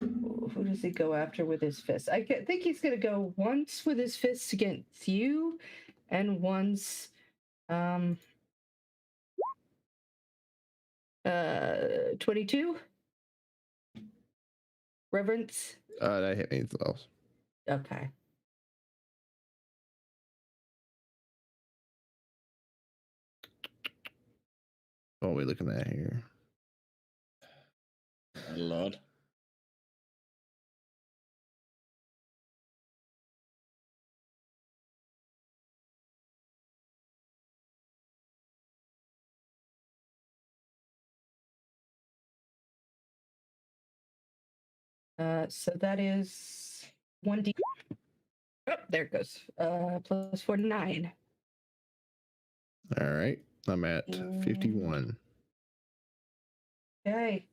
Who does he go after with his fist? I think he's going to go once with his fists against you, and once 22. Reverence. That hit me as well. Okay. What are we looking at here? Lord. So that is 1d. Oh, there it goes. Plus 4, 9. All right. I'm at 51. Okay.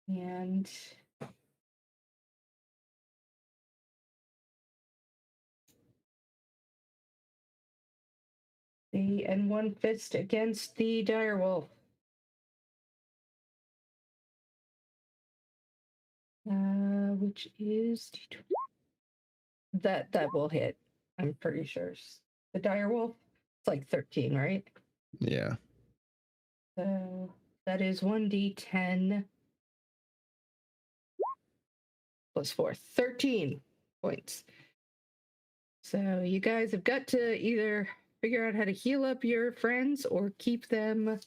And and one fist against the direwolf. Which is that will hit. I'm pretty sure. The direwolf, it's like 13, right? Yeah. So that is 1d10 plus 4, 13 points. So you guys have got to either figure out how to heal up your friends or keep them,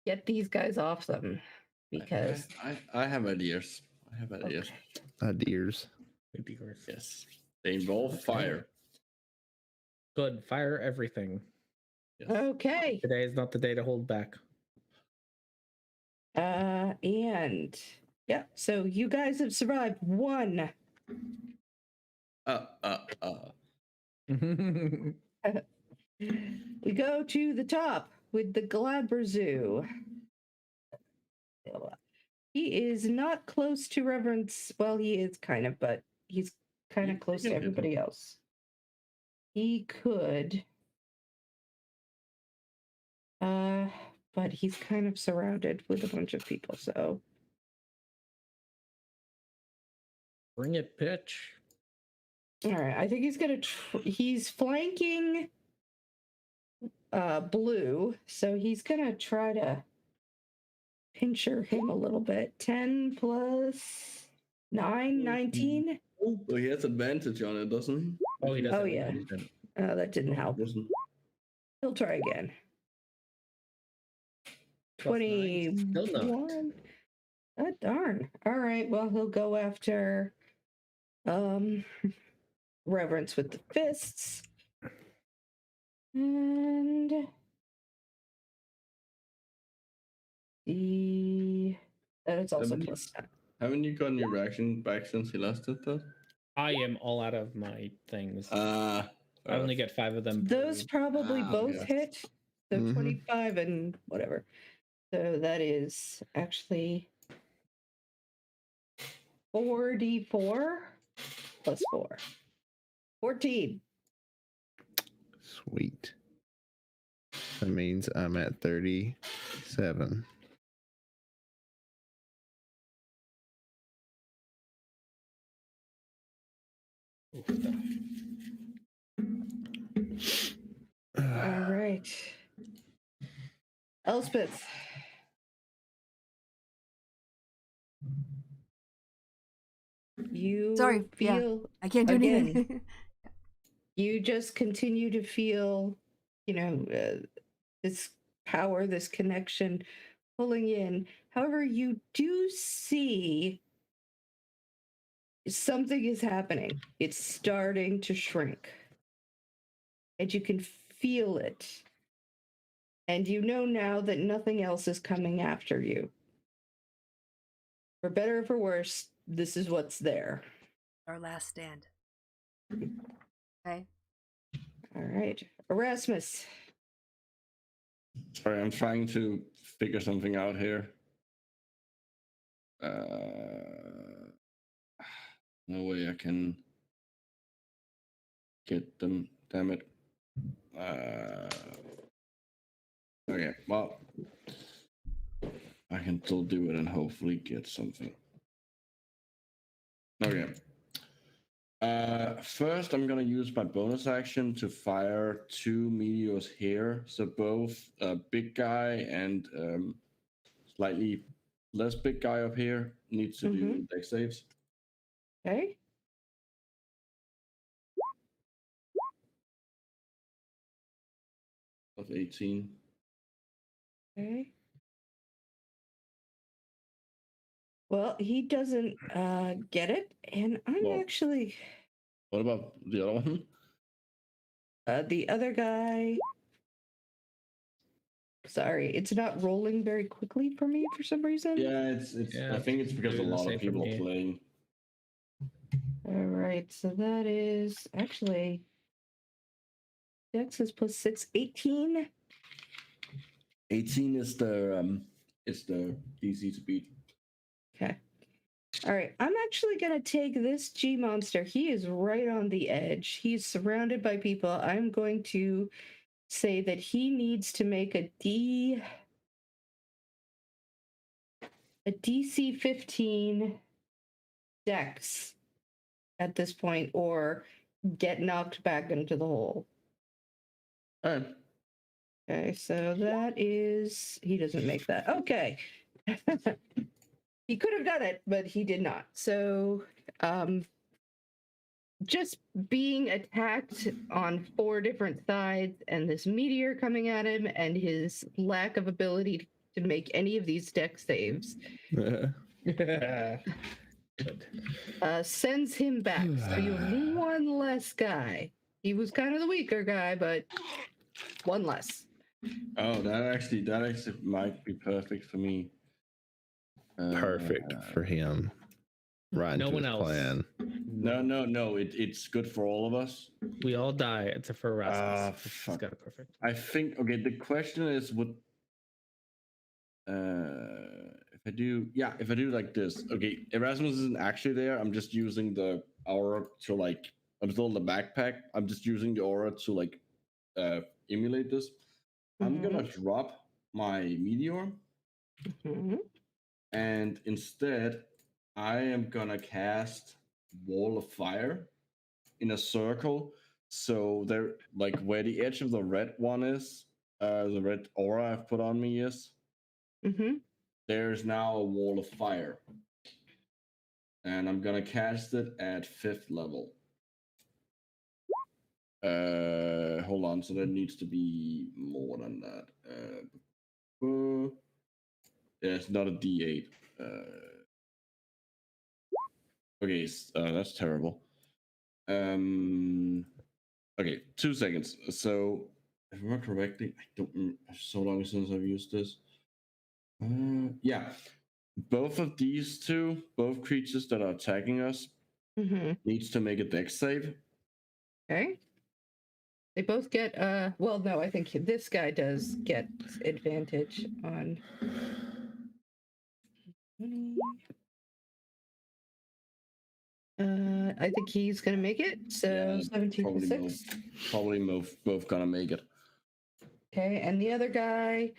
get these guys off them. Because I have ideas. I have ideas. Deers. Good dears. Yes. They involve fire. Good. Fire everything. Yes. okay. Today is not the day to hold back. And yeah, so you guys have survived 1. We go to the top with the Glabrezu. He is not close to Reverence. Well, he is kind of, but he's kind of close to everybody else. He could. But he's kind of surrounded with a bunch of people, so. Bring it, pitch. All right, I think he's gonna. He's flanking Blue, so he's gonna try to pincher him a little bit. 10 plus 9, 19. Oh, he has advantage on it, doesn't he? Oh, he does. Oh, yeah. That didn't help. Doesn't. He'll try again. Plus 9. Still not. 21. Oh, darn. All right. Well, he'll go after Reverence with the fists. And that is also plus 10. Haven't you gotten your reaction back since he last did that? I am all out of my things. I I only get 5 of them. Those probably both yes. hit. So Mhm. 25 and whatever. So that is actually 4d4 plus 4. 14. Sweet. That means I'm at 37. All right. Elspeth. You Sorry, yeah. feel I can't do Again. anything. you just continue to feel, this power, this connection pulling in. However, you do see something is happening. It's starting to shrink. And you can feel it. And you know now that nothing else is coming after you. For better or for worse, this is what's there. Our last stand. Okay. All right. Erasmus. Sorry, I'm trying to figure something out here. No way I can get them. Damn it. Okay, well, I can still do it and hopefully get something. Okay. First, I'm gonna use my bonus action to fire 2 meteors here. So both big guy and slightly less big guy up here needs to do dex saves. Okay. Of 18. Okay. Well, he doesn't get it, and I'm Well- actually What about the other one? the other guy. Sorry, it's not rolling very quickly for me for some reason. Yeah, it's. Yeah, I think it's because a doing the lot same of for people me. are playing. All right, so that is actually Dex is plus 6, 18. 18 is the DC to beat. Okay. All right, I'm actually gonna take this G monster. He is right on the edge. He's surrounded by people. I'm going to say that he needs to make a DC 15 Dex at this point, or get knocked back into the hole. All right. Okay, so that is, he doesn't make that. Okay. He could have done it, but he did not. So, just being attacked on 4 different sides and this meteor coming at him and his lack of ability to make any of these deck saves sends him back. So you have 1 less guy. He was kind of the weaker guy, but 1 less. Oh, that actually might be perfect for me. Perfect for him. Right No into one his else. plan. No. It's good for all of us. We all die except for Erasmus. He's Fuck. got it perfect. I think. Okay, the question is, would if I do like this? Okay, Erasmus isn't actually there. I'm just using the aura to like. I'm still in the backpack. I'm just using the aura to like emulate this. I'm gonna drop my meteor, and instead, I am gonna cast Wall of Fire in a circle. So there, like where the edge of the red one is, the red aura I've put on me is. There's now a Wall of Fire, and I'm gonna cast it at 5th level. Hold on. So that needs to be more than that. Yeah, it's not a D8. Okay, that's terrible. Okay, 2 seconds. So, if I remember correctly, I don't remember, so long since I've used this. Yeah, both of these two, both creatures that are attacking us, needs to make a dex save. Okay. They both get well, no, I think this guy does get advantage on I think he's gonna make it. So Yeah, 17 plus 6. Probably both gonna make it. Okay, and the other guy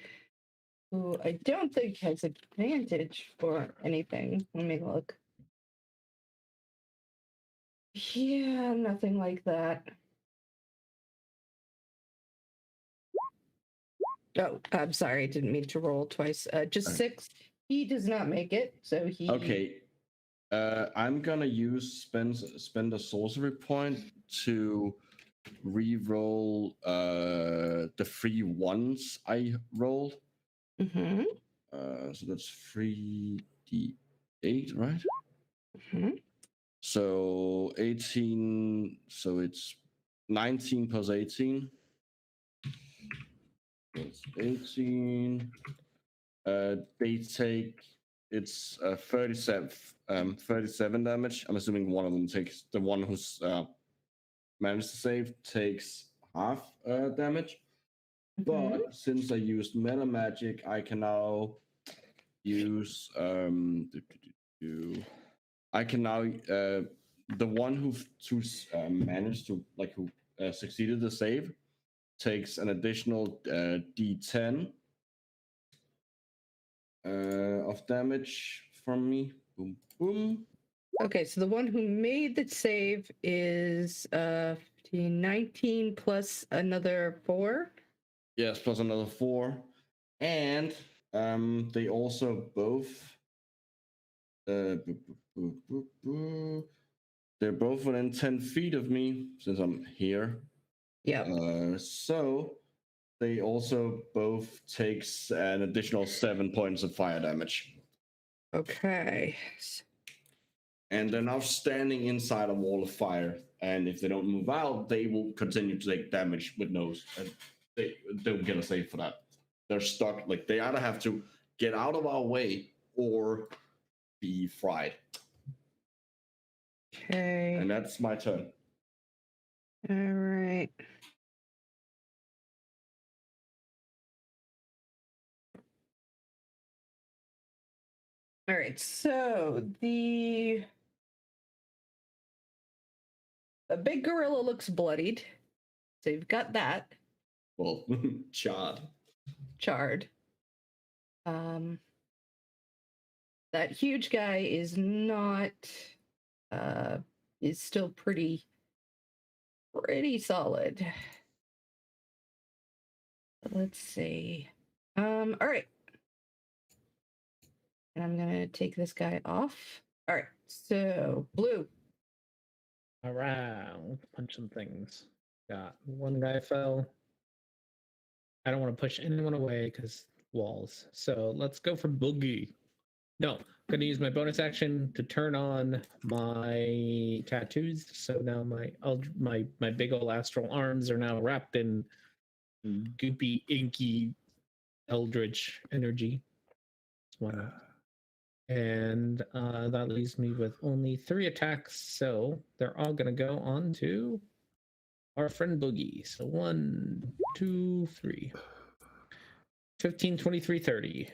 who I don't think has advantage for anything. Let me look. Yeah, nothing like that. Oh, I'm sorry, I didn't mean to roll twice. Just Okay. 6. He does not make it, so he. Okay. I'm gonna spend a sorcery point to re-roll the 3 ones I rolled. So that's 3d8, right? So 18. So it's 19 plus 18. That's 18. They take it's 37 damage. I'm assuming one of them takes the one who's managed to save takes half damage. But since I used meta magic, I can now use I can now the one who's managed to like who succeeded the save takes an additional d10 of damage from me. Boom, boom. Okay, so the one who made the save is 19 plus another 4. Yes, plus another 4, and they also both. They're both within 10 feet of me since I'm here. Yeah. So they also both takes an additional 7 points of fire damage. Okay. And they're now standing inside a wall of fire. And if they don't move out, they will continue to take damage with nose. And they don't get a save for that. They're stuck. Like they either have to get out of our way or be fried. Okay. And that's my turn. All right. All right. So the big gorilla looks bloodied. So you've got that. Well, charred. That huge guy is not is still pretty solid. Let's see. All right. And I'm gonna take this guy off. All right, so blue. All right, let's punch some things. Got one guy fell. I don't want to push anyone away because walls. So let's go for boogie. No, I'm gonna use my bonus action to turn on my tattoos. So now my big ol' astral arms are now wrapped in goopy, inky, eldritch energy. Why not? And that leaves me with only 3 attacks, so they're all gonna go on to our friend Boogie. So 1, 2, 3. 15, 23, 30.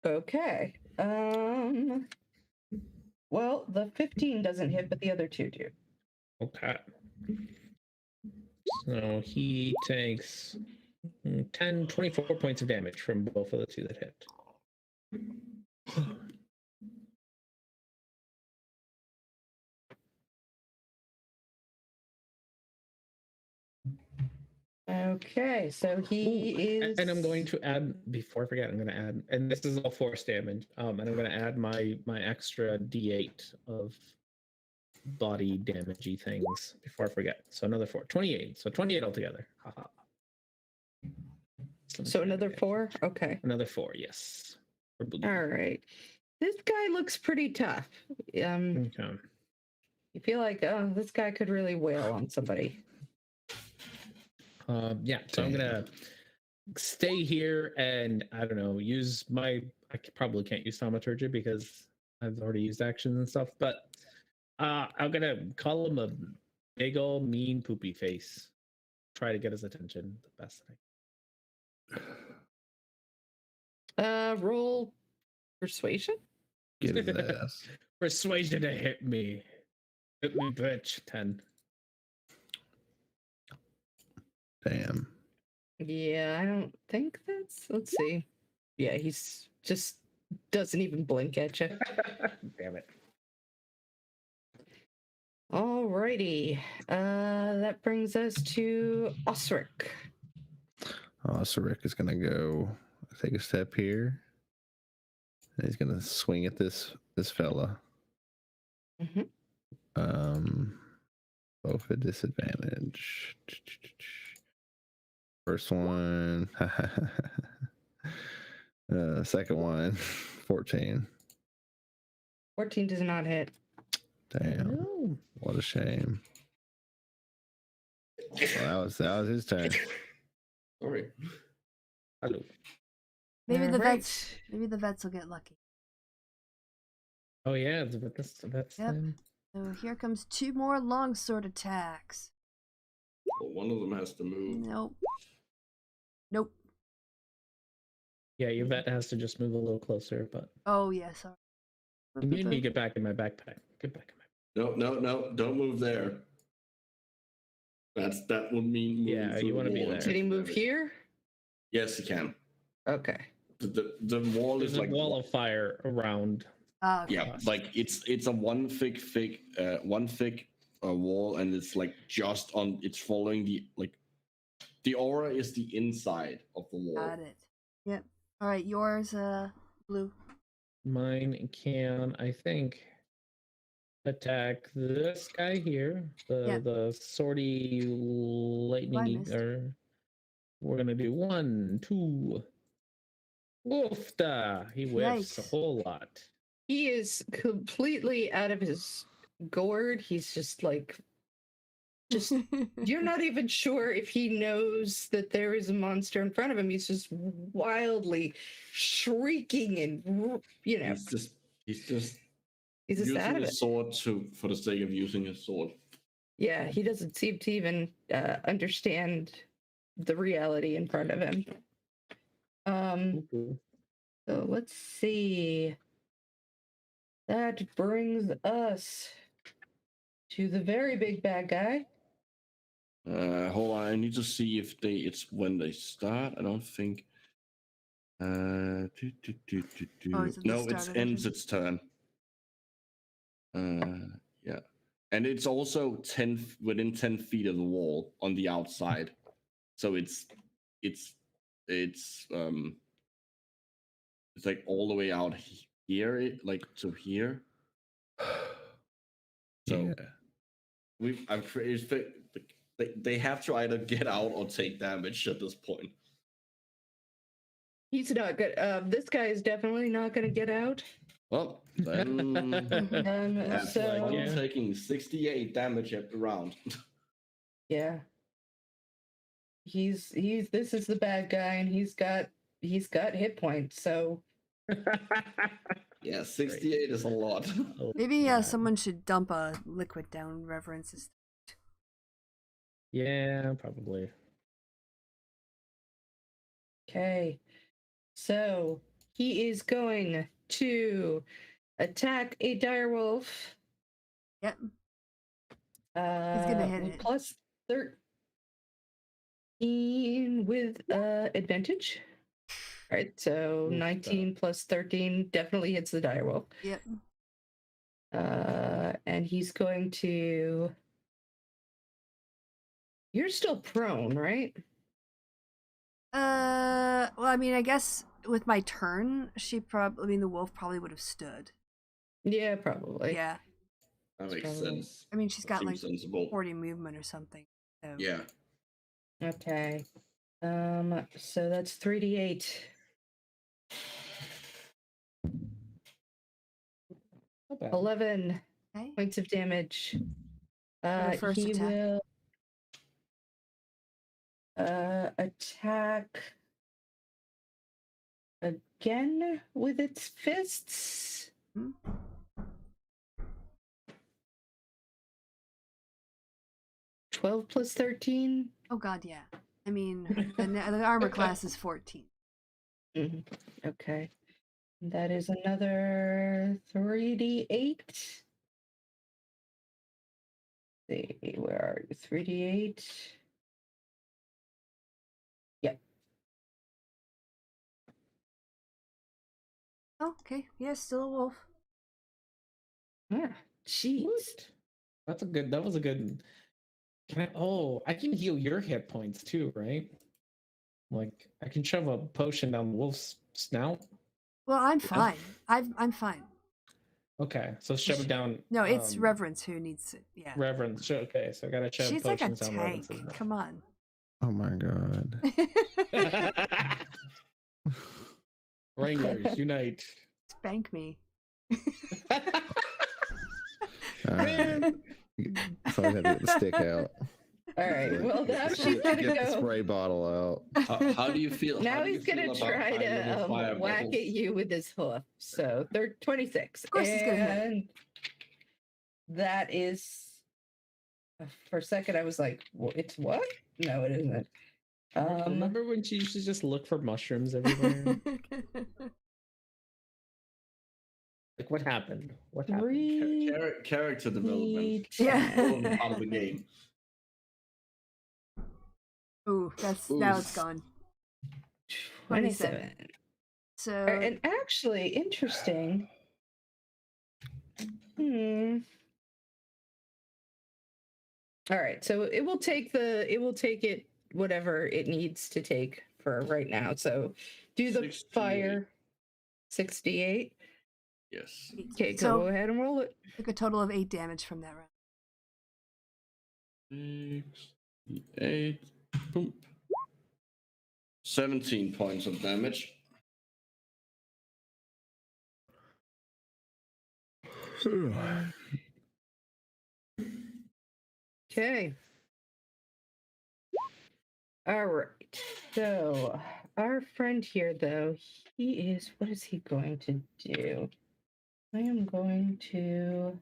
Okay. Well, the 15 doesn't hit, but the other 2 do. Okay. So he takes 10, 24 points of damage from both of the 2 that hit. Okay, so he is. And I'm going to add, before I forget, I'm going to add, and this is all force damage. And I'm going to add my extra D8 of body damagey things before I forget. So another 4, 28. So 28 altogether. Haha. So another 4? Okay. Another 4, yes. All right. This guy looks pretty tough. Okay. You feel like, oh, this guy could really wail on somebody. Yeah, so I'm gonna stay here and I don't know, use my. Probably can't use thaumaturgy because I've already used actions and stuff. But I'm gonna call him a big old mean poopy face. Try to get his attention the best that Roll persuasion. Get his ass. Persuasion to hit me. Hit me, bitch. 10. Damn. Yeah, I don't think that's. Let's see. Yeah, he's just doesn't even blink at you. Damn it. Alrighty. That brings us to Osric. So Rick is gonna go take a step here. And he's gonna swing at this fella. Mhm. Both at disadvantage. First one. Second one. 14. 14 does not hit. Damn. No. What a shame. Well, that was his turn. Sorry. Hello. Maybe the Alright. vets will get lucky. Oh yeah, that's Yep. So here comes 2 more longsword attacks. Well, one of them has to move. Nope. Yeah, your vet has to just move a little closer, but Oh yeah, sorry. you need me to get back in my backpack. Get back in my No, don't move there. That would mean moving Yeah, through you the wanna be wall there. and Did he take move damage. here? Yes, he can. Okay. The wall There's is a like wall of fire around. Okay. yeah, like it's a one thick wall, and it's like just on. It's following the aura is the inside of the wall. Got it. Yep. All right, yours, blue. Mine can, I think, attack this guy here. The swordy lightning missed. or we're gonna do 1, 2. Woofda! He whiffs a Yikes. whole lot. He is completely out of his gourd. He's just like, you're not even sure if he knows that there is a monster in front of him. He's just wildly shrieking and, He's just he's just using out of it. his sword for the sake of using his sword. Yeah, he doesn't seem to even understand the reality in front of him. Ooh. So let's see. That brings us to the very big bad guy. Hold on, I need to see if it's when they start. I don't think. Oh, is it the No, start it of ends it? its turn. Yeah, and it's also within 10 feet of the wall on the outside. So it's like all the way out here, like to here. So Yeah. I'm pretty they have to either get out or take damage at this point. He's not good. This guy is definitely not going to get out. Well, then that's So like taking 68 damage every round. yeah, he's this is the bad guy, and he's got hit points. So yeah, 68 is a lot. Maybe someone should dump a liquid down Reverence's. Yeah, probably. okay, so he is going to attack a direwolf. Yep. He's gonna hit with it. plus 13 with advantage. All right, so 19 plus 13 definitely hits the direwolf. Yep. And he's going to. You're still prone, right? Well, I mean, I guess with my turn, the wolf probably would have stood. Yeah, probably. Yeah. That makes sense. I mean, she's got like sensible. 40 movement or something. So. Yeah. Okay. So that's 3d8. Not bad. 11 Okay. points of damage. the first He attack. will attack again with its fists. Hmm? 12 plus 13. Oh god, yeah. I mean, the armor class is 14. Okay. That is another 3d8. See, where are you? 3d8. Yep. Oh, okay. Yeah, still a wolf. Yeah. Jeez. That was a good. I can heal your hit points too, right? Like I can shove a potion down the wolf's snout. Well, I'm fine. I'm fine. Okay, so shove it down. No, it's Reverence who needs it. Yeah. Reverence. Okay, so I gotta shove She's like a potions down tank. Reverence's Come on. Oh my god. Wranglers, unite. Spank me. So I had to get the stick out. All right. Well, now she's Get gonna the go. spray bottle out. How do you feel? Now he's gonna try to whack at you with his hoof. So they're 26. Of course he's gonna hit. And that is. For a second, I was like, "It's what? No, it isn't." Remember when she used to just look for mushrooms everywhere? Like what happened? What happened? Character development. Yeah. Important part of the game. Ooh, now it's gone. 27. So And actually, interesting. All right, so it will take it whatever it needs to take for right now. So do the 68. fire. 68. Yes. Okay, So- go ahead and roll it. took a total of 8 damage from that round. 6, 8, boom. 17 points of damage. Okay. All right. So our friend here, though, what is he going to do? I am going to.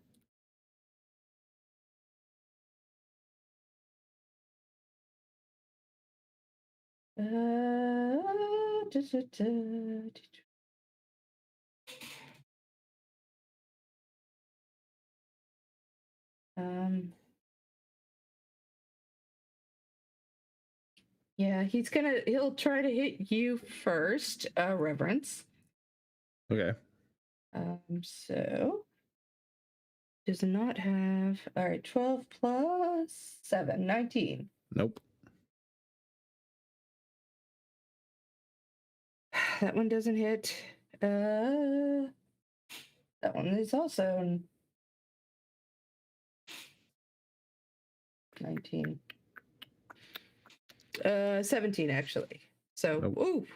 Yeah, he'll try to hit you first, Reverence. Okay. So does not have, all right, 12 plus 7, 19. Nope. that one doesn't hit. That one is also 19. 17 actually. So, Nope. ooh,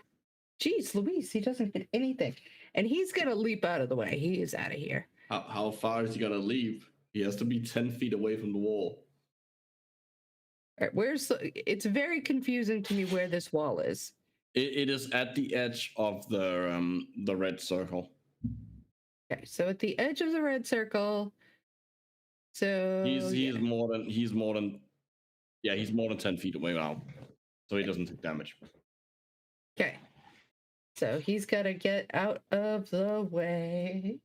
geez, Luis, he doesn't hit anything, and he's gonna leap out of the way. He is out of here. How far is he gonna leave? He has to be 10 feet away from the wall. All right, where's it's very confusing to me where this wall is. It is at the edge of the red circle. Okay, so at the edge of the red circle. So He's more than he's more than 10 feet away now, so he doesn't take damage. okay. So he's got to get out of the way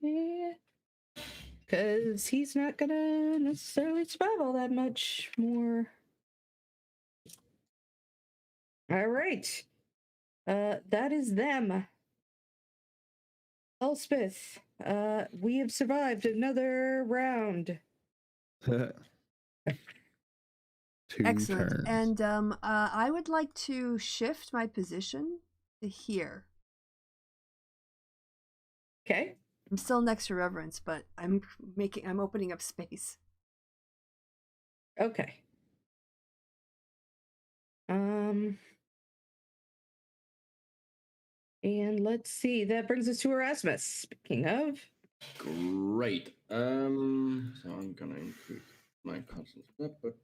because he's not gonna necessarily survive all that much more. All right. That is them. Elspeth, we have survived another round. 2 Excellent. turns. And I would like to shift my position to here. Okay. I'm still next to Reverence, but I'm opening up space. Okay. And let's see. That brings us to Erasmus. Speaking of, Great. So I'm gonna increase my constant step, but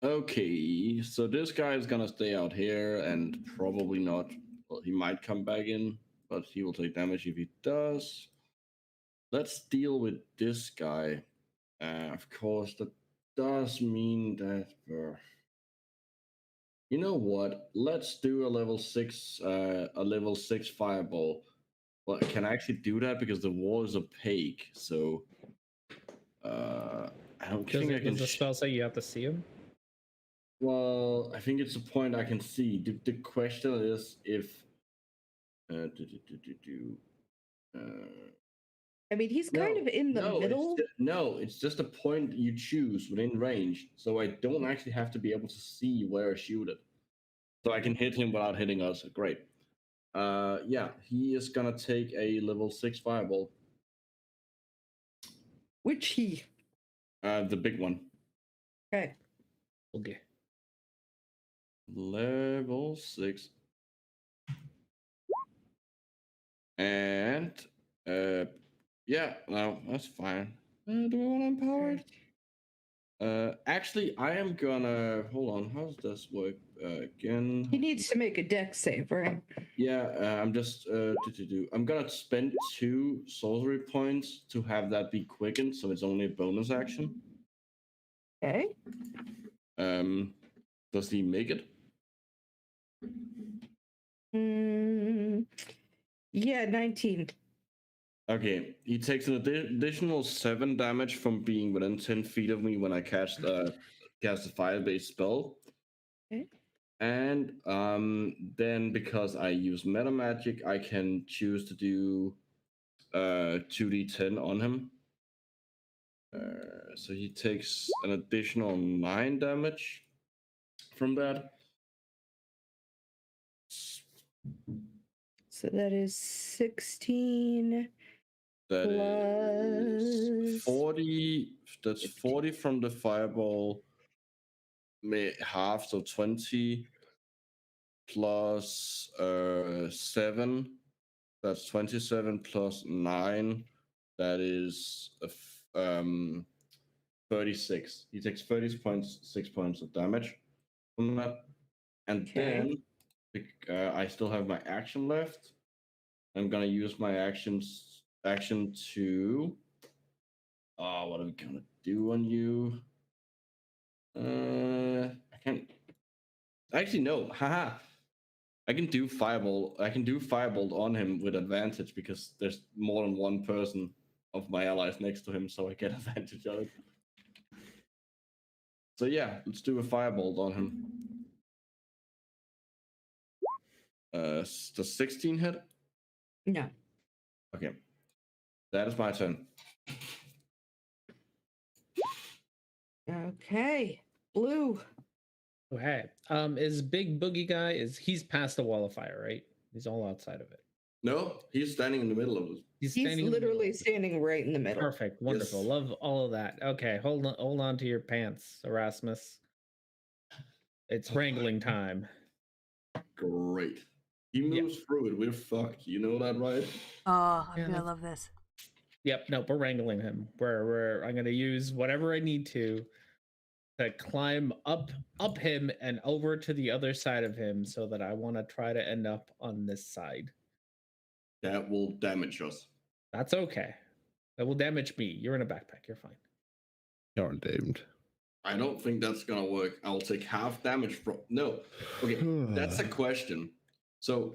okay. So this guy is gonna stay out here and probably not. Well, he might come back in, but he will take damage if he does. Let's deal with this guy. Of course, that does mean that. You know what? Let's do a level 6 fireball. Well, can I actually do that because the wall is opaque? So, I don't think I can. Does the spell say you have to see him? Well, I think it's a point I can see. The question is if. I mean, he's kind of in the middle. It's just a point you choose within range. So I don't actually have to be able to see where I shoot it. So I can hit him without hitting us. Great. Yeah, he is gonna take a level 6 fireball. Which he? The big one. Okay. Okay. Level 6. And yeah, no, that's fine. Do I want empowered? Actually, I am gonna hold on. How does this work again? He needs to make a dex save, right? Yeah, I'm just I'm gonna spend 2 sorcery points to have that be quickened, so it's only a bonus action. Okay. Does he make it? Yeah, 19. Okay, he takes an additional 7 damage from being within 10 feet of me when I cast a fire-based spell. Okay. And then because I use meta magic, I can choose to do 2d10 on him. So he takes an additional 9 damage from that. So that is 16. That is 40. That's 40 from the fireball. Half, so 20 plus 7. That's 27 plus 9. That is 36. He takes 6 points of damage from that. And then I still have my action left. I'm gonna use my action to. What are we gonna do on you? I can't. Actually, no. Haha. I can do fireball. I can do firebolt on him with advantage because there's more than one person of my allies next to him, so I get advantage on it. So yeah, let's do a firebolt on him. Does 16 hit? No. Okay, that is my turn. Okay. Blue. Okay. Is Big Boogie guy he's past the wall of fire, right? He's all outside of it. No, he's standing in the middle of it. He's standing in the middle literally of it. standing right in the middle. Perfect. Wonderful. Yes. Love all of that. Okay, hold on to your pants, Erasmus. It's wrangling time. Great. He Yeah. moves through it. We're fucked. You know that, right? Oh, I'm Yeah, gonna that's- love this. Yep, no, we're wrangling him. I'm gonna use whatever I need to climb up him and over to the other side of him so that I want to try to end up on this side. That will damage us. That's okay. That will damage me. You're in a backpack. You're fine. You're doomed. I don't think that's gonna work. I'll take half damage from. No. Okay, that's a question. So.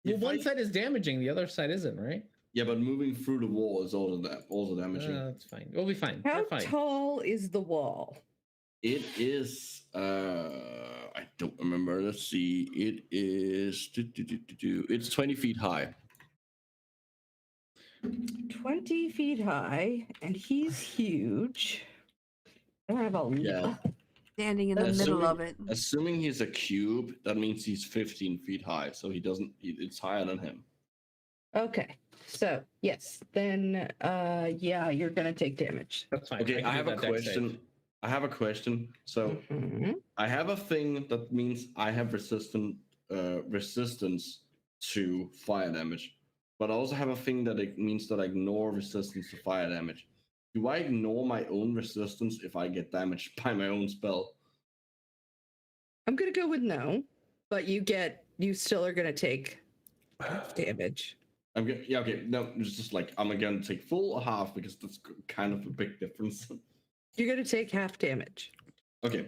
Well, if one I- side is damaging, the other side isn't, right? Yeah, but moving through the wall is also damaging. That's fine. We'll be fine. How We're fine. tall is the wall? It is. I don't remember. Let's see. It is. It's 20 feet high. 20 feet high, and he's huge. I don't have a Yeah. Standing in the That's middle Assuming- of it. Assuming he's a cube, that means he's 15 feet high. So he doesn't. It's higher than him. Okay, so yes, then yeah, you're gonna take damage. That's fine. Okay, can I do have a that dex save. question. I have a question. So Mhm. I have a thing that means I have resistance to fire damage, but I also have a thing that it means that I ignore resistance to fire damage. Do I ignore my own resistance if I get damaged by my own spell? I'm gonna go with no, but you still are gonna take damage. Yeah, okay. No, it's just like I'm gonna take full or half because that's kind of a big difference. You're gonna take half damage. Okay.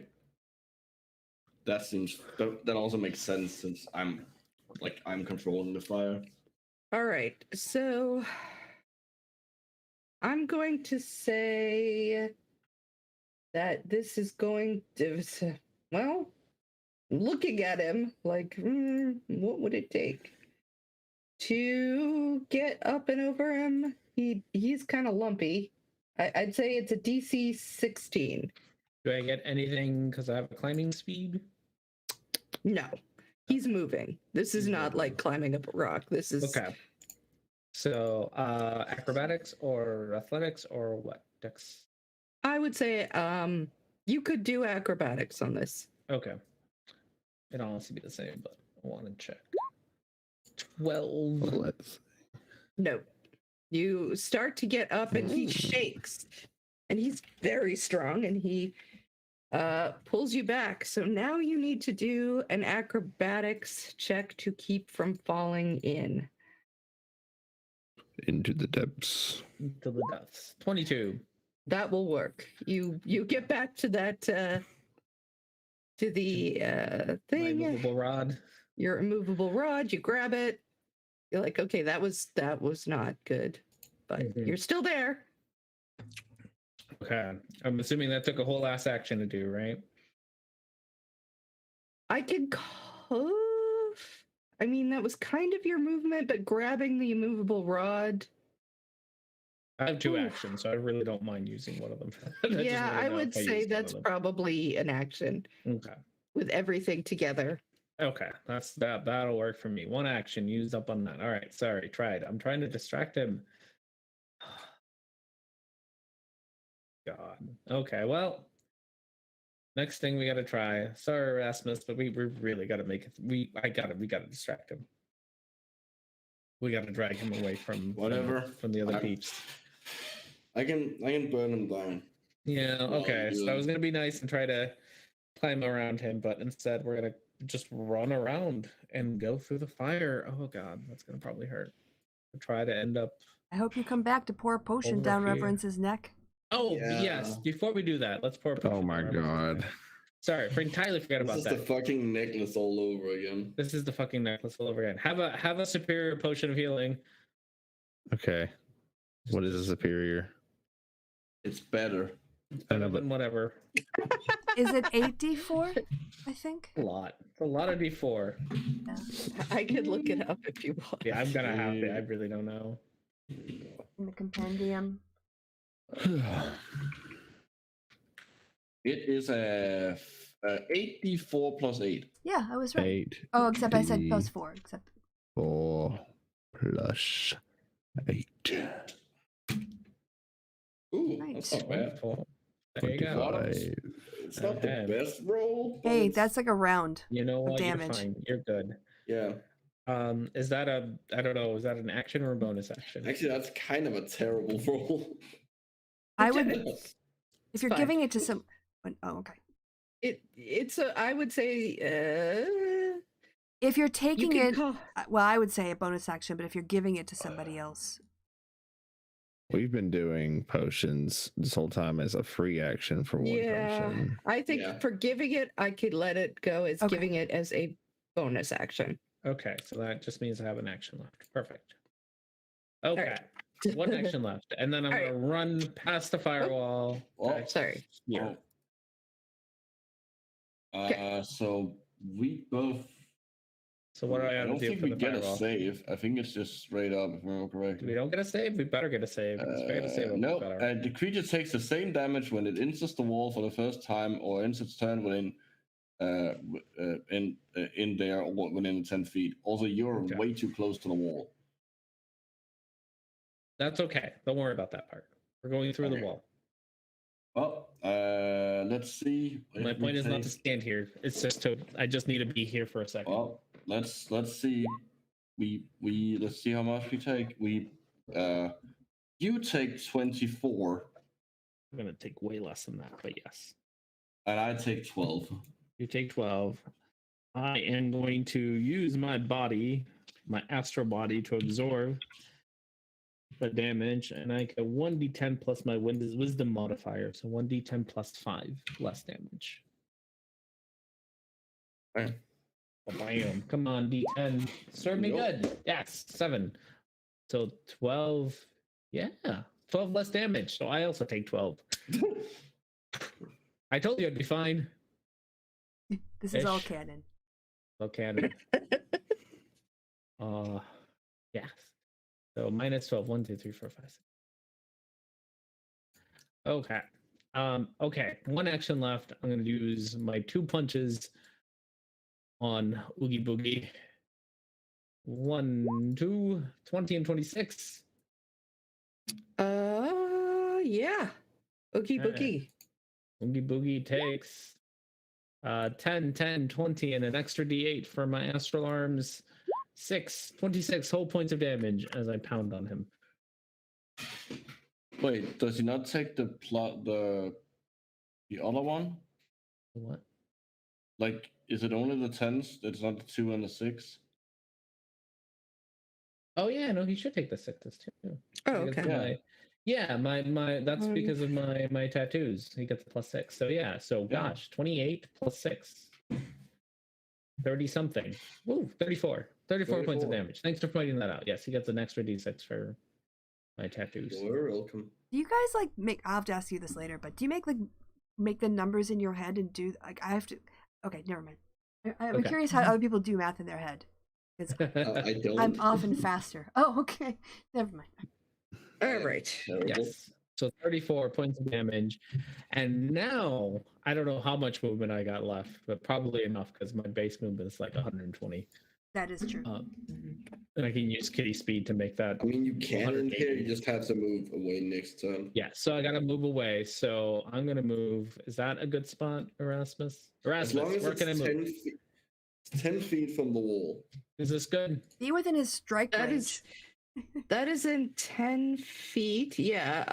That seems that also makes sense since I'm controlling the fire. All right, so I'm going to say that this is going to, well, looking at him like, what would it take to get up and over him? He's kind of lumpy. I'd say it's a DC 16. Do I get anything because I have a climbing speed? No, he's moving. This is He's not like climbing up a rock. This is Okay. So acrobatics or athletics or what? Dex. I would say you could do acrobatics on this. Okay. It'd honestly be the same, but I want to check. 12. Well, let's. No. You start to get up and he shakes. And he's very strong and he pulls you back. So now you need to do an acrobatics check to keep from falling in. Into the depths. To the deaths. 22. That will work. You get back to that to the My thing. movable rod. Your immovable rod, you grab it. You're like, okay, that was not good. But Mhm. you're still there. Okay. I'm assuming that took a whole ass action to do, right? I could I mean, that was kind of your movement, but grabbing the immovable rod. I have 2 Oof. actions, so I really don't mind using one of them. I just Yeah, wanna I know would if I say used one of that's them. probably an action Okay. with everything together. Okay, that'll work for me. 1 action used up on that. All right, sorry, tried. I'm trying to distract him. God. Okay, well, next thing we gotta try. Sorry, Erasmus, but we really gotta make it. We gotta distract him. We gotta drag him away from Whatever. from the other I- peeps. I can burn him down. Yeah. Well, Okay. So I yeah. was gonna be nice and try to climb around him, but instead we're gonna just run around and go through the fire. Oh God, that's gonna probably hurt. Try to end up. I hope you come back to pour a potion Over down here. Reverence's neck. Oh yes. Yeah. Before we do that, let's pour. A potion Oh my down Reverend's god. neck. Sorry, entirely forgot This about is that. the fucking necklace all over again. This is the fucking necklace all over again. Have a superior potion of healing. Okay. What is a superior? It's better. I know, but And whatever. Is it 8d4? I think. A lot. It's a lot of D4. I could look it up if you want. Yeah, I'm gonna have to. I really don't know. In the compendium. It is a 8d4 plus 8. Yeah, I was right. 8. Oh, except I said plus 4. Except 4 plus 8. Ooh, Right. that's not bad. There you go. 25. It's not the Okay. best roll. But Hey, it's- that's like a round You know of what? You're damage. fine. You're good. yeah. Is that a? I don't know. Is that an action or a bonus action? Actually, that's kind of a terrible roll. I would, It's if you're fine. giving it to some. Oh, okay. It's a. I would say. If you're You taking can it, call. well, I would say a bonus action, but if you're giving it to somebody else, We've been doing potions this whole time as a free action for one Yeah, person. I think Yeah. for giving it, I could let it go as Okay. giving it as a bonus action. Okay, so that just means I have an action left. Perfect. Okay, right. one action left, and then I'm All gonna run past the firewall. Oh, back sorry. here. So we both. So what do I I have to don't do think for we the get firewall? a save. I think it's just straight up, if I'm correct. We don't get a save. We better get a save. It's better to save. No, Better. the creature takes the same damage when it enters the wall for the first time or ends its turn within in there or within 10 feet. Also, you're Okay. way too close to the wall. That's okay. Don't worry about that part. We're going through Okay. the wall. Well, let's see. My point is not to stand here. It's just to. I just need to be here for a second. Well, let's see. Let's see how much we take. You take 24, I'm gonna take way less than that, but yes. and I take 12. You take 12. I am going to use my body, my astral body, to absorb the damage, and I get 1d10 plus my wisdom modifier, so 1d10 plus 5 less damage. Right. Bam! Come on, d10, serve me Nope. good. Yes, 7. So 12. Yeah, 12 less damage. So I also take 12. I told you I'd be fine. this is all Ish. canon. Okay. Yeah. So minus 12. 1, 2, 3, 4, 5, 6. Okay. Okay. One action left. I'm gonna use my 2 punches on Oogie Boogie. 1, 2, 20 and 26. Yeah. Oogie boogie. Oogie Boogie takes 10, 10, 20, and an extra d8 for my astral arms. 26 whole points of damage as I pound on him. Wait, does he not take the other one? What? Like, is it only the 10s? It's not the 2 and the 6? Oh yeah, no, he should take the 6s too. Oh, Because okay. my that's because of my tattoos. He gets a +6. So yeah, so Yeah. gosh, 28 plus 6. 30 something. Woo, 34. 34 points of 34. damage. Thanks for pointing that out. Yes, he gets an extra d6 for my tattoos. You're welcome. Do you guys like make? I'll have to ask you this later, but do you make the numbers in your head and do like I have to? Okay, never mind. I'm Okay. curious how other people do math in their head because I don't. I'm often faster. Oh, okay, never mind. All right. Terrible. Yes. So 34 points of damage. And now I don't know how much movement I got left, but probably enough because my base movement is like 120. That is true. And I can use kitty speed to make that. I mean, you can in here. 180. You just have to move away next turn. Yeah, so I gotta move away. So I'm gonna move. Is that a good spot, Erasmus? As long as where it's can I move? 10 feet from the wall. Is this good? Be within his strike That range. is that is in 10 feet. Yeah.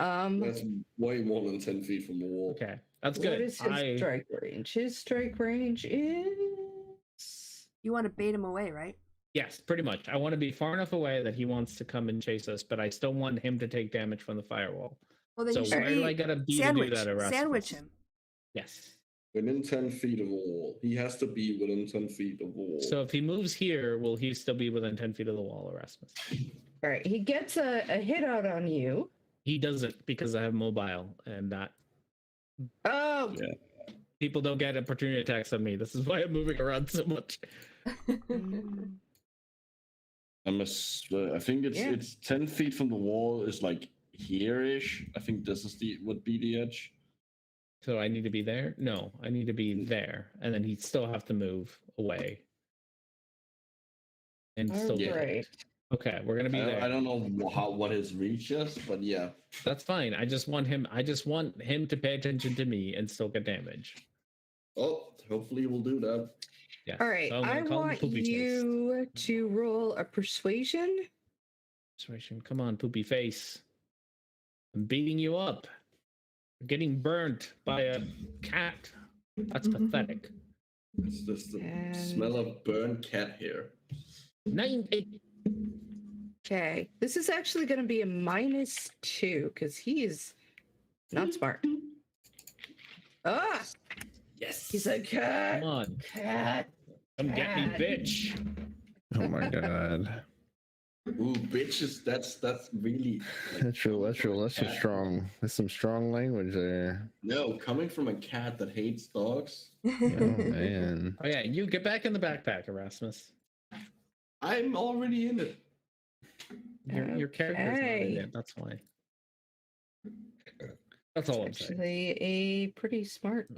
That's way more than 10 feet from the wall. Okay, that's What good. is his strike range? His strike range is You want to bait him away, right? Yes, pretty much. I want to be far enough away that he wants to come and chase us, but I still want him to take damage from the firewall. Well, then So you should where do I be gotta be sandwich. to do that, Erasmus? Sandwich him. Yes. Within 10 feet of the wall. He has to be within 10 feet of the wall. So if he moves here, will he still be within 10 feet of the wall, Erasmus? all right. He gets a hit out on you. He doesn't because I have mobile and that Oh, Yeah. people don't get opportunity attacks on me. This is why I'm moving around so much. I think Yeah. it's 10 feet from the wall is like here-ish. I think this is would be the edge. So I need to be there? No, I need to be there. And then he'd still have to move away. and All still Yeah. get right. it. Okay, we're gonna be there. I don't know what his reach is, but yeah. That's fine. I just want him to pay attention to me and still get damage. Oh, hopefully we'll do that. Yes. All right. So I'm gonna I call him want Poopy Face. you to roll a persuasion. Persuasion. Come on, Poopy Face. I'm beating you up. You're getting burnt by a cat. That's pathetic. It's just the And- smell of burnt cat hair. 90. Okay. This is actually going to be a -2 because he is not smart. Ah! Yes. He's a cat. Come on. Cat. Come get me, Cat. bitch. Oh my god. Ooh, bitches, that's really That's real. That's real. That's some cat. strong. That's some strong language there. No, coming from a cat that hates dogs. Oh man. Oh yeah, you get back in the backpack, Erasmus. I'm already in it. Your character's not in Okay. it. That's why. That's all I'm saying. Actually, a pretty smart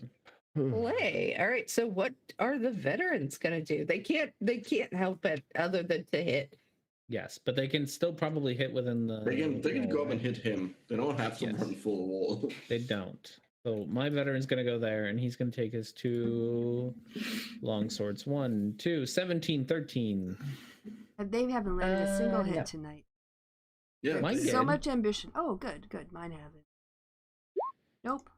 play. All right. So, what are the veterans going to do? They can't help it other than to hit. Yes, but they can still probably hit within the. They can go up wall, and right? hit him. They don't have to Yes. run full wall. They don't. So my veteran's gonna go there and he's gonna take his 2 long swords. 1, 2, 17, 13. They haven't landed a single hit No. thanite. Yeah, Mine they- did. So much ambition. Oh, good, good. Mine haven't. Nope.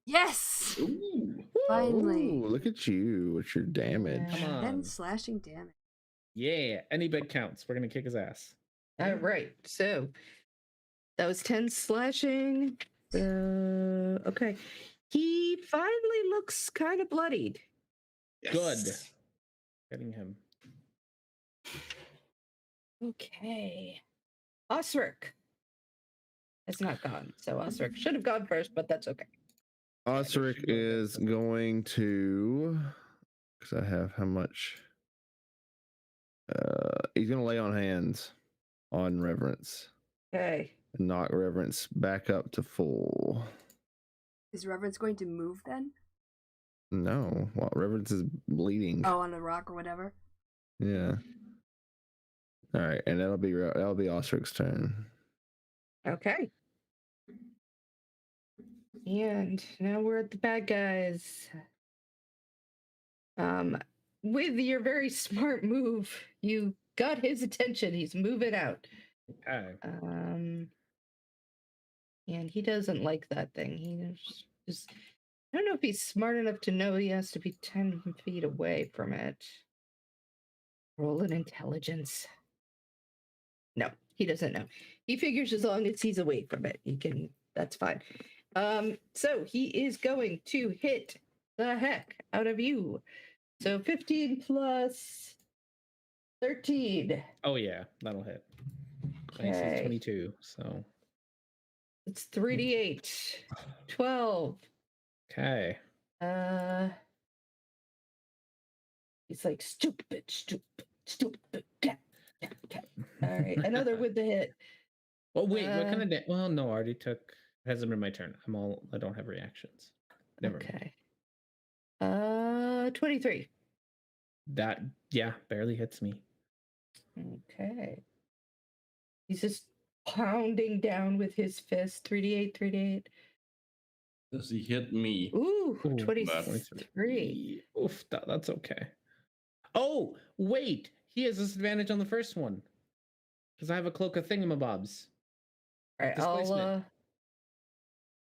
Yes! Ooh. Finally. Ooh, look at you with your damage. Come on. 10 slashing damage. Yeah, any bit counts. We're gonna kick his ass. All right. So, that was 10 slashing. Okay. He finally looks kind of bloodied. Good. Getting him. Okay. Osric has not gone. So, Osric should have gone first, but that's okay. Osric is going to, because I have how much? He's gonna lay on hands on Reverence Okay. and knock Reverence back up to full. Is Reverence going to move then? No, well, Reverence is bleeding. Oh, on the rock or whatever? Yeah. All right, and that'll be Osric's turn. Okay. And now we're at the bad guys. With your very smart move, you got his attention. He's moving out. Okay. And he doesn't like that thing. He just I don't know if he's smart enough to know he has to be 10 feet away from it. Roll an intelligence. No, he doesn't know. He figures as long as he's away from it, he can, that's fine. So he is going to hit the heck out of you. So 15 plus 13. Oh yeah, that'll hit. Nice, Okay. it's 22. So It's 3d8. 12. okay. He's like, stupid, cat. All right, another with the hit. Oh wait, what kind of well no, I already took hasn't been my turn. I don't have reactions. Never mind. Okay. 23. That yeah, barely hits me. Okay. He's just pounding down with his fist. 3d8, 3d8. Does he hit me? Ooh, Ooh, 23. Oof, that's okay. Oh, wait, he has disadvantage on the first one. Because I have a cloak of thingamabobs. All right, Displacement.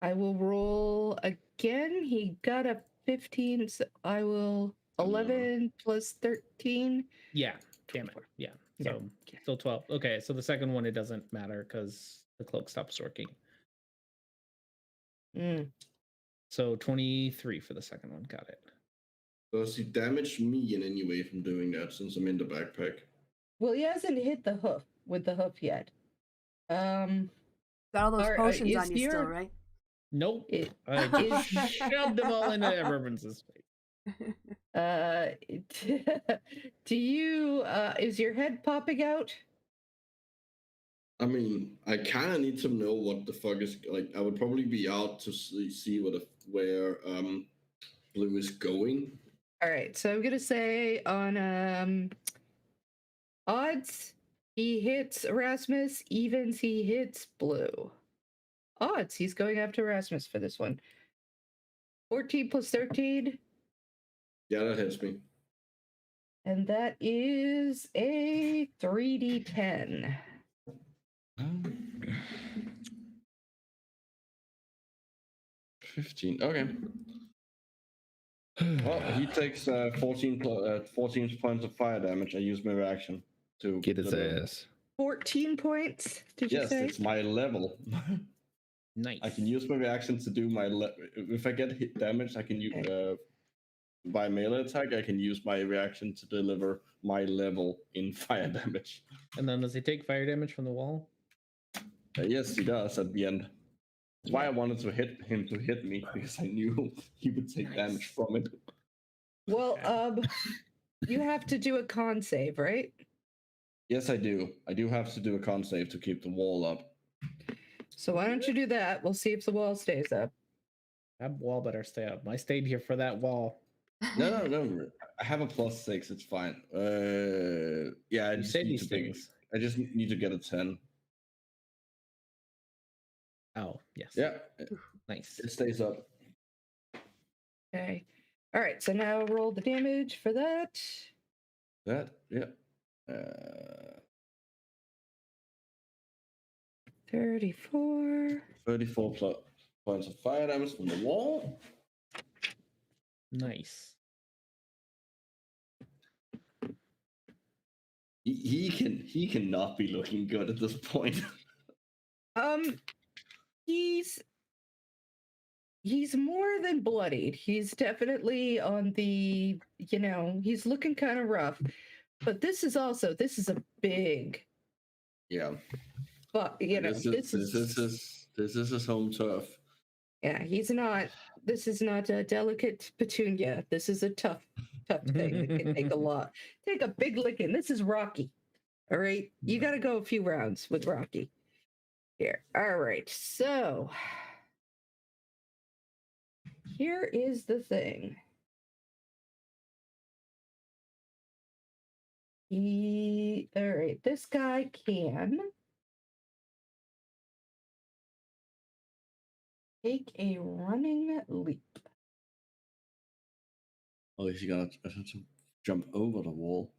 I will roll again. He got a 15, so I will 11 plus 13. Yeah, damn it. 24. Yeah. Yeah, So okay. still 12. Okay, so the second one it doesn't matter because the cloak stops working. Mm. So 23 for the second one. Got it. Does he damage me in any way from doing that since I'm in the backpack? Well, he hasn't hit the hoof with the hoof yet. Got all those Are- potions is on you still, your- right? Nope. It, I just shoved them all into Everman's face. do you, is your head popping out? I mean, I kind of need to know what the fuck is like. I would probably be out to see where Blue is going. All right, so I'm gonna say on Odds, he hits Erasmus. Evens, he hits Blue. Odds, he's going after Erasmus for this one. 14 plus 13. Yeah, that hits me. And that is a 3d10. 15. Okay. Well, he takes 14 points of fire damage. I use my reaction to Get his deliver. ass. 14 points, did you Yes, say? it's my level. Nice. I can use my reaction to do my if I get hit damage, I can use by melee attack. I can use my reaction to deliver my level in fire damage. And then does he take fire damage from the wall? Yes, he does at the end. That's why I wanted to hit him to hit me, because I knew he would take damage from it. Well, you have to do a con save, right? Yes, I do. I do have to do a con save to keep the wall up. So why don't you do that? We'll see if the wall stays up. That wall better stay up. I stayed here for that wall. No. I have a +6. It's fine. Yeah, I You just say need these to big, things. I just need to get a 10. Oh, yes. Yeah, Nice. it stays up. Okay. All right, so now roll the damage for that. That, yeah. 34. 34 points of fire damage from the wall. Nice. He cannot be looking good at this point. He's more than bloodied. He's definitely on the, he's looking kind of rough. But this is a big, Yeah. but This is his home turf. Yeah, this is not a delicate petunia. This is a tough thing that can take a big licking. This is Rocky. All right. You got to go a few rounds with Rocky here. All right. So here is the thing. All right. This guy can take a running leap. Oh, is he gonna jump over the wall?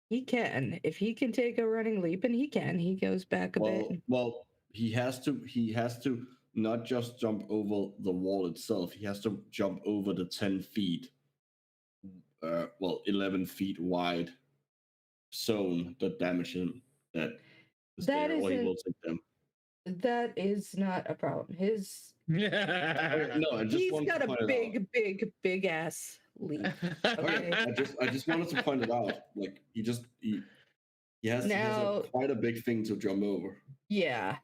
He can. If he can take a running leap, and he can, he goes back a bit. Well, he has to not just jump over the wall itself. He has to jump over the 10 feet, 11 feet wide zone that damaged him. Or he will take them. That is not a problem. No, I just He's wanted got to a point it out. big ass leap. Okay, I just wanted to point it out. Like he has quite a big thing to jump over. Yeah.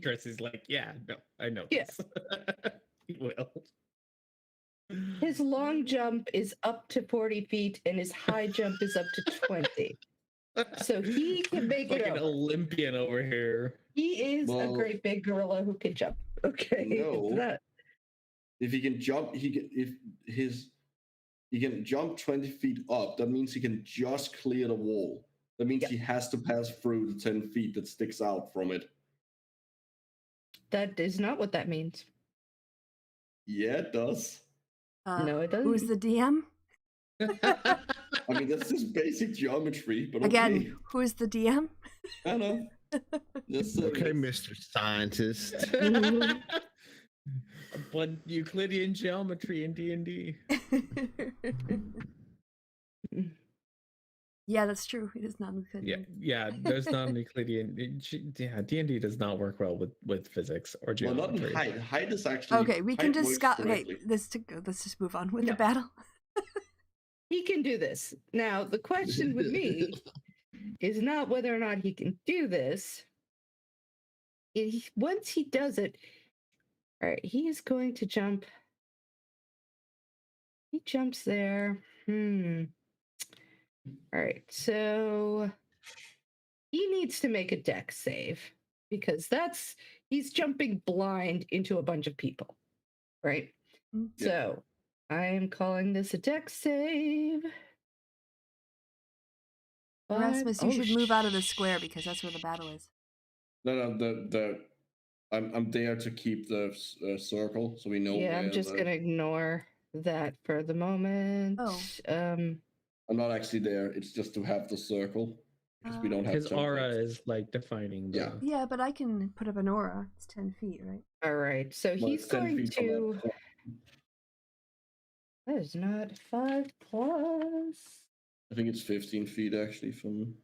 Chris is like, yeah, no, I know. Yeah. This. He will. His long jump is up to 40 feet, and his high jump is up to 20. So he can make it an over. Olympian over here. He is a great big gorilla who can jump. Okay. No. If he can jump, he can jump 20 feet up. That means he can just clear the wall. That means he has to pass through the 10 feet that sticks out from it. That is not what that means. Yeah, it does. No, it doesn't. Who's the DM? I mean, that's just basic geometry, but Again, okay. who's the DM? I know. Okay, Mr. Scientist. But Euclidean geometry in D&D. Yeah, that's true. It is not Euclidean. Yeah. There's not an Euclidean. D&D does not work well with physics or Well, geometry. not in height. Height is actually Okay, we can height discuss. works Okay, correctly. let's just move on with the battle. He can do this. Now, the question with me is not whether or not he can do this. Once he does it, all right, he is going to jump. He jumps there. All right, so he needs to make a dex save because he's jumping blind into a bunch of people, right? Mm-hmm. Yeah. So I am calling this a dex save. Erasmus, you Oh, should move out of the square because that's where the battle is. No, I'm there to keep the circle, so we know Yeah, where I'm just the. gonna ignore that for the moment. Oh. I'm not actually there. It's just to have the circle because we don't have His aura templates. is like defining the. Yeah. Yeah, but I can put up an aura. It's 10 feet, right? All right, so Well, he's it's 10 going feet from to. That is not 5 plus. I think it's 15 feet actually from.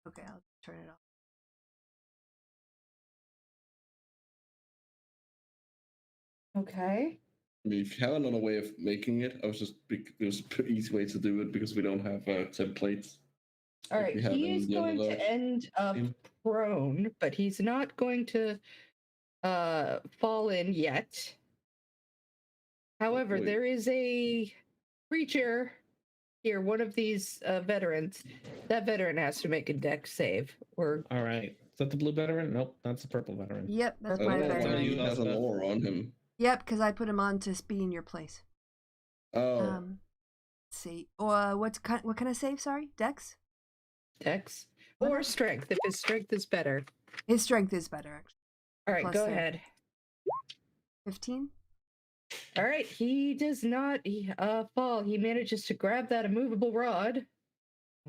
Okay, I'll turn it off. Okay. I mean, if you have another way of making it, it was an easy way to do it because we don't have templates. All like right, we have he in is the going other to end up game. prone, but he's not going to fall in yet. However, Wait. there is a creature here, one of these veterans. That veteran has to make a dex save. Or All right. Is that the blue veteran? Nope, that's the purple veteran. Yep, that's I my don't know why veteran. he has an Stuff. aura on him. Yep, because I put him on to be in your place. Oh, Let's see. What can I save? Sorry, Dex. dex Why or not? strength, if his strength is better. His strength is better, actually. All right, Plus go save. ahead. 15. All right, he does not fall. He manages to grab that immovable rod.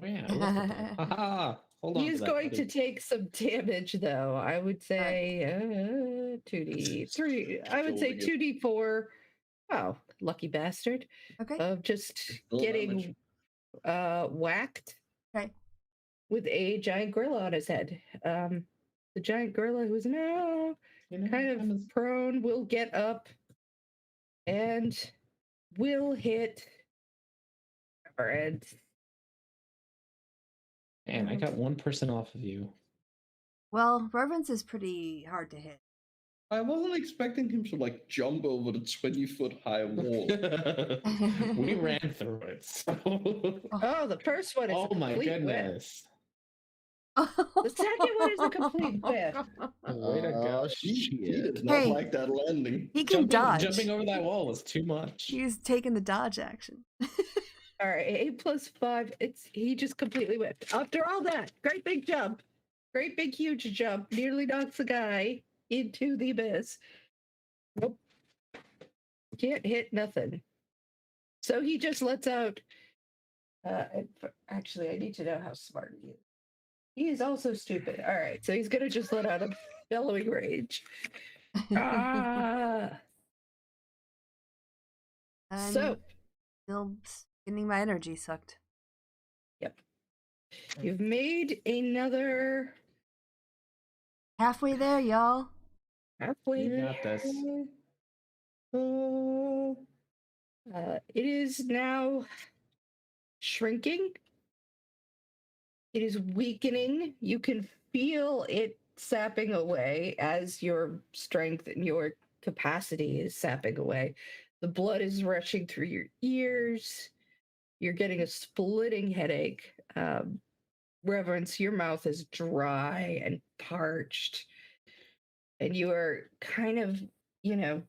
Oh, yeah, I love that. Haha. Hold on. He is going to take some damage, though. I would say 2d3. I would say 2d4. Wow, lucky bastard. Okay. Of just Still getting whacked Okay. with a giant gorilla on his head. The giant gorilla, who is now kind of prone, will get up and will hit. And Man, I got 1% off of you. Well, Reverence is pretty hard to hit. I wasn't expecting him to like jump over the 20-foot high wall. We ran through it. So. oh, the first one is Oh a my complete whip. goodness. The second one is a complete whip. Way to go. He does Shit. not Hey. like that landing. He can dodge. Jumping over that wall was too much. He's taking the dodge action. All right, 8 plus 5. He just completely whipped. After all that, great big jump, great big huge jump, nearly knocks the guy into the abyss. Nope, can't hit nothing. So he just lets out. Actually, I need to know how smart he is. He is also stupid. All right, so he's gonna just let out a bellowing rage. Ah. I'm So still getting my energy sucked. yep, you've made another Halfway there, y'all. halfway You there. got this. It is now shrinking. It is weakening. You can feel it sapping away as your strength and your capacity is sapping away. The blood is rushing through your ears. You're getting a splitting headache. Reverence, your mouth is dry and parched. And you are kind of,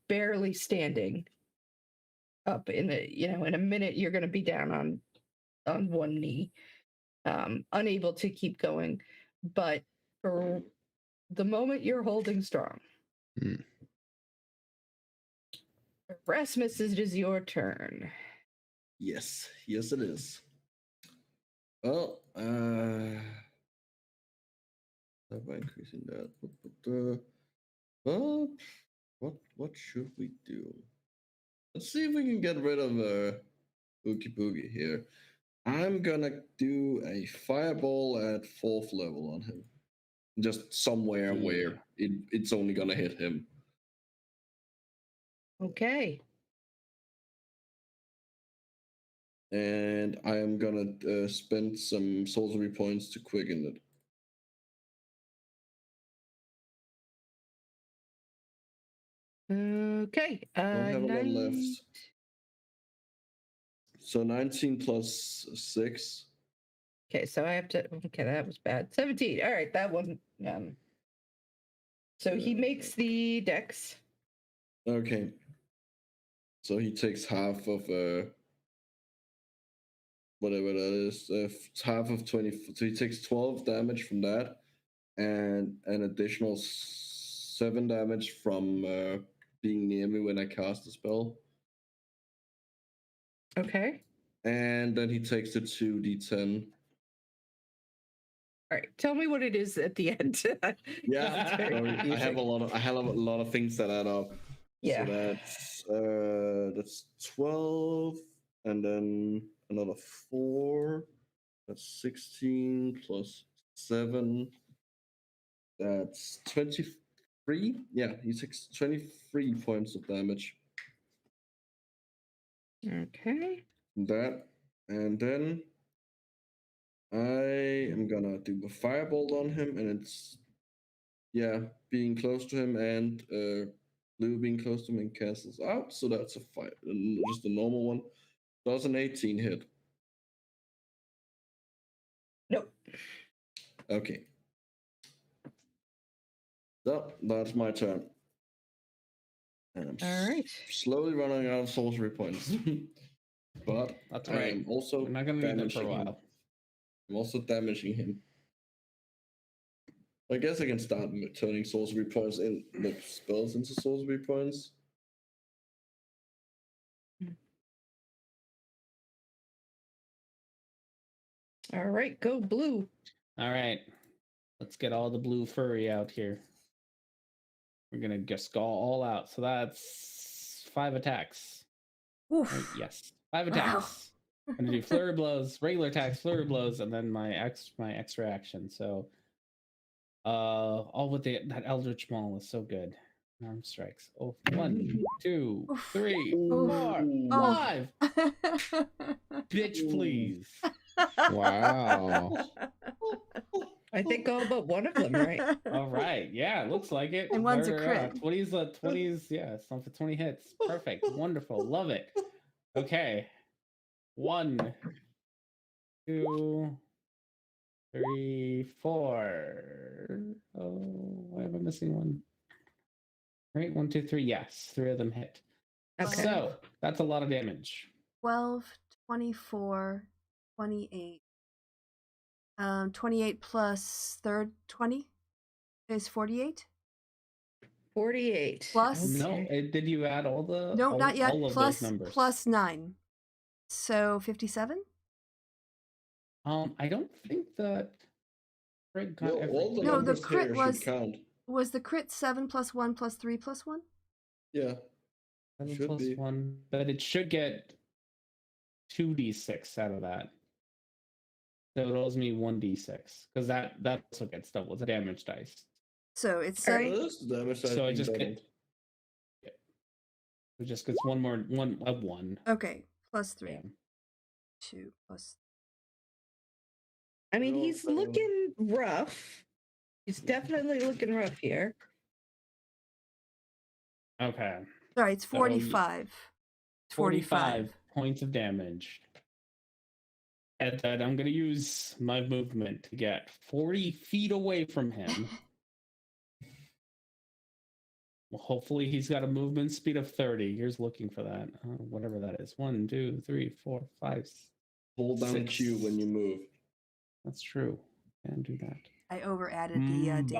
barely standing up in a minute you're going to be down on one knee, unable to keep going, but for the moment you're holding strong. Rasmus, it is your turn. Yes, it is. Well, by increasing that. What should we do? Let's see if we can get rid of Oogie Boogie here. I'm gonna do a fireball at 4th level on him. Just somewhere where it's only gonna hit him. Okay. And I am gonna spend some sorcery points to quicken it. Okay. I don't have a lot left. So 19 plus 6. Okay, so I have to. Okay, that was bad. 17. All right, that one. So he makes the dex. Okay. So he takes half of whatever that is, half of 20. So he takes 12 damage from that, and an additional 7 damage from being near me when I cast the spell. Okay. And then he takes the 2d10. All right. Tell me what it is at the end. Yeah, It's very sorry, I have confusing. a lot of things that add up. Yeah. So that's 12, and then another 4. That's 16 plus 7. That's 23. Yeah, he takes 23 points of damage Okay. from that. And then I am gonna do a firebolt on him, and it's being close to him and Blue being close to him and cancels out. So that's a fire, just a normal one. Does an 18 hit? Nope. Okay. So that's my turn. And I'm All right. slowly running out of sorcery points. But That's I right. am also We're not going to need them for a damaging him. while. I'm also damaging him. I guess I can start turning sorcery points in, like spells into sorcery points. All right. Go blue. All right. Let's get all the blue furry out here. We're going to just go all out. So that's 5 attacks. Oof. Right? Yes. 5 Wow. attacks. I'm going to do flurry blows, regular attacks, flurry blows, and then my extra action. So all with that Eldritch Maul is so good. Arm strikes. Oh, 1, 2, Oof. 3, Oof. 4, Oh. 5. Bitch, please. Wow. I think all but one of them, right? All right. Yeah, looks like it. And one's a crit. 20s, yeah, some for 20 hits. Perfect. Wonderful. Love it. Okay. 1, 2, 3, 4. Oh, why am I missing one? Right, 1, 2, 3. Yes, 3 of them hit. Okay. So that's a lot of damage. 12, 24, 28. 28 plus third 20 is 48. 48. Plus- No, did you add all the? No, all, not yet. All of Plus those numbers. plus 9. So 57? I don't think that Craig got No, all the No, the numbers crit here was- should count. Was the crit 7 plus 1 plus 3 plus 1? Yeah. 7 should plus be. 1, but it should get 2d6 out of that. So it owes me 1d6 because that's what gets doubled. The damage dice. So it's All 7. right. Well, that's the damage So it being just doubled. It just gets one. Okay, plus 3. Yeah. 2 plus. I mean, Well, he's looking rough. He's definitely looking rough here. Okay. Sorry, it's So 45. 45 points of damage. And then I'm going to use my movement to get 40 feet away from him. Well, hopefully he's got a movement speed of 30. Here's looking for that. Whatever that is. 1, 2, 3, 4, 5. Hold down 6. Q when you move. That's true. Can do that. I over added the damage.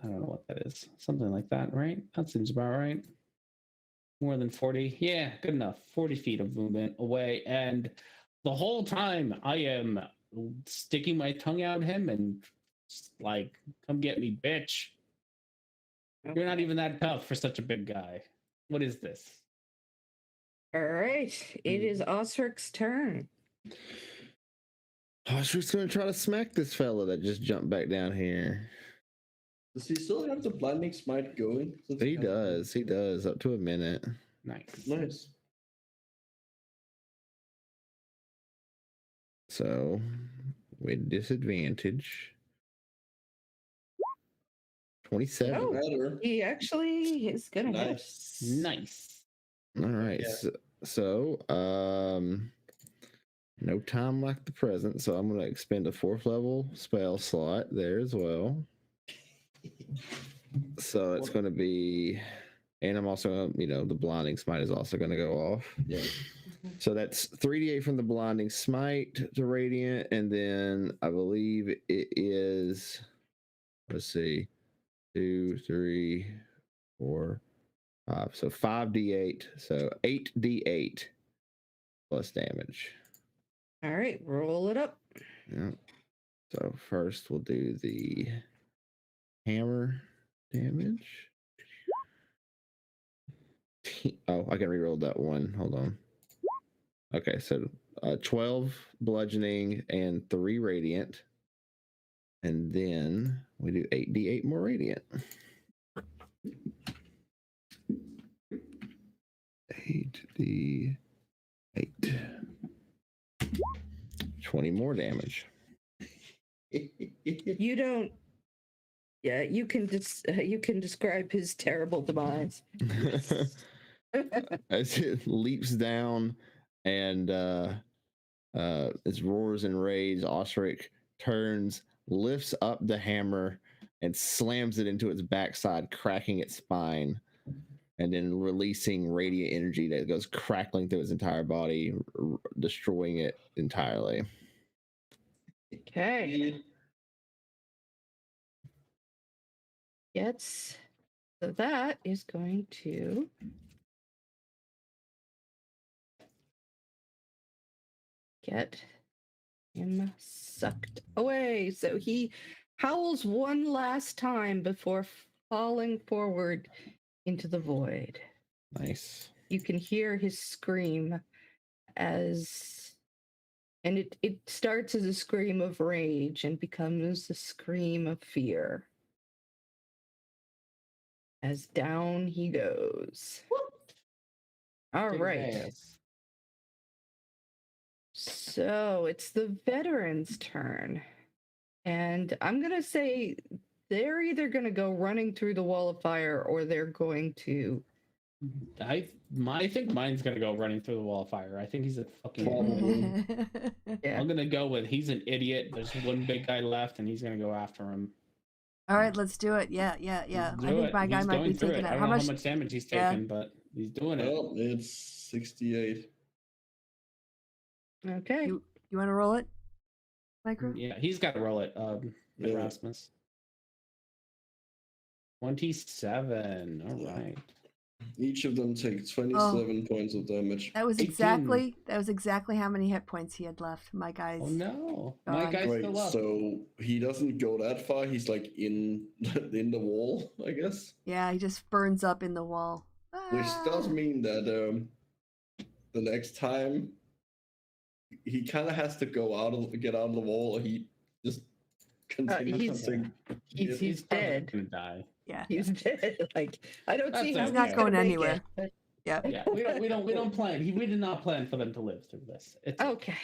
I don't know what that is. Something like that, right? That seems about right. More than 40. Yeah, good enough. 40 feet of movement away. And the whole time I am sticking my tongue out at him and just like, come get me, bitch. You're not even that tough for such a big guy. What is this? All right. It is Osric's turn. I was just gonna try to smack this fella that just jumped back down here. Does he still have the blinding smite going? Since He has- does, up to a minute. Nice. Nice. So, with disadvantage. 27. Oh. Better. He actually is gonna hit. Nice. Nice. All right. Yeah. So, no time like the present. So I'm going to expend a 4th level spell slot there as well. So it's going to be, and I'm also, the blinding smite is also going to go off. Yeah. So that's 3d8 from the blinding smite to radiant, and then I believe it is. Let's see, 2, 3, 4, 5. So 5d8. So 8d8 plus damage. All right, roll it up. Yep. So first we'll do the hammer damage. Oh, I can reroll that one. Hold on. Okay, so 12 bludgeoning and 3 radiant. And then we do 8d8 more radiant. 8d8. 20 more damage. You don't. Yeah, you can describe his terrible demise. As it leaps down and it roars in rage, Osric turns, lifts up the hammer, and slams it into its backside, cracking its spine, and then releasing radiant energy that goes crackling through its entire body, destroying it entirely. Okay. Yes. So that is going to get him sucked away. So he howls one last time before falling forward into the void. Nice. You can hear his scream and it starts as a scream of rage and becomes a scream of fear. As down he goes. All right. So it's the veterans' turn. And I'm going to say they're either going to go running through the wall of fire or they're going to. I think mine's gonna go running through the wall of fire. I think he's a fucking. Yeah. I'm gonna go with he's an idiot. There's one big guy left, and he's gonna go after him. All right, let's do it. Yeah. I think my guy He's might be going through taking it. it. I don't How know much? how much damage he's Yeah. taking, but he's doing it. Well, it's 68. Okay. You want to roll it, Micro? Yeah, he's got to roll it. Yeah. Erasmus. 27. All right. Each of them take 27 points of damage. That was 18. exactly how many hit points he had left. My guy's. Oh no, my God. guy's Right, still up. so he doesn't go that far. He's like in the wall, I guess. Yeah, he just burns up in the wall. Which does Ah. mean that the next time he kind of has to get out of the wall, or he just continues to sink. He's probably dead. gonna die. Yeah. He's dead. Like I don't see That's how okay. He's not he's going gonna make anywhere. it, but- Yeah. Yeah, we don't plan. We did not plan for them to live through this. It's Okay.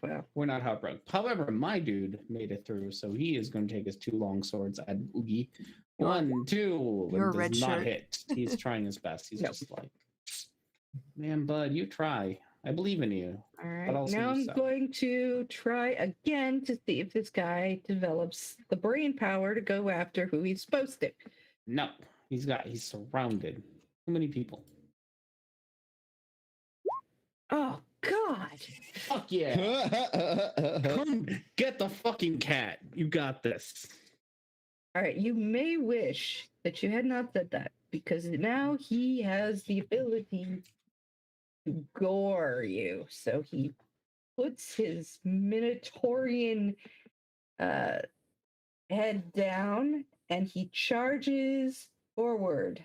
Well, We're not heartbroken. However, my dude made it through, so he is going to take his 2 long swords at Oogie. 1, 2. You're a and red does not shirt. hit. He's trying his best. He's Yep. just like, man, bud, you try. I believe in you. all right. But also Now I'm yourself. going to try again to see if this guy develops the brain power to go after who he's supposed to. No, he's surrounded. Too many people. Oh God. Fuck yeah. Come get the fucking cat. You got this. All right. You may wish that you had not said that because now he has the ability to gore you. So he puts his Minotaurian head down and he charges forward.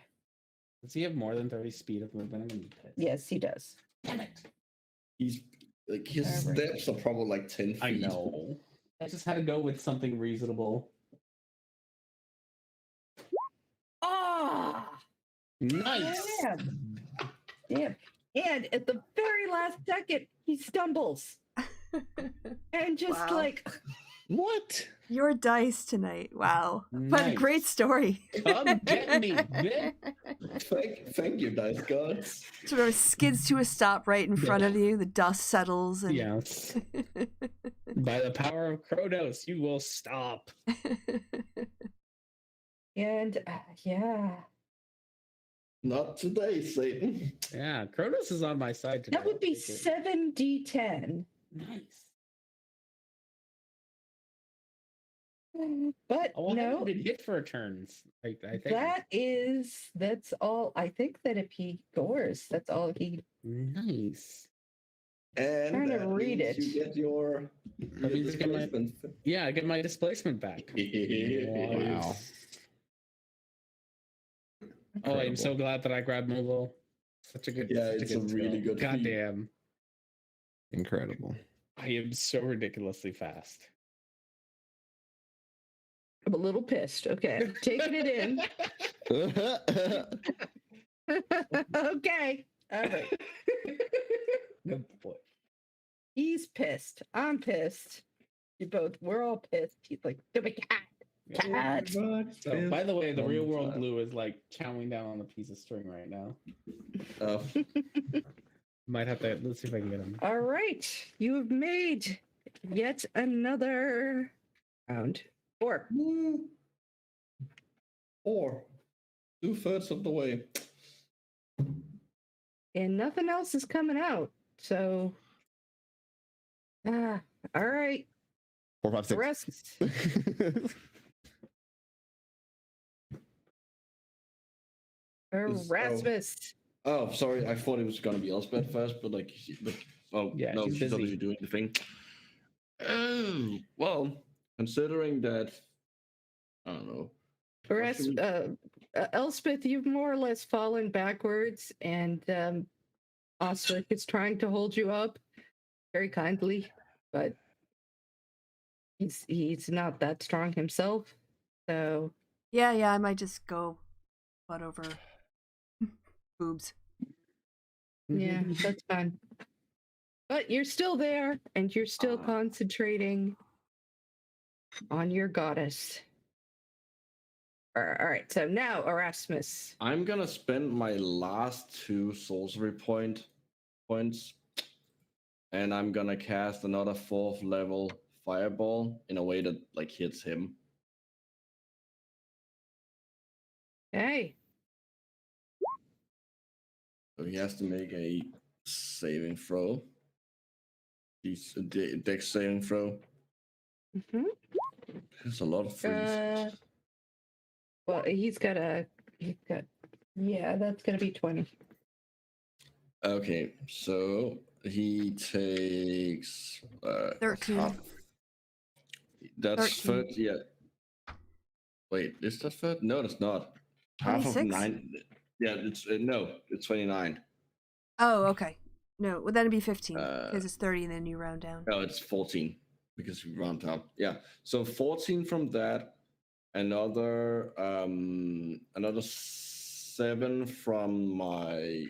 Does he have more than 30 speed of movement? I'm gonna be pissed. Yes, he does. Damn it. He's like his Alright. steps are probably like 10 feet. I know. I just had to go with something reasonable. Ah! Nice. Damn. Damn. And at the very last second, he stumbles. And just Wow. like, What? Your dice tonight. Wow. But a Nice. great story. Come get me, bitch. Thank you, dice gods. Sort of skids to a stop right in front of you. The dust settles. And... Yes. By the power of Kronos, you will stop. and yeah. Not today, Satan. Yeah, Kronos is on my side today. That would be I'll take it. 7d10. Nice. But Oh, I no, haven't been hit for a turn. I think that's all. I think that if he gores, that's all he. nice. And Trying to that read means it. you get your That means I get my- displacement. Yeah, I get my displacement back. Wow. Oh, I'm so glad that I grabbed Mobile. Such a good. Yeah, such it's a a good really skill. good feat. Goddamn, Incredible. I am so ridiculously fast. I'm a little pissed. Okay, I'm taking it in. Okay, all right. Good boy. He's pissed. I'm pissed. We're all pissed. He's like, stupid cat. Cat. So, by the way, the All real the world time. blue is like chowing down on a piece of string right now. Oh, Might have to. Let's see if I can get him. All right, you have made yet another round. 4. woo. 4. 2/3 of the way. And nothing else is coming out. So, all right. 4, 5, 6. The rest. Erasmus. Oh, sorry. I thought it was gonna be Elspeth first, but oh Yeah, no, she's she's busy. already doing the thing. Oh, well, considering that, I don't know. Elspeth, you've more or less fallen backwards, and Osric is trying to hold you up very kindly, but he's not that strong himself. So Yeah, I might just go butt over boobs. yeah, that's fine. But you're still there, and you're still concentrating on your goddess. All right, so now Erasmus. I'm gonna spend my last 2 sorcery points, and I'm gonna cast another 4th level fireball in a way that like hits him. Hey, So he has to make a saving throw. He's a dex saving throw. mhm. There's a lot of threes. Well, yeah, that's gonna be 20. Okay, so he takes 13. half. That's 13. 30. Yeah. Wait, is that 30? No, that's not. Half of 26? 9. Yeah, it's no, it's 29. Oh, okay. No, well, that'd be 15 because Uh, it's 30 and then you round down. No, it's 14 because we round up. Yeah, so 14 from that. Another 7 from my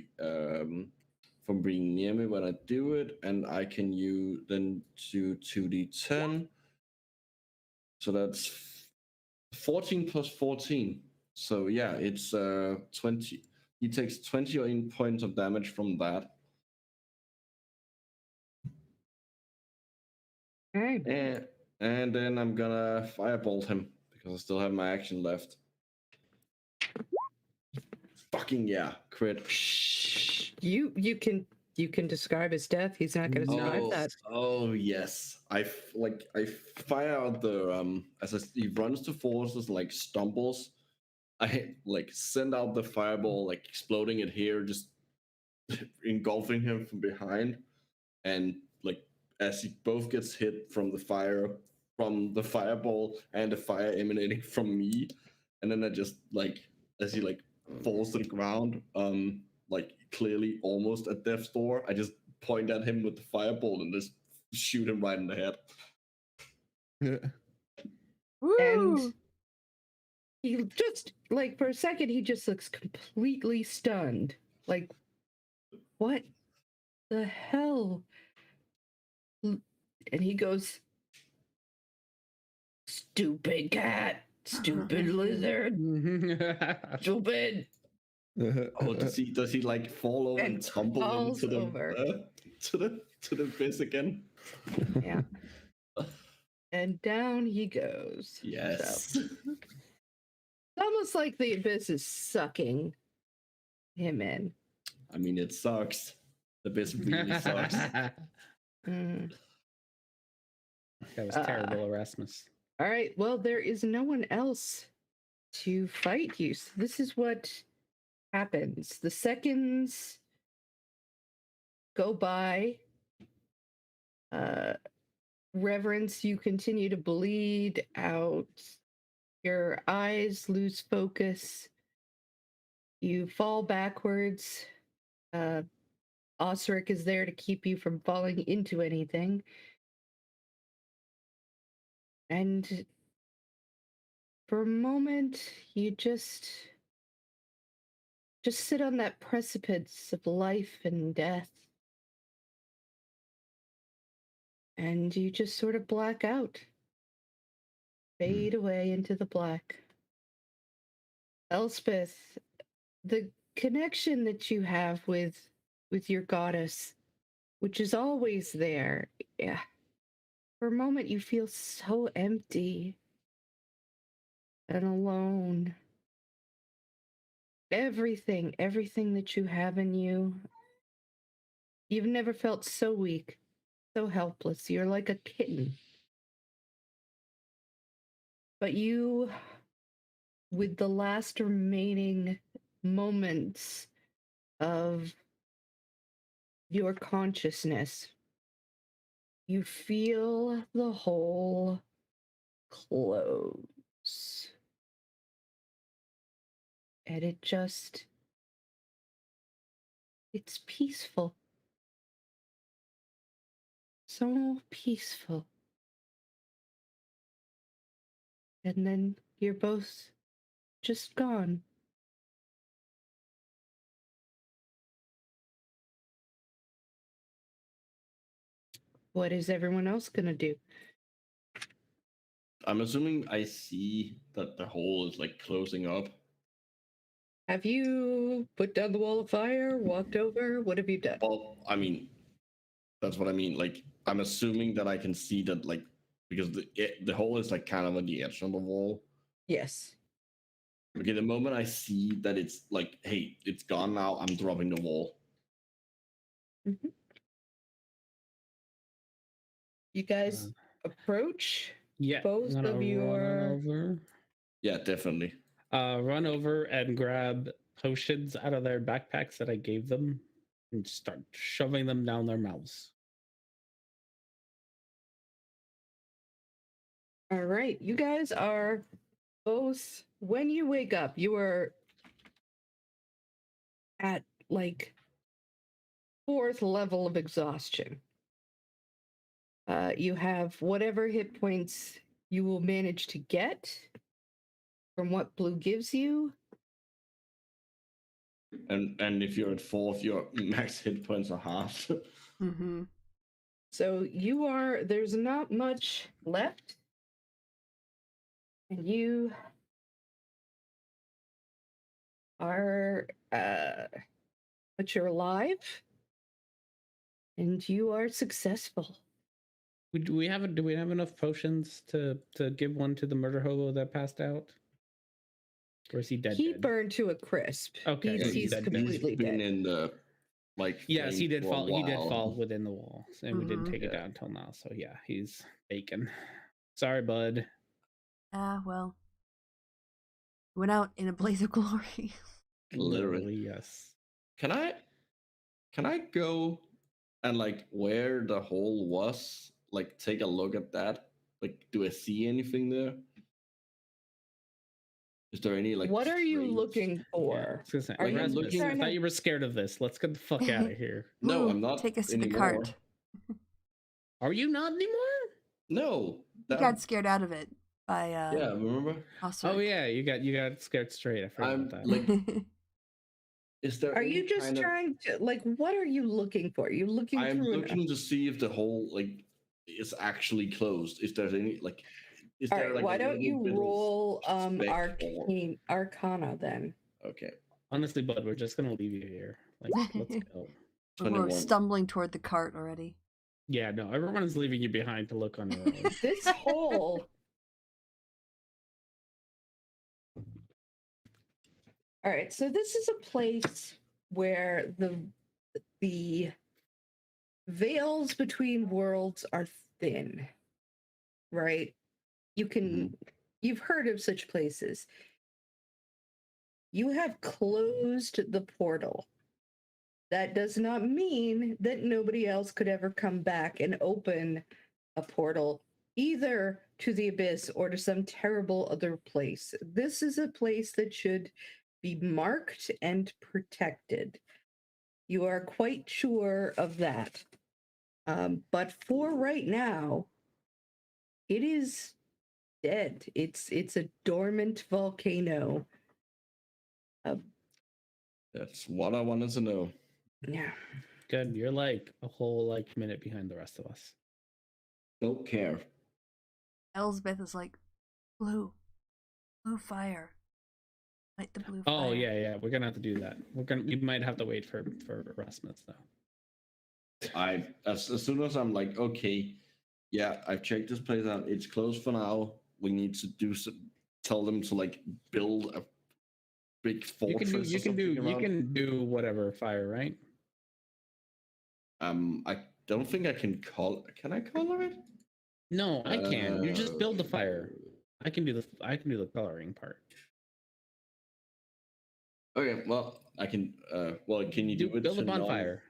from being near me when I do it, and I can use then do 2d10. So that's 14 plus 14. So yeah, it's 20. He takes 20 points of damage from that. Okay. And then I'm gonna firebolt him because I still have my action left. Fucking yeah, crit. You can describe his death. He's not going to survive that. Oh yes, I fire out the as he runs to forces, like stumbles. I like send out the fireball, like exploding it here, just engulfing him from behind, and like as he both gets hit from the fireball and the fire emanating from me, and then I just like as he like falls to the ground, like clearly almost at death's door, I just point at him with the fireball and just shoot him right in the head. Woo! And he just like for a second he just looks completely stunned. Like, what the hell? And he goes, "Stupid cat, stupid lizard, stupid." Oh, does he like fall over and tumble falls into the over. to the abyss again? Yeah. And down he goes. Yes. So, it's almost like the abyss is sucking him in. I mean, it sucks. The bit really sucks. Mm. That was terrible, Erasmus. All right. Well, there is no one else to fight you. So this is what happens. The seconds go by. Reverence, you continue to bleed out. Your eyes lose focus. You fall backwards. Osric is there to keep you from falling into anything. And for a moment, you just sit on that precipice of life and death. And you just sort of black out. Fade away into the black. Elspeth, the connection that you have with your goddess, which is always there, yeah. For a moment you feel so empty and alone. Everything that you have in you, you've never felt so weak, so helpless. You're like a kitten. But you, with the last remaining moments of your consciousness, you feel the hole close. And it's peaceful. So peaceful. And then you're both just gone. What is everyone else gonna do? I'm assuming I see that the hole is like closing up. Have you put down the wall of fire, walked over? What have you done? Well, I mean, that's what I mean. Like, I'm assuming that I can see that, like, because the hole is like kind of on the edge of the wall. Yes. Okay, the moment I see that it's like, hey, it's gone now, I'm dropping the wall. Mm-hmm. You guys approach. Yeah, Both I'm gonna of your- run over. Yeah, definitely. Run over and grab potions out of their backpacks that I gave them and start shoving them down their mouths. All right, you guys are both, when you wake up, you are at like 4th level of exhaustion. You have whatever hit points you will manage to get from what blue gives you. And if you're at 4th, your max hit points are half. Mm-hmm. So there's not much left. And you are, but you're alive. And you are successful. Do we have enough potions to give one to the murder hobo that passed out? Or is he dead? He dead? burned to a crisp. Okay, He's, he's dead, dead. completely He's been dead. in the like. Yes, he thing did for a fall. He did while. fall within the wall, and we didn't take it down until now. So yeah, he's bacon. Sorry, bud. Ah, well. Went out in a blaze of glory. Literally. Yes. Can I go and like where the hole was? Like take a look at that. Like, do I see anything there? Is there any like? What are you trace? looking Yeah, for? I was gonna say, Are you Erasmus, looking- I trying thought to- you were scared of this. Let's get the fuck out of here. No, Move, I'm not. Take us to the anymore. cart. Are you not anymore? No. He that- got scared out of it by yeah, remember? Osric. Oh yeah, you got scared straight. I forgot I'm about that. like. Is there? Are any you just kind of- trying to, like, what are you looking for? You're looking I'm through looking to see if the hole like is actually closed. If there's any like. Is All there right, like why a don't little you bit of roll speck or- Arcana then? Okay. Honestly, bud, we're just gonna leave you here. Like, let's go. We're 21. stumbling toward the cart already. Yeah, no, everyone's leaving you behind to look on your own. This hole. All right, so this is a place where the veils between worlds are thin, right? You've heard of such places. You have closed the portal. That does not mean that nobody else could ever come back and open a portal either to the abyss or to some terrible other place. This is a place that should be marked and protected. You are quite sure of that. But for right now, it is dead. It's a dormant volcano. That's what I wanted to know. Yeah. Good. You're like a whole minute behind the rest of us. Don't care. Elsbeth is like, blue fire. Light the blue fire. Oh yeah. We're gonna have to do that. We might have to wait for Rasmus though. As soon as I'm like, okay, yeah, I've checked this place out. It's closed for now. We need to tell them to like build a big fortress. You can do whatever fire, right? I don't think I can call. Can I color it? No, I can. You just build the fire. I can do the coloring part. Okay, well, I can. Well, can you do it? Build a bonfire.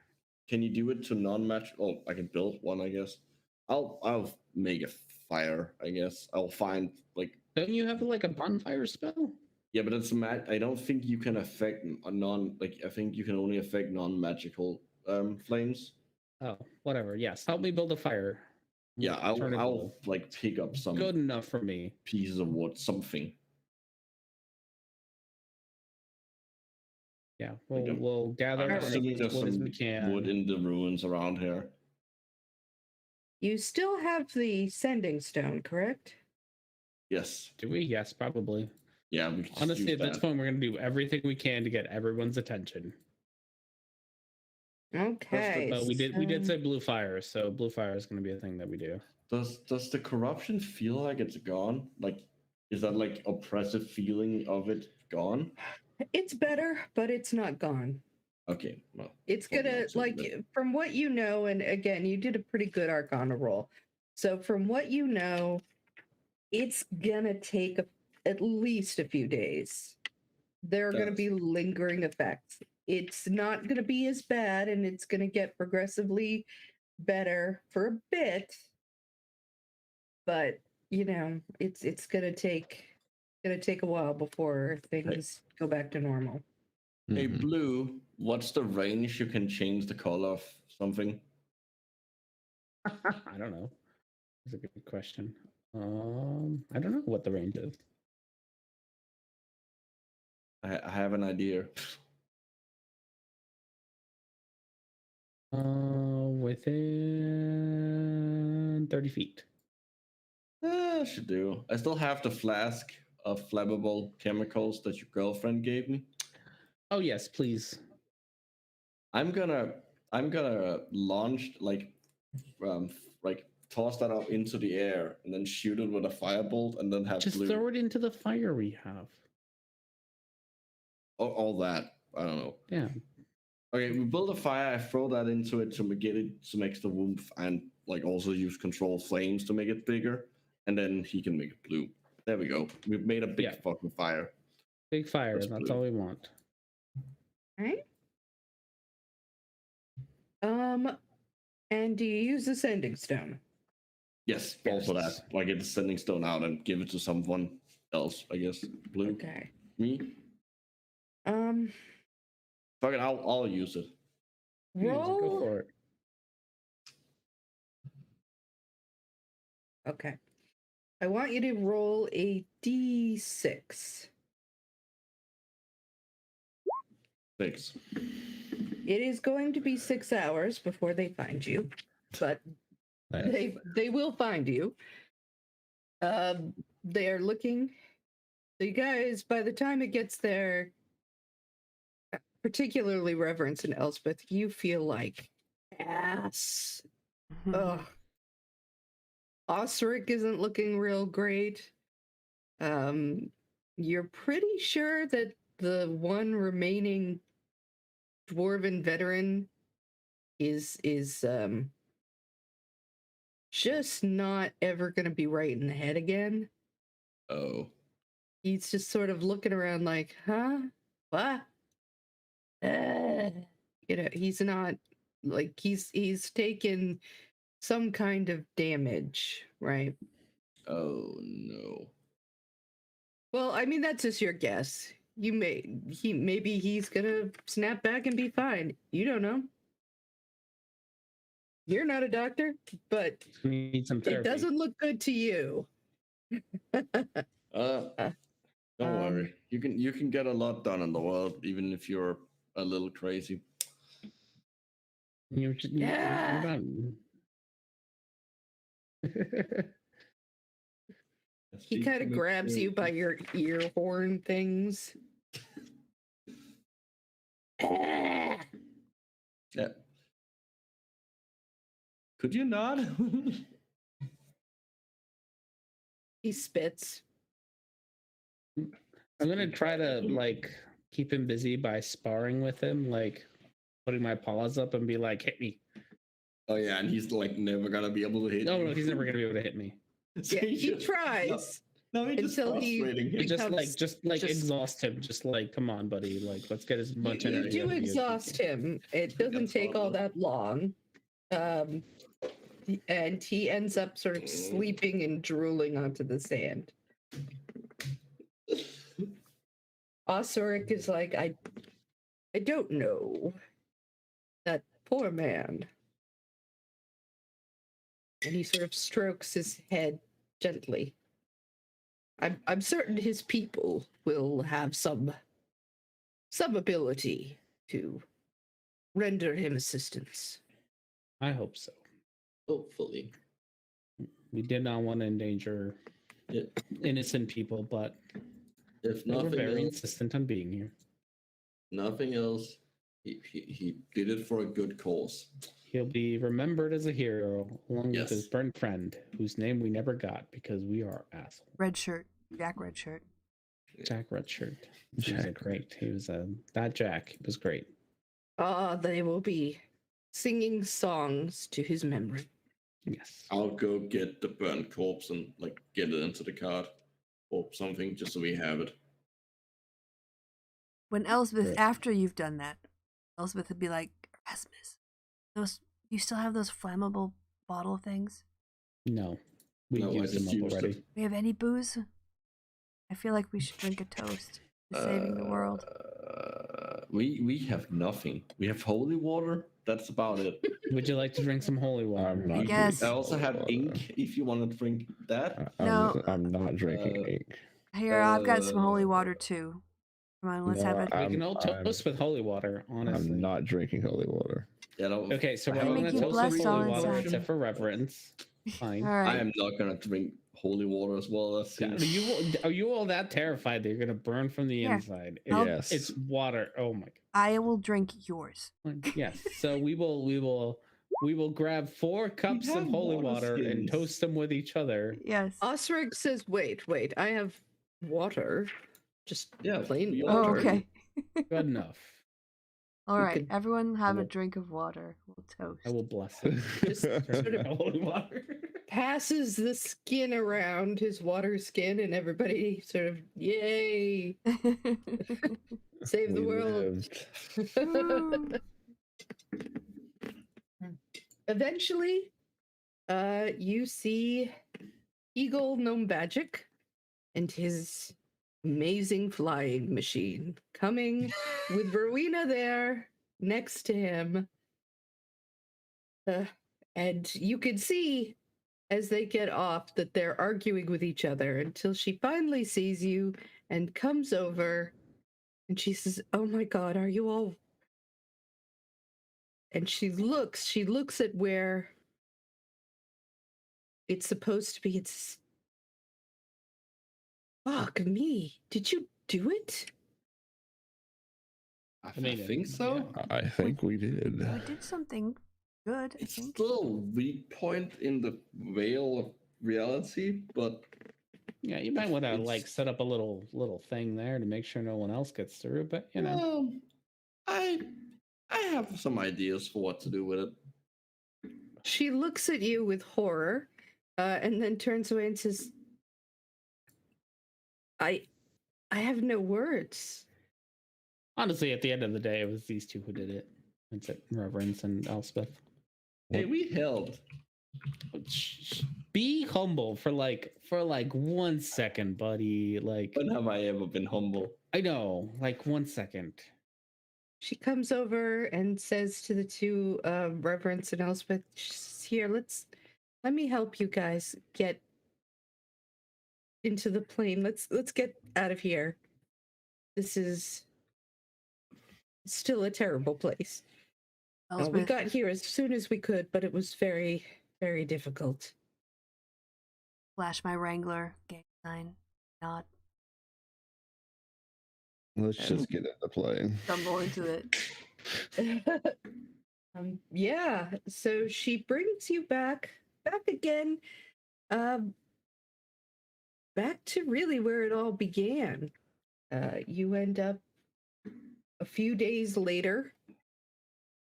Can you do it to non-match? Oh, I can build one, I guess. I'll make a fire, I guess. I'll find like. Don't you have like a bonfire spell? Yeah, but it's I don't think you can affect I think you can only affect non-magical flames. Oh, whatever. Yes, help me build a fire. Yeah, I'll like pick up some good enough for me pieces of wood, something. Yeah, we'll gather as wood as we can. Wood in the ruins around here. You still have the sending stone, correct? Yes. Do we? Yes, probably. Yeah, we can honestly at this point we're gonna do everything we can to get everyone's attention. Okay. But we did say blue fire, so blue fire is gonna be a thing that we do. Does the corruption feel like it's gone? Like, is that like oppressive feeling of it gone? It's better, but it's not gone. Okay, well, it's gonna from what you know, and again, you did a pretty good Arcana roll. So from what you know, it's gonna take at least a few days. There are gonna be lingering effects. It's not gonna be as bad, and it's gonna get progressively better for a bit. But you know, it's gonna take a while before things go back to normal. Hey, Blue, what's the range you can change the color of something? I don't know. That's a good question. I don't know what the range is. I have an idea. Within 30 feet. Should do. I still have the flask of flammable chemicals that your girlfriend gave me. Oh yes, please. I'm gonna launch like toss that up into the air and then shoot it with a firebolt and then have just Blue. Throw it into the fire we have. All that. I don't know. Yeah. Okay, we build a fire. I throw that into it to get it some extra warmth and like also use control flames to make it bigger, and then he can make it blue. There we go. We've made a big fucking fire. Big fire. That's all we want. All right. And do you use the sending stone? Yes, also that. I get the sending stone out and give it to someone else, I guess. Blue. Okay. Me? Fuck it, I'll use it. Roll. Go for it. Okay. I want you to roll a d6. 6. It is going to be 6 hours before they find you, but they will find you. They are looking. So you guys, by the time it gets there, particularly Reverence and Elspeth, you feel like ass. Ugh. Osric isn't looking real great. You're pretty sure that the one remaining dwarven veteran is just not ever going to be right in the head again. Oh. He's just sort of looking around like, huh? What? He's not like he's taken some kind of damage, right? Oh no. Well, I mean that's just your guess. Maybe he's gonna snap back and be fine. You don't know. You're not a doctor, but Need some it therapy. doesn't look good to you. Don't worry. You can get a lot done in the world, even if you're a little crazy. Yeah. He kind of grabs you by your ear horn things. Yeah. Could you not? He spits. I'm gonna try to like keep him busy by sparring with him, like putting my paws up and be like, "Hit me." Oh yeah, and he's like never gonna be able to hit. No, he's never gonna be able to hit me. Yeah, he tries. No, he just until he frustrating him. Just exhaust him. Just like, come on, buddy. Like, let's get as much You energy. do out of you as we exhaust can." him. It doesn't That's take all horrible. that long. And he ends up sort of sleeping and drooling onto the sand. Osoric is like, I don't know. That poor man. And he sort of strokes his head gently. I'm certain his people will have some ability to render him assistance. I hope so. Hopefully. We did not want to endanger Yeah. innocent people, but If they were nothing very else, insistent on being here. He did it for a good cause. He'll be remembered as a hero along with his Yes. burnt friend, whose name we never got because we are assholes. Red shirt. Jack Red shirt. Jack Redshirt. He was great. He was that Jack. He was great. They will be singing songs to his memory. Yes. I'll go get the burnt corpse and like get it into the cart or something, just so we have it. When Elspeth, Right. after you've done that, Elspeth would be like, Erasmus, you still have those flammable bottle things? No. We No, I used them just up used already. it. We have any booze? I feel like we should drink a toast to saving the world. We have nothing. We have holy water. That's about it. Would you like to drink some holy water? I'm not Yes. I also have holy water. ink if you want to drink that. No. I'm not drinking ink. Here, I've got some holy water too. Come on, let's No, have it. We can all toast with holy water, honestly. I'm not drinking holy water. Yeah, no, Okay, so we're I all make going you to toast blessed with all holy water inside. except for reverence. Fine. All I right. am not gonna drink holy water as well. That God, seems... are you all that terrified that you're going to burn from the Here. inside? I'll- Yes. It's water. Oh my I will drink yours. god. Yes. So we will grab 4 cups of have holy water water and skins. toast them with each other. Yes. Osric says, wait, I have water. Just Yeah, plain we water. Oh, water. okay. Good enough. All We right. could- Everyone have a will- drink of water. We'll toast. I will bless it. Just sort of holy water. passes the skin around, his water skin, and everybody sort of, yay, save the We world. lived. Eventually, you see Eagle Nombagic and his amazing flying machine coming with Rowena there next to him. And you can see as they get off that they're arguing with each other until she finally sees you and comes over and she says, "Oh my God, are you all..." And she looks at where it's supposed to be. It's, fuck me. Did you do it? I mean, think so. yeah. I think we did. We did something good, I It's think. still a weak point in the veil of reality, but Yeah, you might want to It's- like set up a little thing there to make sure no one else gets through. But you know, well, I have some ideas for what to do with it. She looks at you with horror, and then turns away and says, I have no words. Honestly, at the end of the day, it was these two who did it. It's Reverence and Elspeth. Hey, we helped. Be humble for like 1 second, buddy. Like, When have I ever been humble? I know, like 1 second. She comes over and says to the two Reverence and Elspeth, here, let me help you guys get into the plane. Let's get out of here. This is still a terrible place. We Elspeth, got here as soon as we could, but it was very, very difficult. flash my Wrangler, gang sign, nod, Let's just get in the plane. stumble into it. Yeah, so she brings you back again, back to really where it all began. You end up a few days later,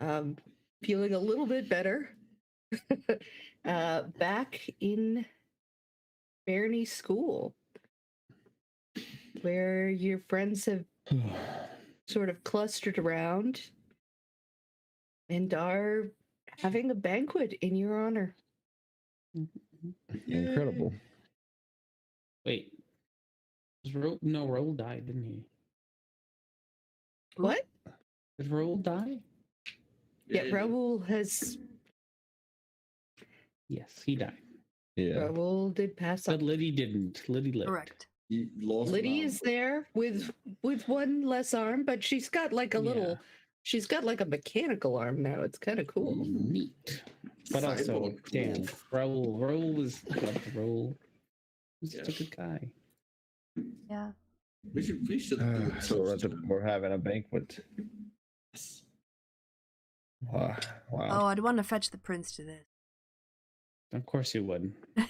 feeling a little bit better, back in Barney School, where your friends have sort of clustered around and are having a banquet in your honor. Incredible. Wait, Raoul died, didn't he? What? Did Raoul die? Yeah, Raoul has. Yes, he died. Yeah. Raoul did pass But on. Liddy didn't. Liddy lived. Correct. He lost an Liddy arm. is there with one less arm, but she's got like a little. Yeah. She's got like a mechanical arm now. It's kind of cool. Neat. But also, Cyborg. damn, Raoul was Raoul. He's such a good guy. Yeah. We should do it. So we're having a banquet. Wow. Oh, I'd want to fetch the prince to this. Of course you would. Oh,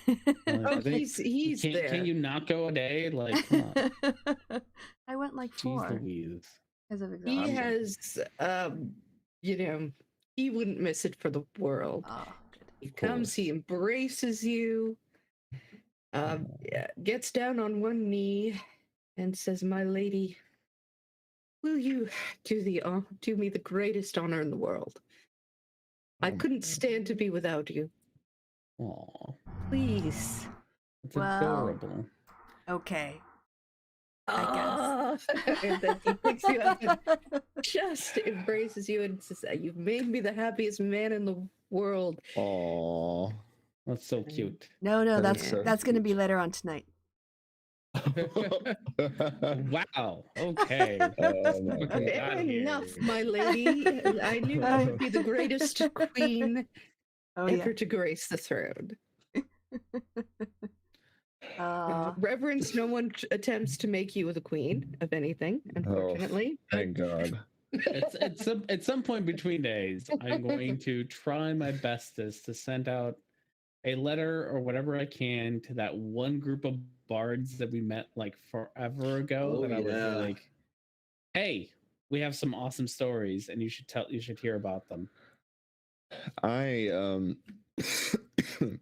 I think- he's there. Can you not go a day? Like, come on. I went like Jeez 4 Louise. because of He exhaustion. has, he wouldn't miss it for the world. Oh, He comes, he embraces you, gets down on one knee, and says, "My lady, will you do me the greatest honor in the world? I couldn't stand to be without you. Aw, Please." it's Well, adorable. okay. Ah! And then he picks you up and just embraces you and says, "You've made me the happiest man in the world." Aww. That's so cute. No, That that's is so that's going to be later on tonight. Wow. Okay. Oh my Fucking God. outta Fair enough, here. my lady. I knew I would be the greatest queen Oh ever to grace the throne. yeah. Reverence, no one attempts to make you the queen of anything, unfortunately. Thank God. At some point between days, I'm going to try my bestest to send out a letter or whatever I can to that one group of bards that we met like forever ago. Oh, that I would yeah. be like, "Hey, we have some awesome stories, and you should hear about them." I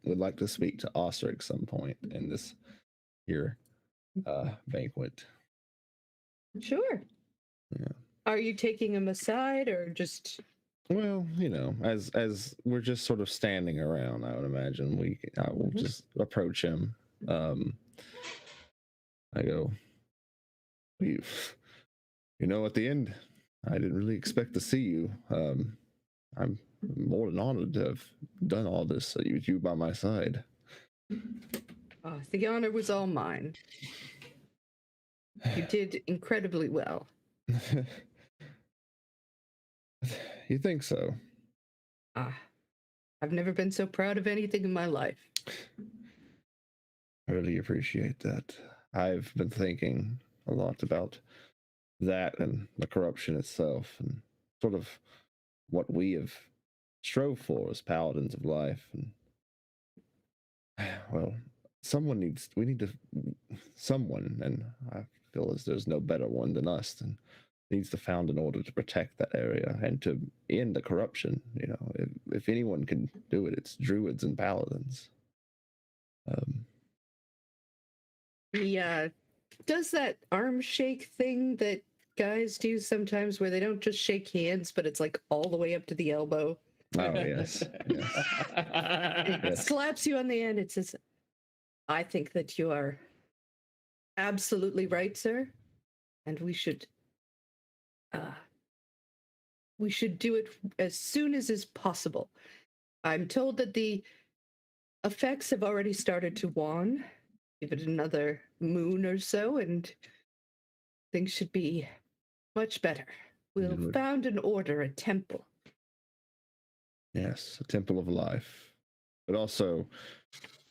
would like to speak to Osric some point in this here banquet. Sure. Yeah. Are you taking him aside or just... Well, as we're just sort of standing around, I would imagine I will just approach him. I go, at the end, I didn't really expect to see you. I'm more than honored to have done all this with you by my side. The honor was all mine. You did incredibly well. You think so? I've never been so proud of anything in my life. I really appreciate that. I've been thinking a lot about that and the corruption itself and sort of what we have strove for as paladins of life. And well, someone, and I feel as there's no better one than us. And needs to found in order to protect that area and to end the corruption. You know, if anyone can do it, it's druids and paladins. He does that arm shake thing that guys do sometimes where they don't just shake hands, but it's like all the way up to the elbow. Oh yes, yes. And it slaps you on the end. It says, I think that you are absolutely right, sir. And we should do it as soon as is possible. I'm told that the effects have already started to wane. Give it another moon or so, and things should be much better. We'll Good. found an order, a temple. Yes, a temple of life. But also,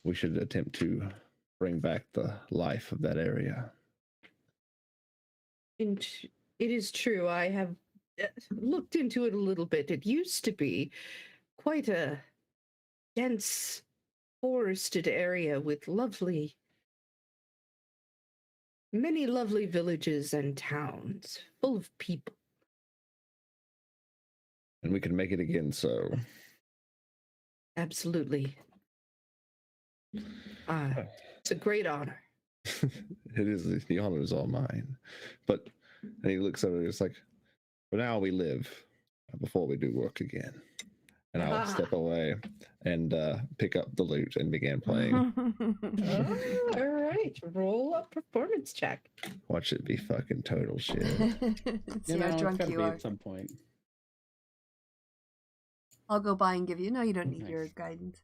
we should attempt to bring back the life of that area. And it is true. I have looked into it a little bit. It used to be quite a dense, forested area with many lovely villages and towns full of people. And we can make it again, so. Absolutely. It's a great honor. It is, the honor is all mine. But, and he looks at it, it's like, for now we live, before we do work again. And I'll step away and pick up the loot and begin playing. All right, roll a performance check. Watch it be fucking total shit. See how it's drunk gotta you be are. at some point. I'll go by and give you. No, you don't need Nice. your guidance.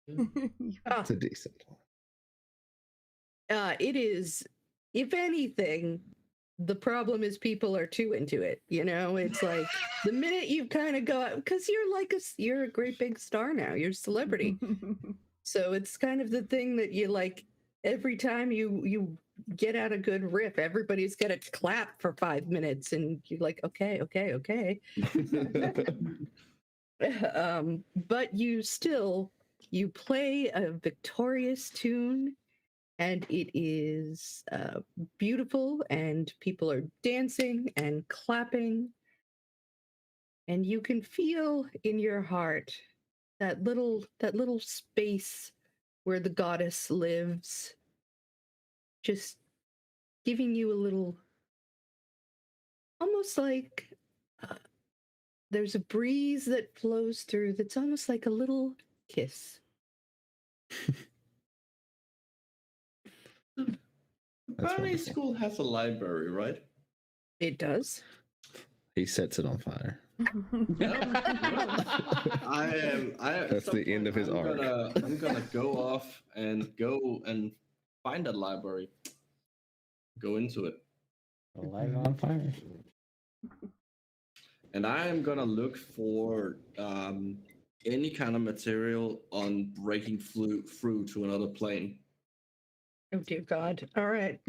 It's a decent one. It is, if anything, the problem is people are too into it. You know, it's like the minute you kind of go, because you're a great big star now. You're a celebrity. So it's kind of the thing that you like. Every time you get out a good riff, everybody's got to clap for 5 minutes, and you're like, okay. But you play a victorious tune, and it is beautiful, and people are dancing and clapping, and you can feel in your heart that little space where the goddess lives, just giving you a little, almost like there's a breeze that flows through that's almost like a little kiss. That's Barney wonderful. School has a library, right? It does. He sets it on fire. That's the end of his arc. I'm gonna go off and find that library. Go into it. Light it on fire. And I am gonna look for any kind of material on breaking through to another plane. Oh dear God! All right.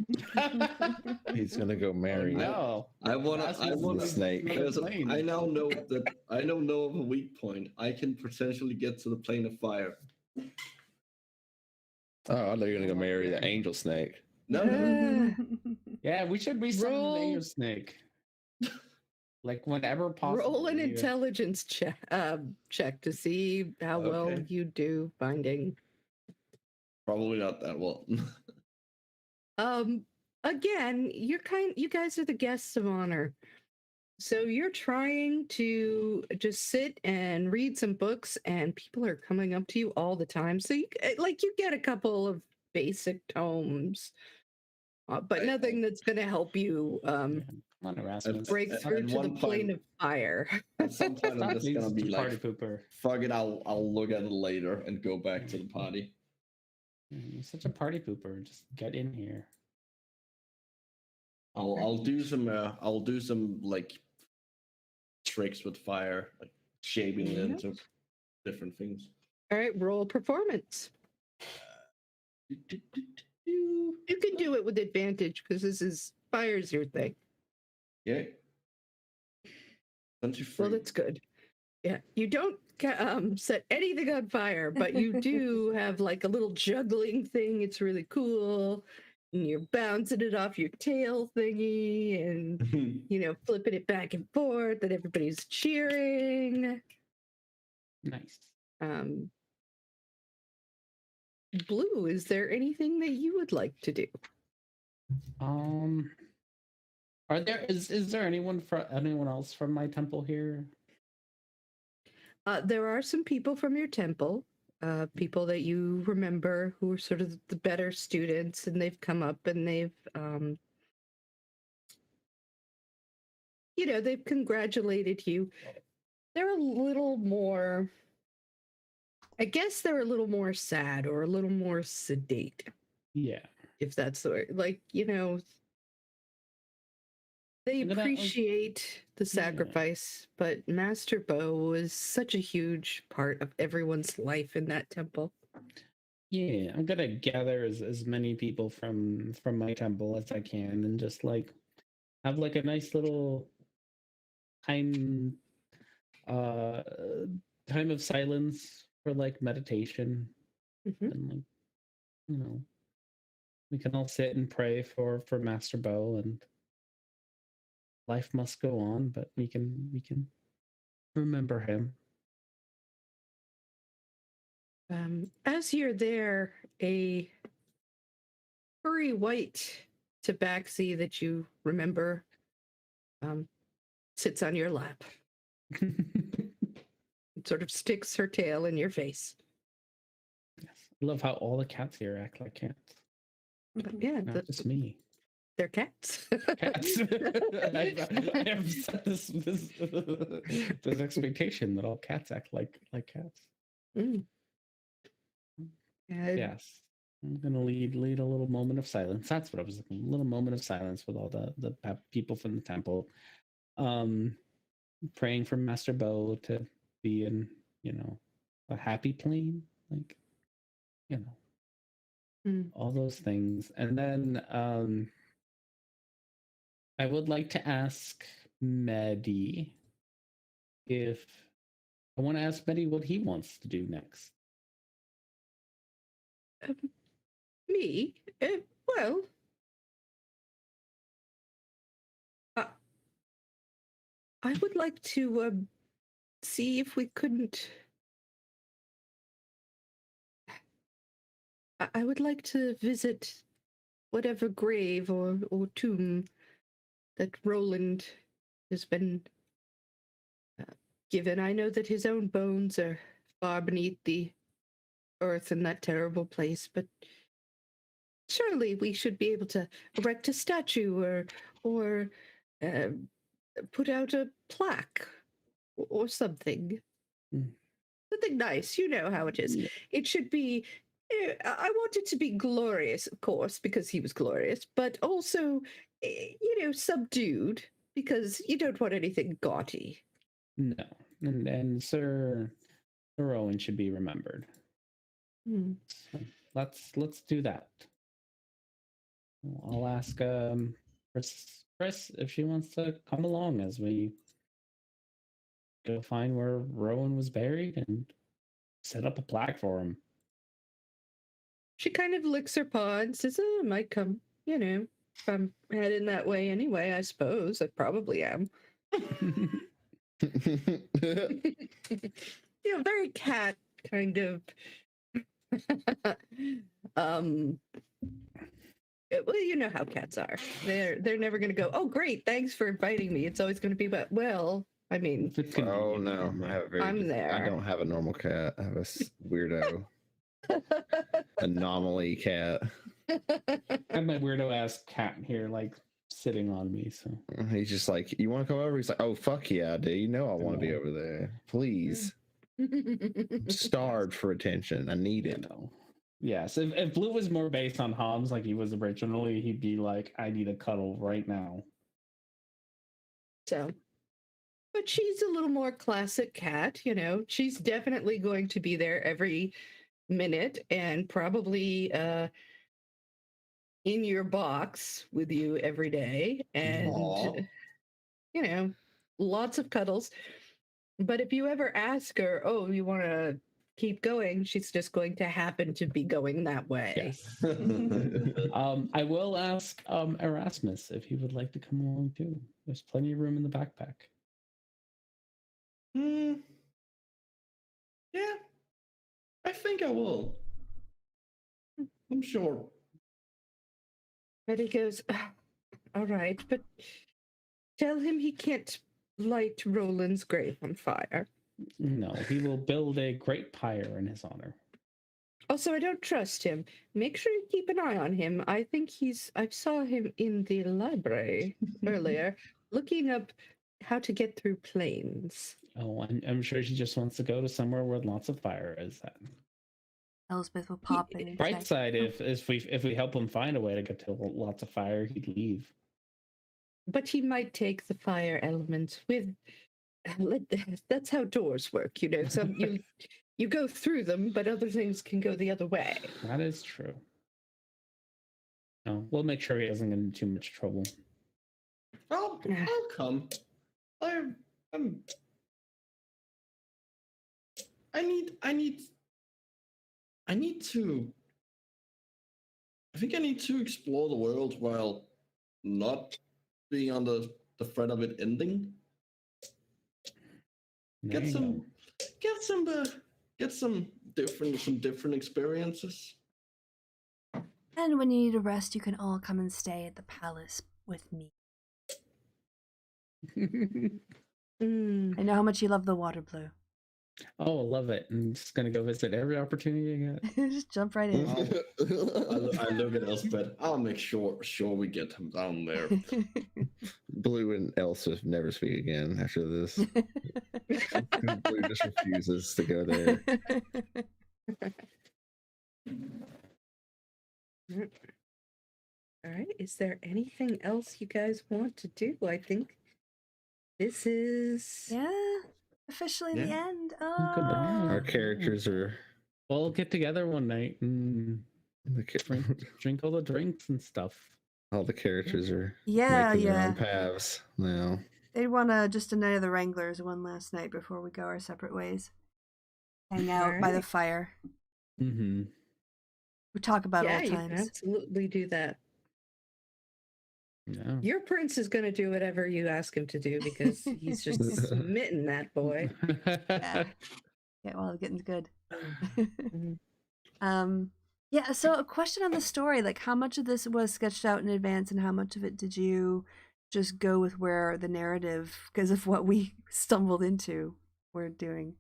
He's gonna go marry. No. I wanna the snake. because I now know of a weak point. I can potentially get to the plane of fire. Oh, I thought you were gonna go marry the angel snake. No. Yeah, we should resummon Roll- the angel snake. Like whenever possible. Roll an you- intelligence check to see how well Okay. you do finding. Probably not that well. Again, you guys are the guests of honor. So you're trying to just sit and read some books, and people are coming up to you all the time. So you get a couple of basic tomes, but nothing that's going to help you Come on, Erasmus. break At through to the one plane point- of fire. At some point, I'm just gonna be Please, party like, pooper. "Fuck it, I'll look at it later and go back to the party." You're such a party pooper. Just get in here. I'll do some like tricks with fire, like shaping it into different things. All right, roll performance. You can do it with advantage because fire's your thing. Yeah. 23. Well, that's good. Yeah, you don't set anything on fire, but you do have like a little juggling thing. It's really cool. and you're bouncing it off your tail thingy and, you know, flipping it back and forth, and everybody's cheering. Nice. Blue, is there anything that you would like to do? Is there anyone else from my temple here? There are some people from your temple, people that you remember who are sort of the better students, and they've come up and they've, you know, they've congratulated you. They're a little more, I guess they're a little more sad or a little more sedate, Yeah. if that's the word. Like, you know, they I'm gonna, like- appreciate the sacrifice, but Master Bo was such a huge part of everyone's life in that temple. Yeah, I'm gonna gather as many people from my temple as I can, and just like have like a nice little time time of silence for like meditation, Mhm. and like, you know, we can all sit and pray for Master Bo, and life must go on, but we can remember him. As you're there, a furry white tabaxi that you remember sits on your lap. Sort of sticks her tail in your face. Yes. I love how all the cats here act like cats. But yeah, Not just me. they're cats. Cats. I have set this expectation that all cats act like cats. Mm. Yes. I'm gonna lead a little moment of silence. That's what I was looking. A little moment of silence with all the people from the temple, praying for Master Bo to be in, you know, a happy plane, like, you know, all those things. And then I would like to ask Mehdi if I want to ask Mehdi what he wants to do next. Me? Well, I would like to see if we couldn't. I would like to visit whatever grave or tomb that Roland has been given. I know that his own bones are far beneath the earth in that terrible place, but surely we should be able to erect a statue or put out a plaque or something. Something nice. You know how it is. Yeah. It should be. I want it to be glorious, of course, because he was glorious, but also, you know, subdued, because you don't want anything gaudy. No, and Sir Owen should be remembered. So let's do that. I'll ask Chris if she wants to come along as we go find where Rowan was buried and set up a plaque for him. She kind of licks her paw and says, "Oh, I might come. You know, if I'm heading that way anyway, I suppose I probably am." You know, very cat kind of. Well, you know how cats are. They're never going to go, "Oh, great, thanks for inviting me." It's always going to be, "But well, I mean, Oh no, I have a I'm there. I don't have a normal cat. I have a weirdo anomaly cat. I have my weirdo ass cat here, like sitting on me. So He's just like, "You want to come over?" He's like, "Oh fuck yeah, dude! You know I want to be No. over there. Please." I'm starved for attention. I need it. know. Yes, if Blue was more based on Hobbs like he was originally, he'd be like, "I need a cuddle right now." So, but she's a little more classic cat, you know. She's definitely going to be there every minute and probably in your box with you every day, and Aw. you know, lots of cuddles. But if you ever ask her, "Oh, you want to keep going. She's just going to happen to be going that way. Yes. I will ask Erasmus if he would like to come along too. There's plenty of room in the backpack. Yeah, I think I will. I'm sure. But he goes, all right, but tell him he can't light Roland's grave on fire. No, he will build a great pyre in his honor. Also, I don't trust him. Make sure you keep an eye on him. I think I saw him in the library earlier, looking up how to get through planes. Oh, I'm sure she just wants to go to somewhere where lots of fire is. That Elspeth will pop in and bright say, side, if we help him find a way to get to lots of fire, he'd leave. But he might take the fire element with. That's how doors work, you know. Some you go through them, but other things can go the other way. That is true. No, we'll make sure he doesn't get into too much trouble. I'll come. I think I need to explore the world while not being under the threat of it ending. There Get you some different experiences. and when you need a rest, you can all come and stay at the palace with me. go. I know how much you love the water blue. Oh, love it. I'm just going to go visit every opportunity I get. Just jump right in. I look at Elspeth. I'll make sure we get him down there. Blue and Elspeth never speak again after this. Blue just refuses to go there. All right. Is there anything else you guys want to do? I think this is. Yeah, officially the Yeah. end. Good Oh. Our characters are We'll get together one night and drink all the drinks and stuff. all the characters are Yeah, making their yeah. own paths now. They'd want to just a night of the Wranglers one last night before we go our separate ways. Hang out by the Alright. fire. Mm-hmm. We talk about Yeah, old you can times. absolutely do that. Yeah. Your prince is going to do whatever you ask him to do because he's just smitten that boy. Yeah. Yeah, well, getting good. Mhm. Yeah, so a question on the story, like how much of this was sketched out in advance and how much of it did you just go with where the narrative, because of what we stumbled into, we're doing?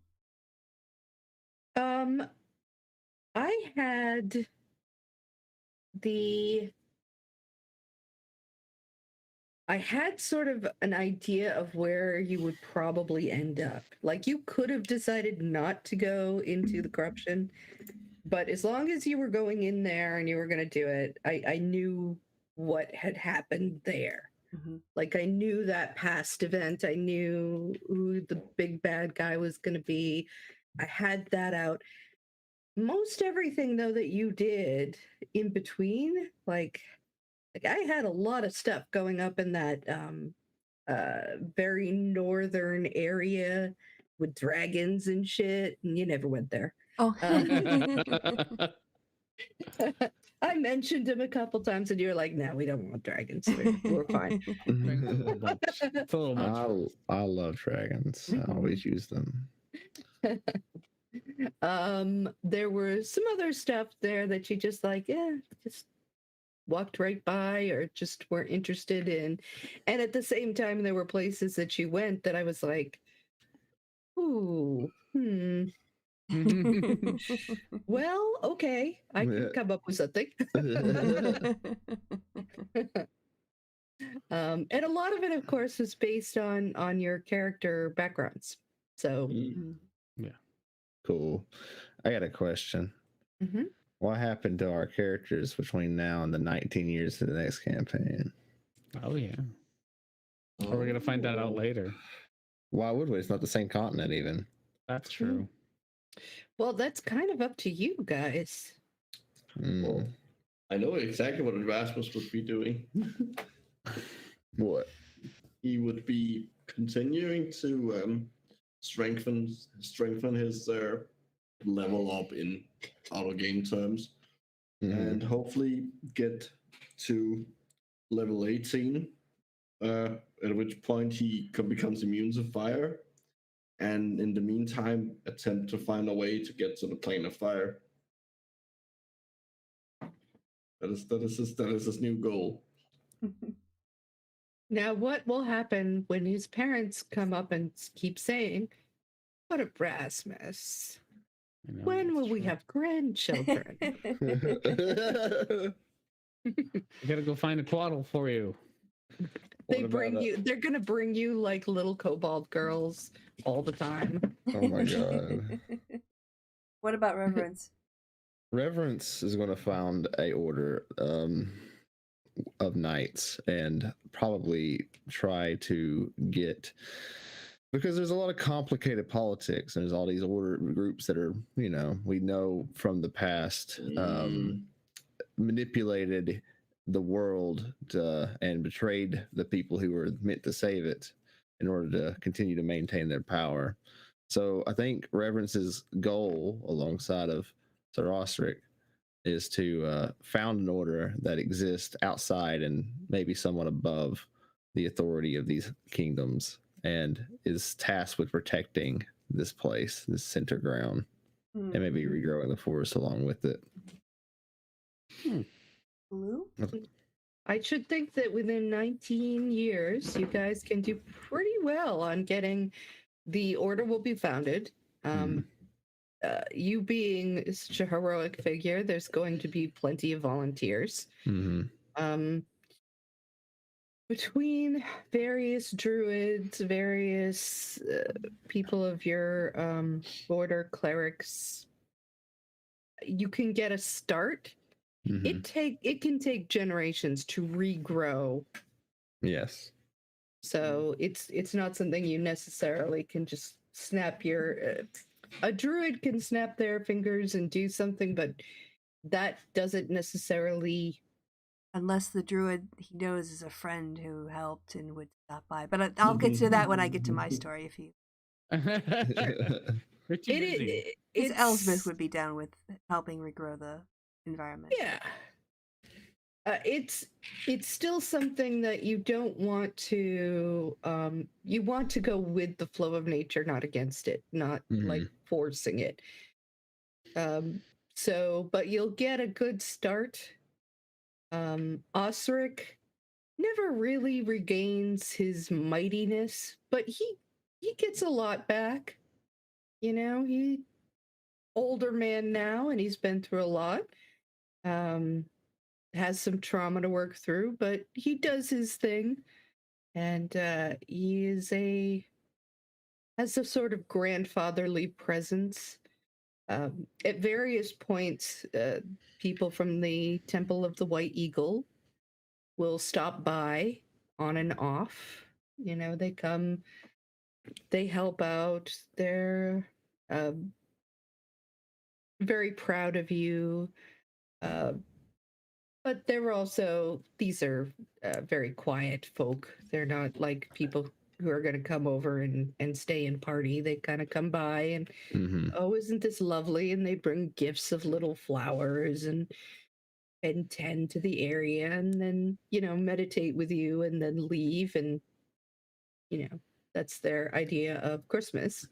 I had sort of an idea of where you would probably end up. Like you could have decided not to go into the corruption, but as long as you were going in there and you were going to do it, I knew what had happened there. Mhm. Like I knew that past event. I knew who the big bad guy was going to be. I had that out. Most everything though that you did in between, like I had a lot of stuff going up in that very northern area with dragons and shit, and you never went there. Oh. I mentioned him a couple times, and you're like, "No, we don't want dragons. We're fine." It's a little much. I love dragons. I always use them. There were some other stuff there that you just like, just walked right by or just weren't interested in. And at the same time, there were places that you went that I was like, ooh, well, okay, I can come up with something. And a lot of it, of course, is based on your character backgrounds. So, Cool. I got a question. Mhm. What happened to our characters between now and the 19 years to the next campaign? Oh, yeah. Or we're going to find that out later. Why would we? It's not the same continent, even. That's true. well, that's kind of up to you guys. Well, I know exactly what Erasmus would be doing. What? He would be continuing to strengthen his level up in auto game terms, Mhm. and hopefully get to level 18, at which point he becomes immune to fire, and in the meantime attempt to find a way to get to the plane of fire. That is his new goal. Now, what will happen when his parents come up and keep saying, "What a Rasmus? I know, When that's will we true. have grandchildren?" I gotta go find a quaddle for you. They What bring about you, they're going to bring you like little kobold girls all the time. Oh my god. What about reverence? Reverence is going to found a order of knights and probably try to get, because there's a lot of complicated politics and there's all these order groups that are, we know from the past, manipulated the world and betrayed the people who were meant to save it in order to continue to maintain their power. So I think Reverence's goal, alongside of Sir Osric, is to found an order that exists outside and maybe somewhat above the authority of these kingdoms, and is tasked with protecting this place, this center ground, and maybe regrowing the forest along with it. Blue? I should think that within 19 years, you guys can do pretty well on getting the order will be founded. You being such a heroic figure, there's going to be plenty of volunteers. Between various druids, various people of your order, clerics, you can get a start. It can take generations to regrow. Yes. So it's not something you necessarily can just snap your. A druid can snap their fingers and do something, but that doesn't necessarily. Unless the druid he knows is a friend who helped and would stop by. But I'll get to that when I get to my story. If you, We're too busy. because Elsbeth would be down with helping regrow the environment. Yeah. It's still something that you don't want to. You want to go with the flow of nature, not against it, not like forcing it. So, but you'll get a good start. Osric never really regains his mightiness, but he gets a lot back. He older man now, and he's been through a lot. Has some trauma to work through, but he does his thing, and he has a sort of grandfatherly presence. At various points, people from the Temple of the White Eagle will stop by on and off. They come, they help out. They're very proud of you. But these are very quiet folk. They're not like people who are going to come over and stay and party. They kind of come by and, oh, isn't this lovely? And they bring gifts of little flowers and tend to the area, and then, meditate with you and then leave. And, that's their idea of Christmas.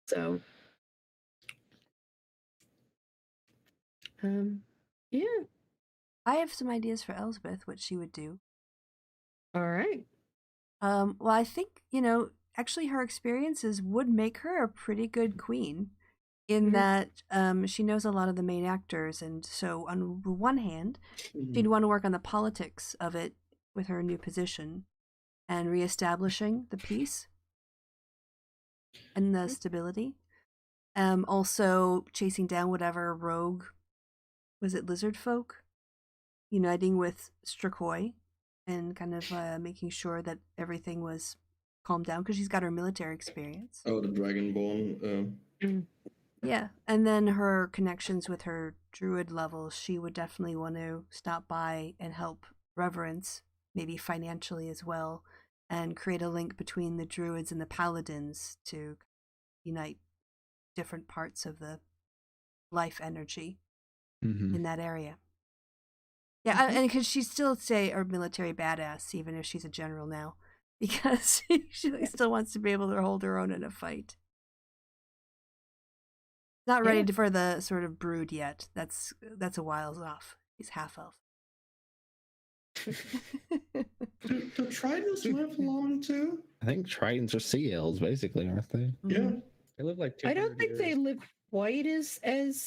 So, yeah. I have some ideas for Elsbeth, what she would do. All right. Well, I think, actually her experiences would make her a pretty good queen in that she knows a lot of the main actors. And so on the one hand, she'd want to work on the politics of it with her new position and reestablishing the peace and the stability. Also chasing down whatever rogue, was it lizard folk? Uniting with Strakoi and kind of making sure that everything was calmed down because she's got her military experience. Oh, the Dragonborn. Yeah, and then her connections with her druid levels, she would definitely want to stop by and help Reverence, maybe financially as well, and create a link between the druids and the paladins to unite different parts of the life energy Mm-hmm. in that area. Yeah, and because she'd still stay a military badass, even if she's a general now, because she still wants to be able to hold her own in a fight. Not ready for the sort of brood yet. That's a whiles off. He's half elf. Do tridents live long too? I think tritons are sea elves, basically, aren't they? Yeah. They live like I don't think they live quite as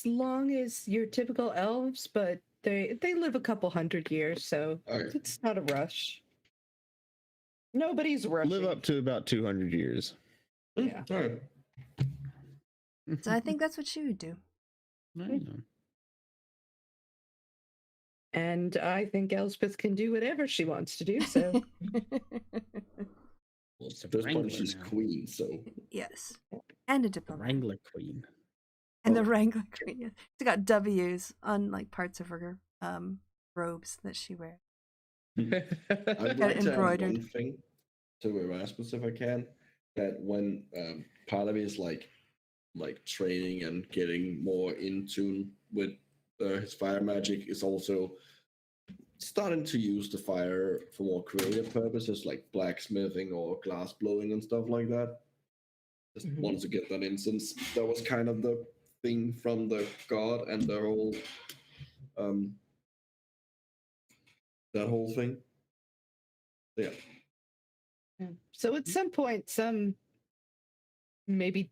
long as your typical elves, but they live a couple hundred years, so Alright. it's not a rush. Nobody's rushing. Live up to about 200 years. Yeah. All right. So I think that's what she would do. And I think Elspeth can do whatever she wants to do, so Well, at this point, she's queen, so Yes. And a diplomat. Wrangler Queen. And the Wrangler Queen. Yeah. She's got W's on like parts of her robes that she wears. I'd Got like it to add embroidered. one thing to Erasmus if I can. That when part of it is like training and getting more in tune with his fire magic, is also starting to use the fire for more creative purposes, like blacksmithing or glass blowing and stuff like that. Just wanted to get that in, since that was kind of the thing from the god and the whole that whole thing. Yeah. So at some point, maybe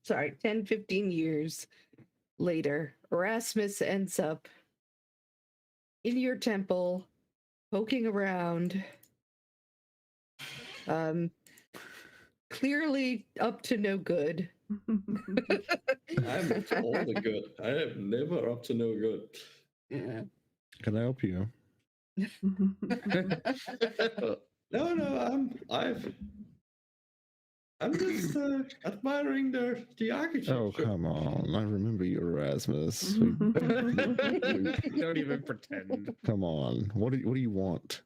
10, 15 years later, Erasmus ends up in your temple, poking around, clearly up to no good. I'm all the good. I am never up to no good. Yeah. Can I help you? No, I'm just admiring the architecture. Oh, come on. I remember you, Erasmus. Don't even pretend. Come on. What do you want?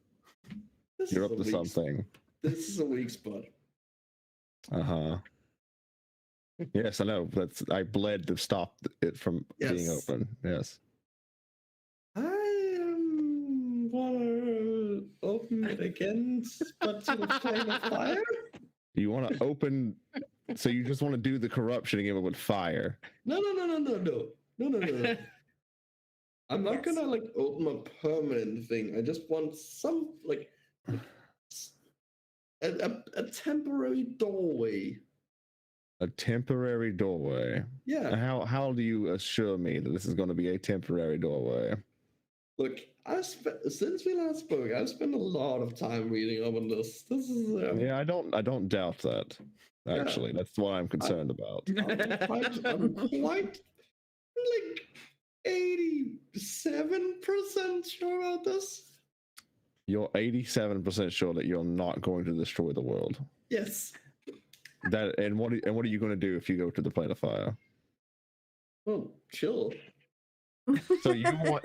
This You're is up a to weak- something. This is a weak spot. Uh-huh. Yes, I know. I bled to stop it from being Yes. open. Yes. I wanna open it again, but to the flame of fire. You want to open, so you just want to do the corruption again with fire. No. I'm not gonna like open a permanent thing. I just want some like a temporary doorway. A temporary doorway. Yeah. How do you assure me that this is going to be a temporary doorway? Look, since we last spoke, I've spent a lot of time reading up on this. This is Yeah, I don't doubt that. Actually, that's what I'm concerned about. I'm quite like 87% sure about this. You're 87% sure that you're not going to destroy the world. Yes. And what are you going to do if you go to the plane of fire? Well, chill. So you want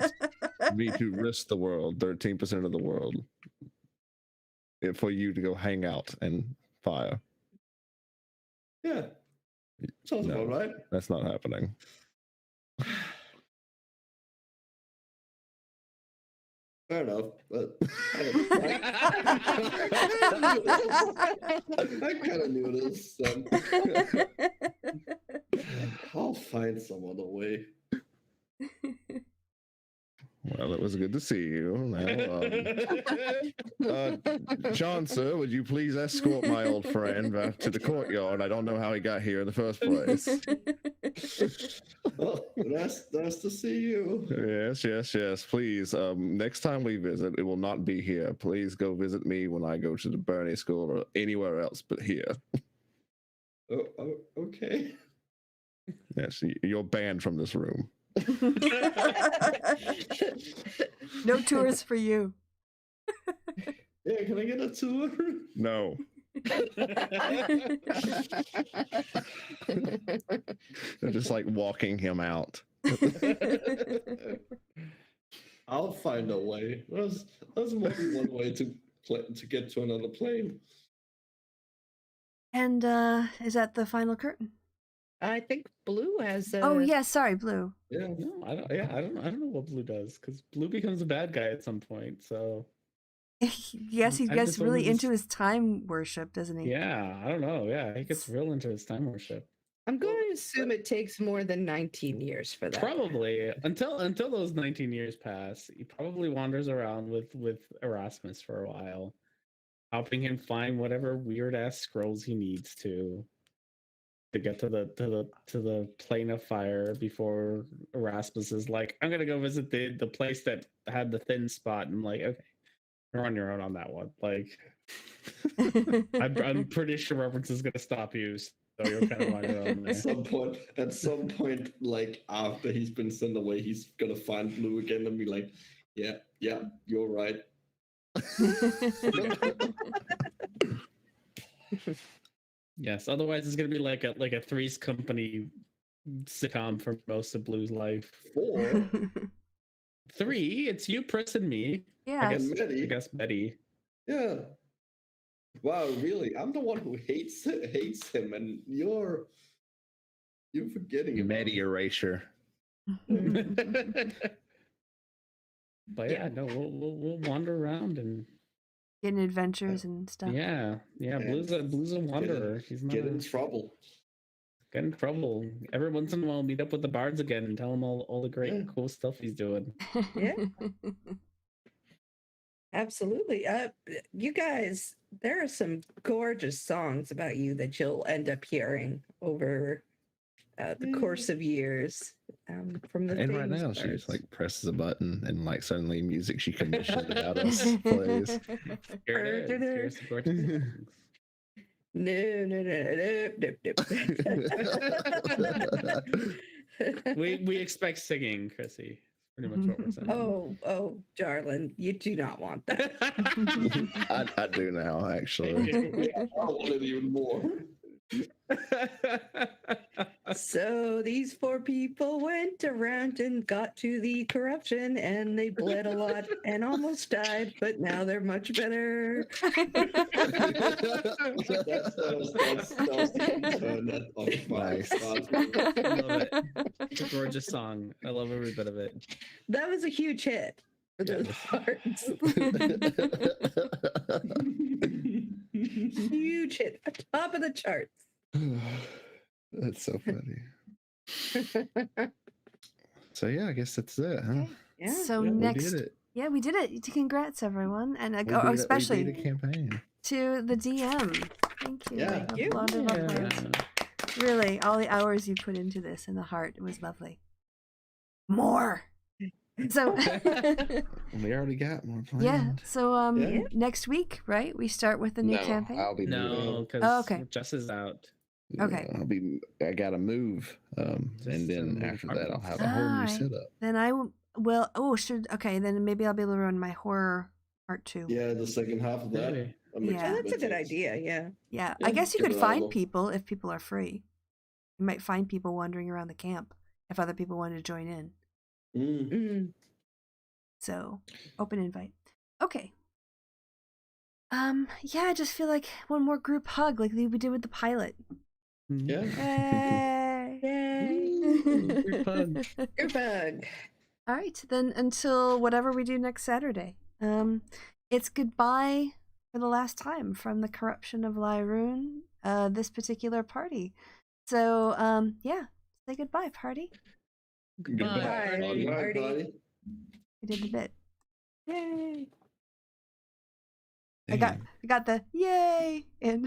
me to risk the world, 13% of the world, for you to go hang out and fire? Yeah. Sounds No. about right. That's not happening. Fair enough. But I kind of knew this. I'll find some other way. Well, it was good to see you. Now, John, sir, would you please escort my old friend back to the courtyard? I don't know how he got here in the first place. Well, nice to see you. Yes. Please, next time we visit, it will not be here. Please go visit me when I go to the Bernie School or anywhere else but here. Oh, okay. Yes, you're banned from this room. No tours for you. Yeah, can I get a tour? No. They're just like walking him out. I'll find a way. There's more than one way to get to another plane. And is that the final curtain? I think blue has a. Oh yeah, sorry, Blue. Yeah. No, I don't. Yeah, I don't know what Blue does because Blue becomes a bad guy at some point. So Yes, he I gets just wanna really into just- his time worship, doesn't he? yeah, I don't know. Yeah, he gets real into his time worship. I'm going to assume it takes more than 19 years for that. Probably until those 19 years pass, he probably wanders around with Erasmus for a while, helping him find whatever weird ass scrolls he needs to get to the plane of fire before Erasmus is like, I'm gonna go visit the place that had the thin spot. And I'm like, okay, you're on your own on that one. Like, I'm pretty sure reference is gonna stop you, so you're kind of on your own there. At some point, like after he's been sent away, he's gonna find Blue again and be like, "Yeah, you're right." Yes, otherwise it's gonna be like a Three's Company sitcom for most of Blue's life. 4 Three, it's you, Pris, and me. Yeah. I Betty. guess Betty. Yeah. Wow, really? I'm the one who hates him, and you're forgetting about Medi him. erasure. But yeah, no, we'll wander around and Getting adventures and stuff. yeah. Blue's a wanderer. He's not Get in trouble. get in trouble. Every once in a while, meet up with the bards again and tell him all the great Yeah. cool stuff he's doing. Yeah. Absolutely. You guys, there are some gorgeous songs about you that you'll end up hearing over the course of years. From the And right famous now, she bards. just like presses a button and like suddenly music she commissioned about us plays. Here it is. Here's the gorgeous songs. No. We expect singing, Chrissy. Pretty much what we're saying. Oh, darling, you do not want that. I do now, actually. I want it even more. So these 4 people went around and got to the corruption, and they bled a lot and almost died, but now they're much better. Nice. I love it. It's a gorgeous song. I love every bit of it. That was a huge hit for those parts. Huge hit, top of the charts. That's so funny. So yeah, I guess that's it, huh? Yeah. So We next, did it. yeah, we did it. Congrats, everyone, and We oh, beat especially a campaign. to the DM. Thank you. Yeah. A lot of applause. Really, all the hours you put into this and the heart, it was lovely. More. So We already got more planned. yeah. So Yeah. next week, right? We start with the new campaign. I'll be moving. No, because Oh, okay. Jess is out. Okay. I gotta move. Just And then move after that I'll have a whole new Alright. setup. Then I will. Oh, okay. Then maybe I'll be able to run my horror part 2. Yeah, the second half of that. Really? I'm Yeah. Oh, excited that's a good about. idea. Yeah. Yeah, Yeah, I guess you get could it find out. people if people are free. You might find people wandering around the camp if other people want to join in. Mm. So, open invite. Okay. Yeah, I just feel like one more group hug like we did with the pilot. Yeah. Yay! Yay. Group hug. Group hug. All right, then until whatever we do next Saturday. It's goodbye for the last time from the corruption of Lirune, this particular party. So, yeah, say goodbye, party. Goodbye. Party. Party. We did the bit. Yay. I got the yay in.